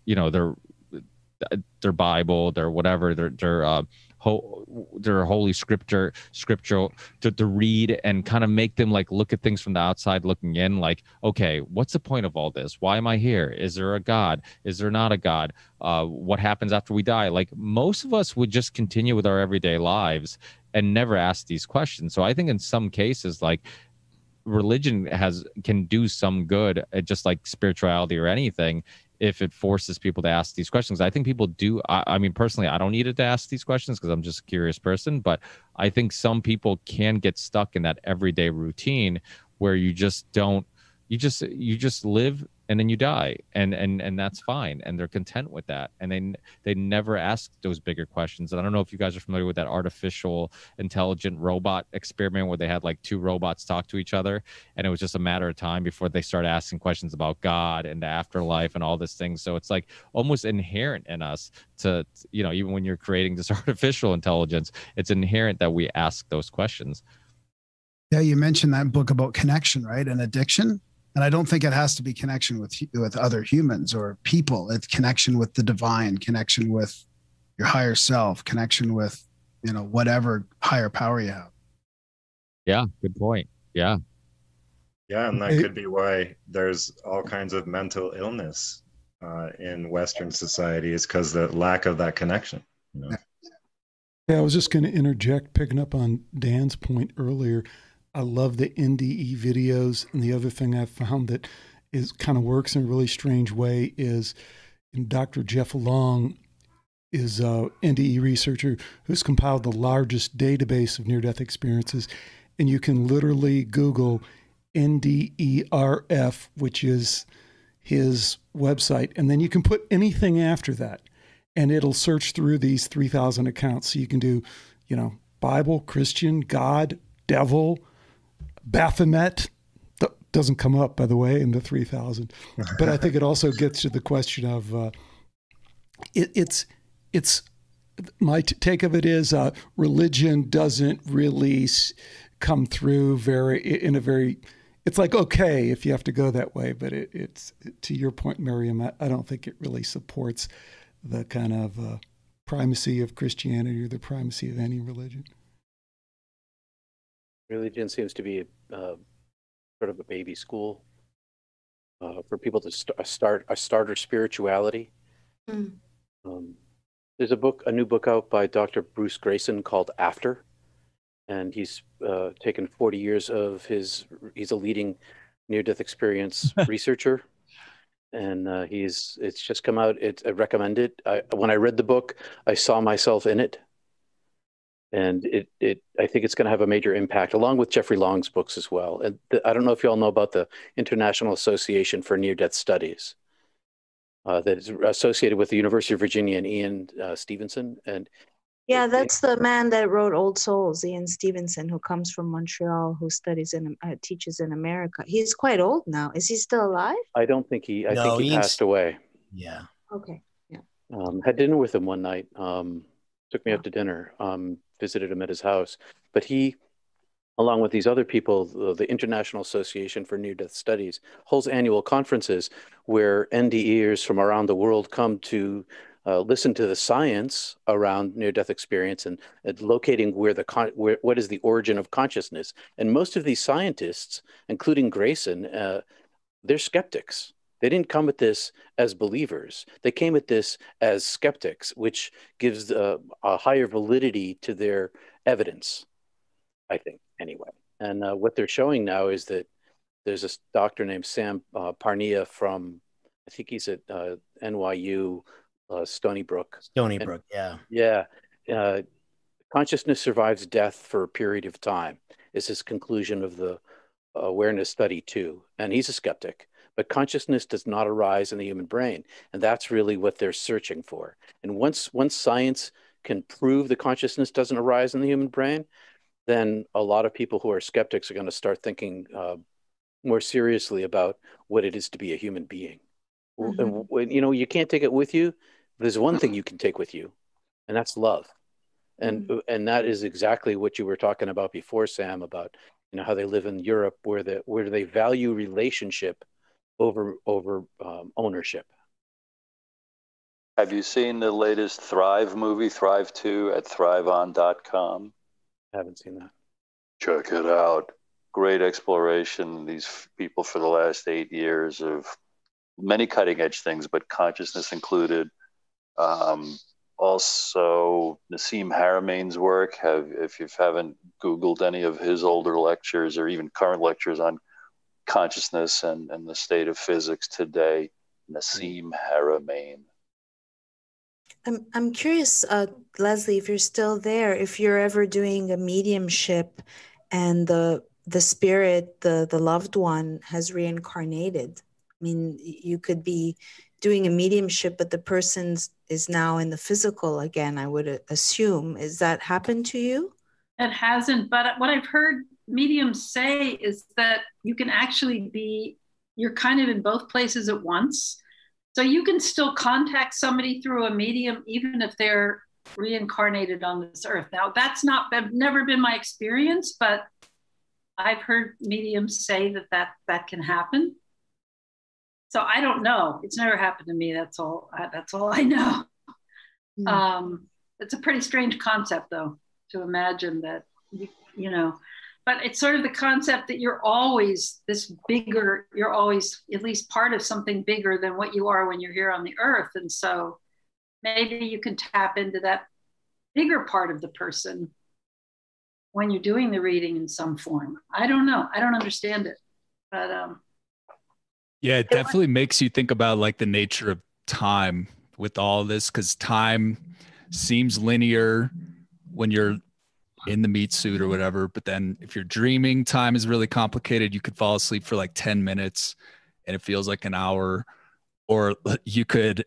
you know, their Bible, their whatever, their holy scriptural to read and kind of make them like look at things from the outside looking in, like, okay, what's the point of all this? Why am I here? Is there a God? Is there not a God? What happens after we die? Like, most of us would just continue with our everyday lives and never ask these questions. So I think in some cases, like, religion can do some good, just like spirituality or anything, if it forces people to ask these questions. I think people do. I mean, personally, I don't need it to ask these questions because I'm just a curious person, but I think some people can get stuck in that everyday routine where you just live and then you die, and that's fine, and they're content with that, and they never ask those bigger questions. And I don't know if you guys are familiar with that artificial intelligent robot experiment where they had like two robots talk to each other, and it was just a matter of time before they start asking questions about God and the afterlife and all these things. So it's like almost inherent in us to, you know, even when you're creating this artificial intelligence, it's inherent that we ask those questions. Yeah, you mentioned that book about connection, right? And addiction. And I don't think it has to be connection with other humans or people. It's connection with the divine, connection with your higher self, connection with, you know, whatever higher power you have. Yeah, good point. Yeah. Yeah, and that could be why there's all kinds of mental illness in Western society, is because the lack of that connection. You know? Yeah, I was just going to interject, picking up on Dan's point earlier. I love the NDE videos. And the other thing I've found that is kind of works in a really strange way is Dr. Jeff Long is an NDE researcher who's compiled the largest database of near-death experiences. And you can literally Google NDERF, which is his website. And then you can put anything after that, and it'll search through these 3,000 accounts. So you can do, you know, Bible, Christian, God, devil, Baphomet. Doesn't come up, by the way, in the 3,000. But I think it also gets to the question of it's my take of it is religion doesn't really come through it's like, okay, if you have to go that way, but it's to your point, Miriam, I don't think it really supports the kind of primacy of Christianity or the primacy of any religion. Religion seems to be sort of a baby school for people to start a starter spirituality. Mm. There's a new book out by Dr. Bruce Grayson called After, and he's taken 40 years of he's a leading near-death experience researcher, and it's just come out. I recommend it. When I read the book, I saw myself in it. And I think it's going to have a major impact, along with Jeffrey Long's books as well. And I don't know if you all know about the International Association for Near-Death Studies that is associated with the University of Virginia and Ian Stevenson. And yeah, that's the man that wrote Old Souls, Ian Stevenson, who comes from Montreal, who teaches in America. He's quite old now. Is he still alive? I don't think I think he passed away. Yeah. Okay. Yeah. Had dinner with him one night. Took me out to dinner. Visited him at his house, but he, along with these other people, the International Association for Near-Death Studies, holds annual conferences where NDEers from around the world come to listen to the science around near-death experience and locating what is the origin of consciousness. And most of these scientists, including Grayson, they're skeptics. They didn't come at this as believers. They came at this as skeptics, which gives a higher validity to their evidence, I think, anyway. And what they're showing now is that there's this doctor named Sam Parnia from, I think he's at NYU, Stony Brook. Stony Brook, yeah. Yeah. Consciousness survives death for a period of time is his conclusion of the awareness study 2. And he's a skeptic. But consciousness does not arise in the human brain. And that's really what they're searching for. And once science can prove that consciousness doesn't arise in the human brain, then a lot of people who are skeptics are going to start thinking more seriously about what it is to be a human being. Mm-hmm. You can't take it with you. There's one thing you can take with you, and that's love. And that is exactly what you were talking about before, Sam, about how they live in Europe where they value relationship over ownership. Have you seen the latest Thrive movie, Thrive 2, at thriveon.com? Haven't seen that. Check it out. Great exploration. These people for the last 8 years of many cutting edge things, but consciousness included. Also, Nassim Haramein's work. If you haven't Googled any of his older lectures or even current lectures on consciousness and the state of physics today, Nassim Haramein. I'm curious, Leslie, if you're still there, if you're ever doing a mediumship and the spirit, the loved one has reincarnated. I mean, you could be doing a mediumship, but the person is now in the physical again, I would assume. Has that happened to you? It hasn't, but what I've heard mediums say is that you can actually you're kind of in both places at once. So you can still contact somebody through a medium, even if they're reincarnated on this earth. Now, that's never been my experience, but I've heard mediums say that can happen. So I don't know. It's never happened to me. That's all I know. It's a pretty strange concept, though, to imagine that, but it's sort of the concept that you're always you're always at least part of something bigger than what you are when you're here on the earth. And so maybe you can tap into that bigger part of the person when you're doing the reading in some form. I don't know. I don't understand it, but yeah, it definitely makes you think about like the nature of time with all this, because time seems linear when you're in the meat suit or whatever. But then if you're dreaming, time is really complicated. You could fall asleep for like 10 minutes and it feels like an hour, or you could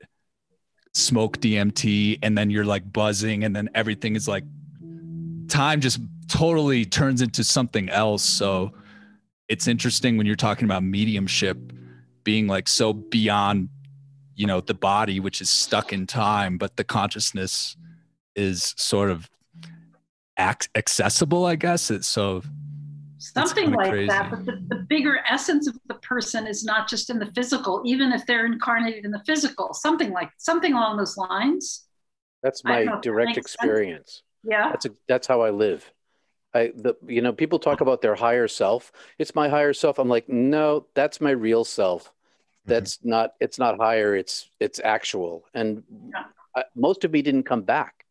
smoke DMT and then you're like buzzing and then everything is like time just totally turns into something else. So it's interesting when you're talking about mediumship being like so beyond, you know, the body, which is stuck in time, but the consciousness is sort of accessible, I guess. It's so something like crazy. that, but the bigger essence of the person is not just in the physical, even if they're incarnated in the physical, something along those lines. That's my direct experience. Yeah. That's how I live. People talk about their higher self. It's my higher self. I'm like, no, that's my real self. That's not, it's not higher. It's actual. And most of me didn't come back.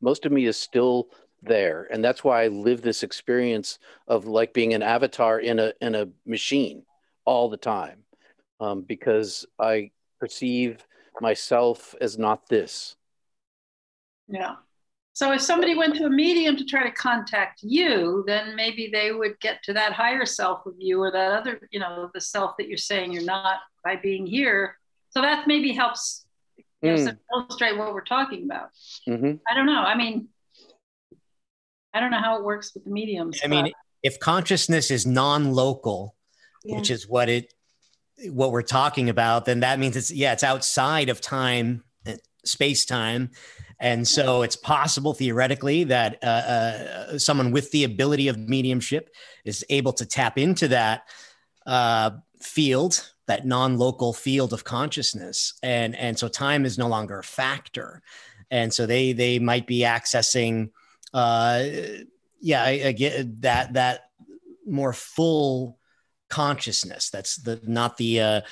Most of me is still there. And that's why I live this experience of like being an avatar in a machine all the time. Because I perceive myself as not this. Yeah. So if somebody went to a medium to try to contact you, then maybe they would get to that higher self of you, or that other, the self that you're saying you're not by being here. So that maybe helps illustrate what we're talking about. Mm-hmm. I don't know. I mean, I don't know how it works with the mediums. I mean, if consciousness is non-local, which is what we're talking about, then that means it's outside of time, space-time. And so it's possible theoretically that someone with the ability of mediumship is able to tap into that field, that non-local field of consciousness. And so time is no longer a factor. And so they might be accessing, I get that more full consciousness. That's not the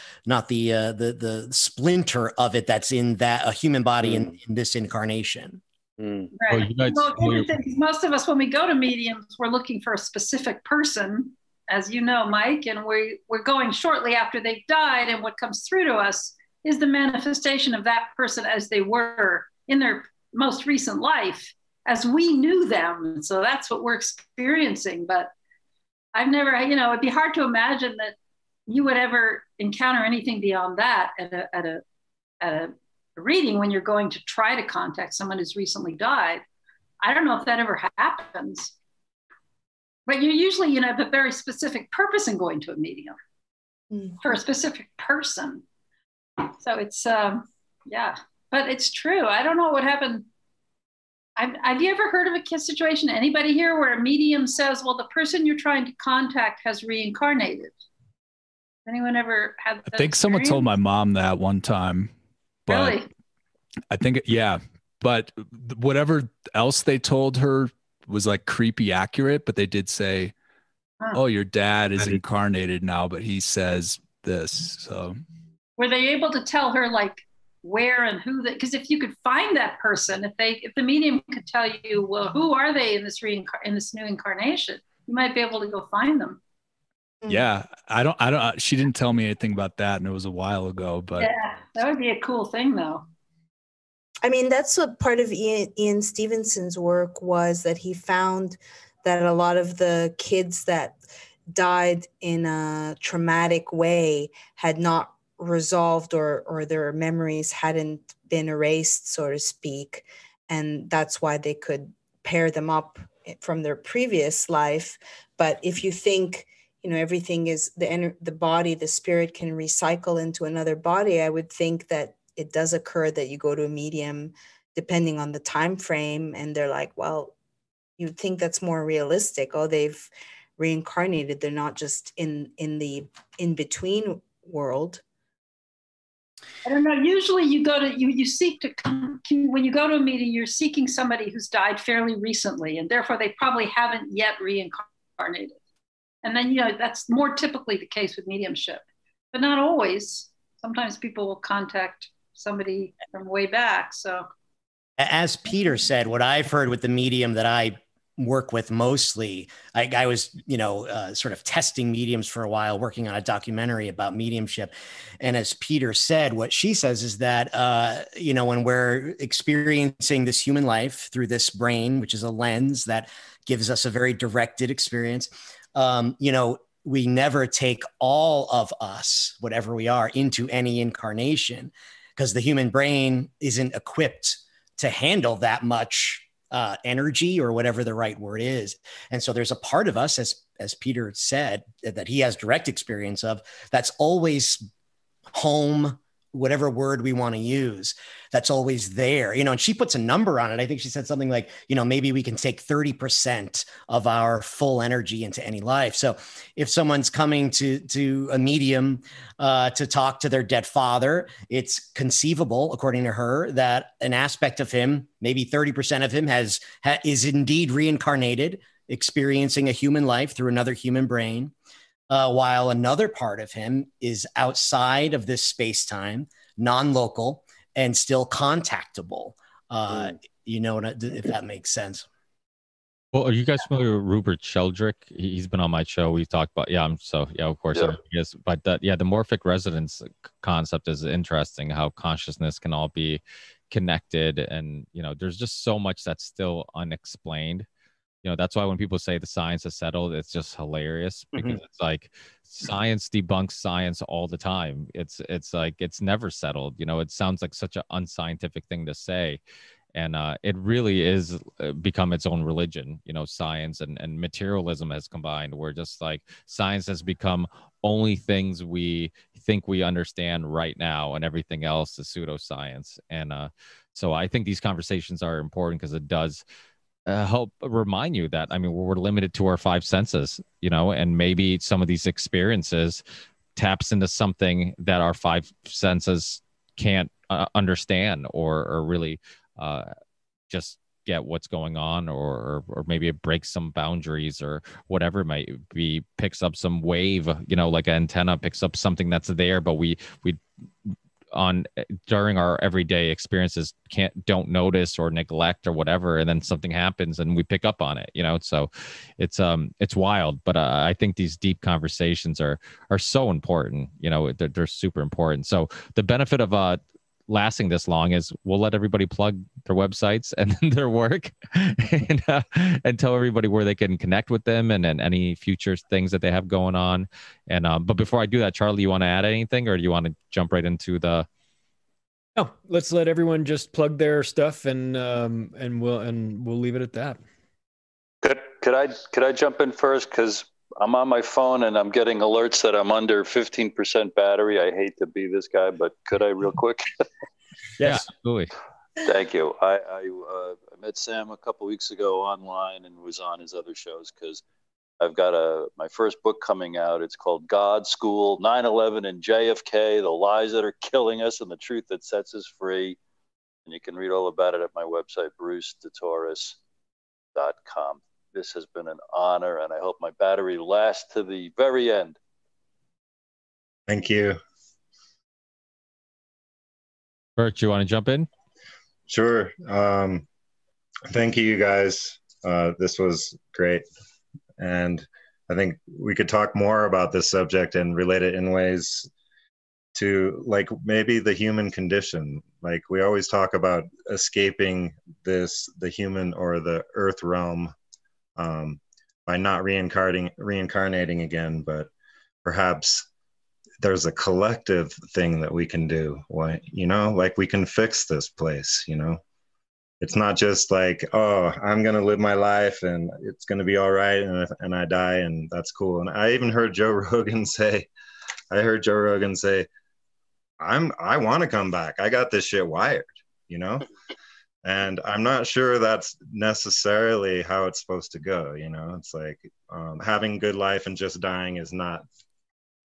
splinter of it that's in that a human body in this incarnation. Right. Most of us, when we go to mediums, we're looking for a specific person, as you know, Mike, and we're going shortly after they've died, and what comes through to us is the manifestation of that person as they were in their most recent life, as we knew them. So that's what we're experiencing. But I've never, it'd be hard to imagine that you would ever encounter anything beyond that at a reading when you're going to try to contact someone who's recently died. I don't know if that ever happens. But you're usually, have a very specific purpose in going to a medium for a specific person. So it's, but it's true. I don't know what happened. Have you ever heard of a situation, anybody here, where a medium says, well, the person you're trying to contact has reincarnated? Anyone ever had that? I think someone told my mom that one time. But really? I think, yeah. But whatever else they told her was like creepy accurate, but they did say, oh, your dad is incarnated now, but he says this. So were they able to tell her like where and who that, because if you could find that person, if the medium could tell you, well, who are they in this new incarnation, you might be able to go find them. Yeah, I don't, she didn't tell me anything about that, and it was a while ago, but yeah, that would be a cool thing though. I mean, that's what part of Ian Stevenson's work was, that he found that a lot of the kids that died in a traumatic way had not resolved, or their memories hadn't been erased, so to speak. And that's why they could pair them up from their previous life. But if you think, everything is the body, the spirit can recycle into another body, I would think that it does occur that you go to a medium depending on the time frame, and they're like, well, you'd think that's more realistic. Oh, they've reincarnated. They're not just in the in-between world. I don't know. Usually you seek to, when you go to a meeting, you're seeking somebody who's died fairly recently, and therefore they probably haven't yet reincarnated. And then, that's more typically the case with mediumship, but not always. Sometimes people will contact somebody from way back. So as Peter said, what I've heard with the medium that I work with mostly, I was, sort of testing mediums for a while, working on a documentary about mediumship. And as Peter said, what she says is that, when we're experiencing this human life through this brain, which is a lens that gives us a very directed experience, we never take all of us, whatever we are, into any incarnation, because the human brain isn't equipped to handle that much energy, or whatever the right word is. And so there's a part of us, as Peter said, that he has direct experience of, that's always home, whatever word we want to use, that's always there, and she puts a number on it. I think she said something like, maybe we can take 30% of our full energy into any life. So if someone's coming to a medium to talk to their dead father, it's conceivable, according to her, that an aspect of him, maybe 30% of him is indeed reincarnated, experiencing a human life through another human brain. While another part of him is outside of this space-time, non-local, and still contactable. If that makes sense. Well, are you guys familiar with Rupert Sheldrake? He's been on my show. We've talked about, of course. Yeah. Yes, but the morphic resonance concept is interesting, how consciousness can all be connected. And, there's just so much that's still unexplained. That's why when people say the science is settled, it's just hilarious, because it's like science debunks science all the time. It's like it's never settled. It sounds like such an unscientific thing to say. And it really is become its own religion. Science and materialism has combined, where just like science has become only things we think we understand right now, and everything else is pseudoscience. And so I think these conversations are important, because it does help remind you that, we're limited to our five senses, and maybe some of these experiences taps into something that our five senses can't understand, or really just get what's going on, or maybe it breaks some boundaries, or whatever it might be, picks up some wave, like an antenna picks up something that's there, but we during our everyday experiences don't notice or neglect or whatever, and then something happens and we pick up on it. So it's wild. But I think these deep conversations are so important. They're super important. So the benefit of lasting this long is we'll let everybody plug their websites and their work, and tell everybody where they can connect with them, and any future things that they have going on. And but before I do that, Charlie, you want to add anything, or do you want to jump right into the? No, let's let everyone just plug their stuff, and we'll leave it at that. Could I jump in first, because I'm on my phone and I'm getting alerts that I'm under 15% battery. I hate to be this guy, but could I real quick? Yes, absolutely. Thank you. I met Sam a couple weeks ago online and was on his other shows, because I've got my first book coming out. It's called God, School, 9/11 and JFK, the lies that are killing us and the truth that sets us free. And you can read all about it at my website, brucedetoris.com. This has been an honor, and I hope my battery lasts to the very end. Thank you. Bert, you want to jump in? Sure. Thank you guys. This was great. And I think we could talk more about this subject and relate it in ways to, like, maybe the human condition. Like, we always talk about escaping the human or the earth realm by not reincarnating again, but perhaps there's a collective thing that we can do. Like, we can fix this place. It's not just like, oh, I'm going to live my life and it's going to be all right, and I die and that's cool. And I even heard Joe Rogan say, I want to come back. I got this shit wired, and I'm not sure that's necessarily how it's supposed to go. It's like having good life and just dying is not,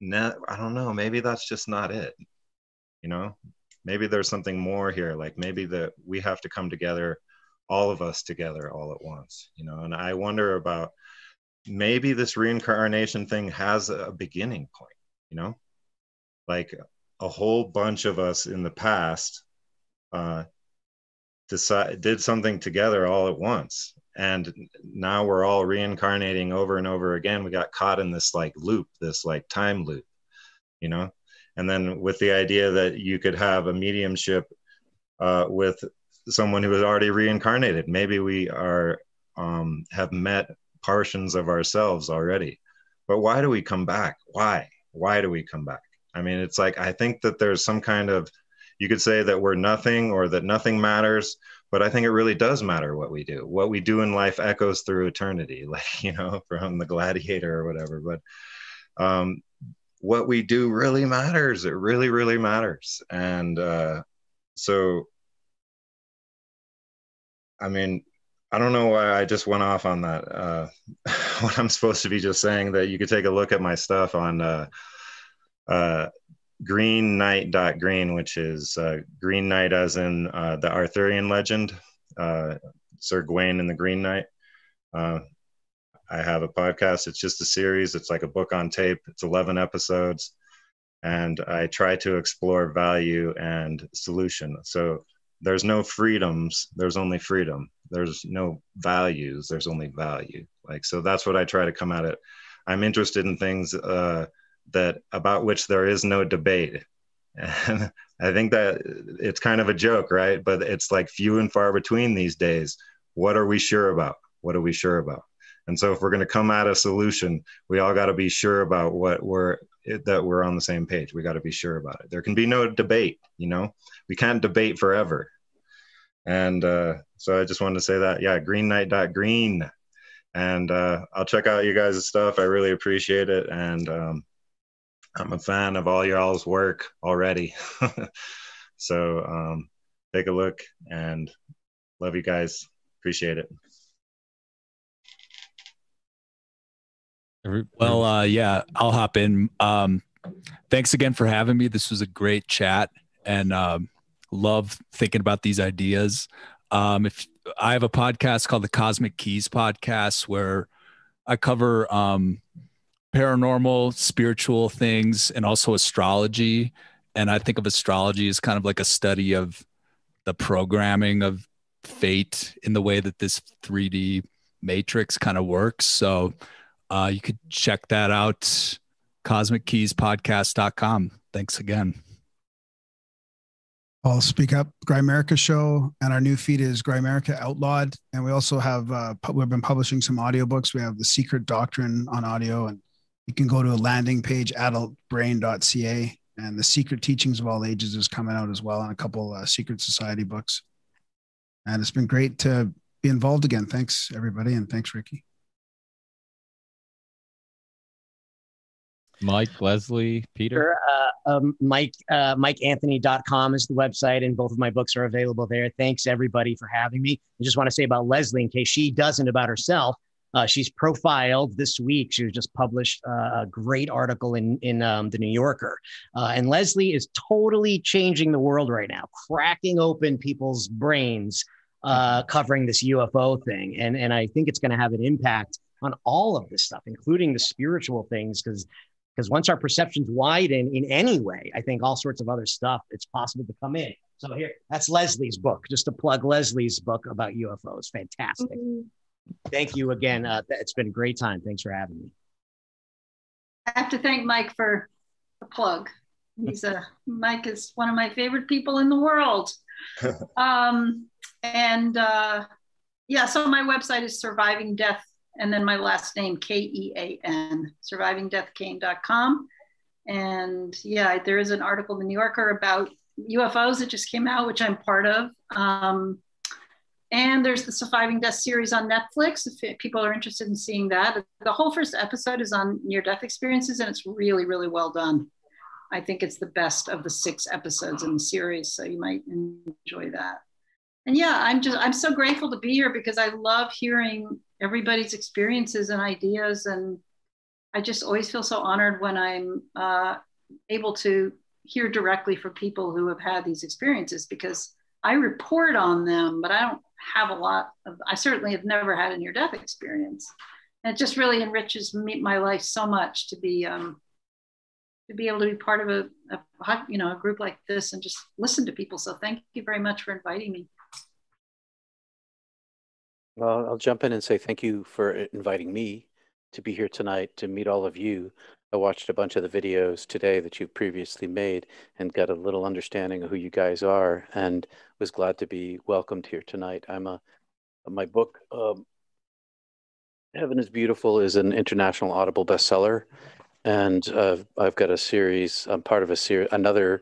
I don't know, maybe that's just not it. Maybe there's something more here. Like, maybe that we have to come together, all of us together all at once, and I wonder about maybe this reincarnation thing has a beginning point, like a whole bunch of us in the past did something together all at once, and now we're all reincarnating over and over again. We got caught in this like loop, this like time loop, and then with the idea that you could have a mediumship with someone who is already reincarnated. Maybe we have met portions of ourselves already, but why do we come back? Why do we come back? It's like, I think that there's some kind of, you could say that we're nothing, or that nothing matters, but I think it really does matter what we do. What we do in life echoes through eternity, like, you know, from the Gladiator or whatever. But what we do really matters. It really, really matters. And so, I mean, I don't know why I just went off on that. What I'm supposed to be just saying, that you could take a look at my stuff on greenknight.green, which is Green Knight as in the Arthurian legend, Sir Gawain and the Green Knight. I have a podcast. It's just a series. It's like a book on tape. It's 11 episodes. And I try to explore value and solution. So there's no freedoms. There's only freedom. There's no values. There's only value. Like, so that's what I try to come at it. I'm interested in things that about which there is no debate. And I think that it's kind of a joke, right? But it's like few and far between these days. What are we sure about? What are we sure about? And so if we're going to come at a solution, we all got to be sure about that we're on the same page. We got to be sure about it. There can be no debate, you know, we can't debate forever. And so I just wanted to say that, yeah, greenknight.green. And I'll check out you guys' stuff. I really appreciate it. And I'm a fan of all y'all's work already. So take a look, and love you guys. Appreciate it. Well, yeah, I'll hop in. Thanks again for having me. This was a great chat, and love thinking about these ideas. If I have a podcast called the Cosmic Keys Podcast, where I cover paranormal, spiritual things, and also astrology. And I think of astrology as kind of like a study of the programming of fate in the way that this 3D matrix kind of works. So you could check that out, cosmickeyspodcast.com. Thanks again. I'll speak up. Grimerica Show, and our new feed is Grimerica Outlawed. And we also have, we've been publishing some audiobooks. We have The Secret Doctrine on audio, and you can go to a landing page, adultbrain.ca, and The Secret Teachings of All Ages is coming out as well, and a couple Secret Society books. And it's been great to be involved again. Thanks, everybody, and thanks, Ricky. Mike, Leslie, Peter. Sure. MikeAnthony.com is the website, and both of my books are available there. Thanks, everybody, for having me. I just want to say about Leslie, in case she doesn't about herself, she's profiled this week. She was just published a great article in the New Yorker. And Leslie is totally changing the world right now, cracking open people's brains, covering this UFO thing. And I think it's going to have an impact on all of this stuff, including the spiritual things, because once our perceptions widen in any way, I think all sorts of other stuff, it's possible to come in. So here, that's Leslie's book, just to plug Leslie's book about UFOs. Fantastic. Mm-hmm. Thank you again. It's been a great time. Thanks for having me. I have to thank Mike for the plug. Mike is one of my favorite people in the world. So my website is Surviving Death, and then my last name, Kean, survivingdeathkane.com. And yeah, there is an article in the New Yorker about UFOs that just came out, which I'm part of. And there's the Surviving Death series on Netflix, if people are interested in seeing that. The whole first episode is on near-death experiences, and it's really, really well done. I think it's the best of the 6 episodes in the series, so you might enjoy that. And yeah, I'm so grateful to be here, because I love hearing everybody's experiences and ideas. And I just always feel so honored when I'm able to hear directly from people who have had these experiences, because I report on them, but I don't have I certainly have never had a near-death experience. And it just really enriches my life so much to be able to be part of a group like this and just listen to people. So thank you very much for inviting me. Well, I'll jump in and say thank you for inviting me to be here tonight to meet all of you. I watched a bunch of the videos today that you've previously made and got a little understanding of who you guys are, and was glad to be welcomed here tonight. My book, Heaven is Beautiful, is an international Audible bestseller, and I've got a series. I'm part of a series, another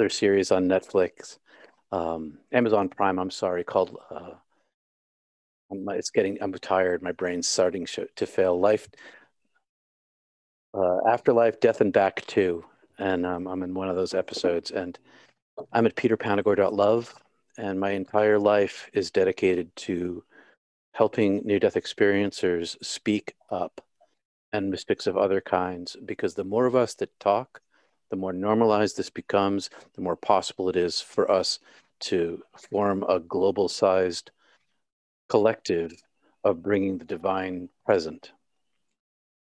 series on Netflix Amazon Prime, I'm sorry, called I'm tired. My brain's starting to fail. Afterlife, Death and Back 2. And I'm in one of those episodes. And I'm at peterpanagore.love. And my entire life is dedicated to helping near-death experiencers speak up and mystics of other kinds. Because the more of us that talk, the more normalized this becomes, the more possible it is for us to form a global-sized collective of bringing the divine present.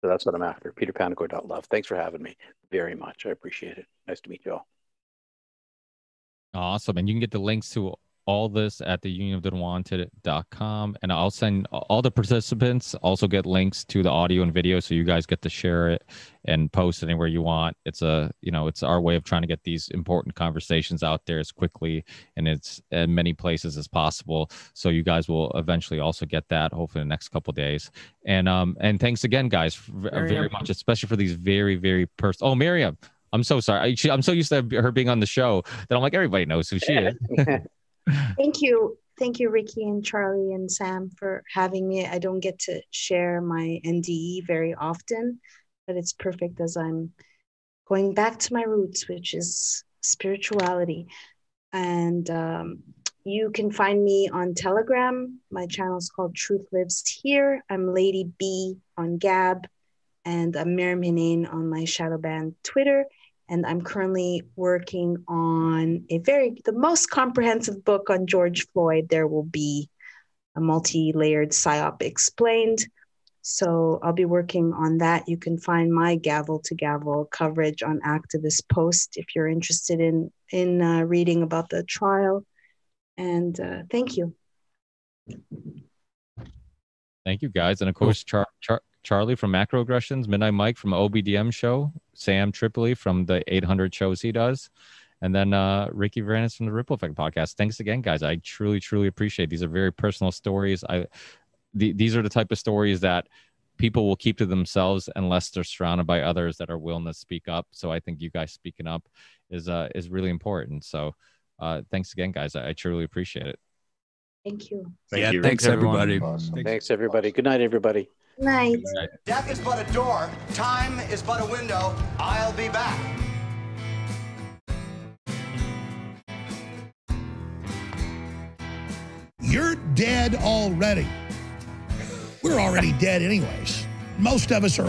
So that's what I'm after. peterpanagore.love. Thanks for having me very much. I appreciate it. Nice to meet you all. Awesome. And you can get the links to all this at the unionoftheunwanted.com. And I'll send all the participants also get links to the audio and video, so you guys get to share it and post anywhere you want. It's it's our way of trying to get these important conversations out there as quickly and it's in many places as possible. So you guys will eventually also get that, hopefully in the next couple of days. And thanks again, guys, very much, especially for these very, very personal. Oh, Miriam, I'm so sorry. I'm so used to her being on the show that I'm like, everybody knows who she is. Thank you. Thank you, Ricky and Charlie and Sam, for having me. I don't get to share my NDE very often, but it's perfect as I'm going back to my roots, which is spirituality. And you can find me on Telegram. My channel is called Truth Lives Here. I'm Lady B on Gab, and I'm Miriam Hinane on my shadow band Twitter. And I'm currently working on the most comprehensive book on George Floyd. There will be a multi-layered PSYOP explained. So I'll be working on that. You can find my gavel to gavel coverage on Activist Post if you're interested in reading about the trial. And thank you. Thank you, guys. And of course, Charlie from Macroaggressions, Midnight Mike from OBDM show, Sam Tripoli from the 800 shows he does, and then Ricky Varanus from the Ripple Effect podcast. Thanks again, guys. I truly, truly appreciate. These are very personal stories. These are the type of stories that people will keep to themselves unless they're surrounded by others that are willing to speak up. So I think you guys speaking up is really important. So thanks again, guys. I truly appreciate it. Thank you. Thank you. Thanks, everybody. Awesome. Thanks, everybody. Good night, everybody. Night. Death is but a door. Time is but a window. I'll be back. You're dead already. We're already dead anyways. Most of us are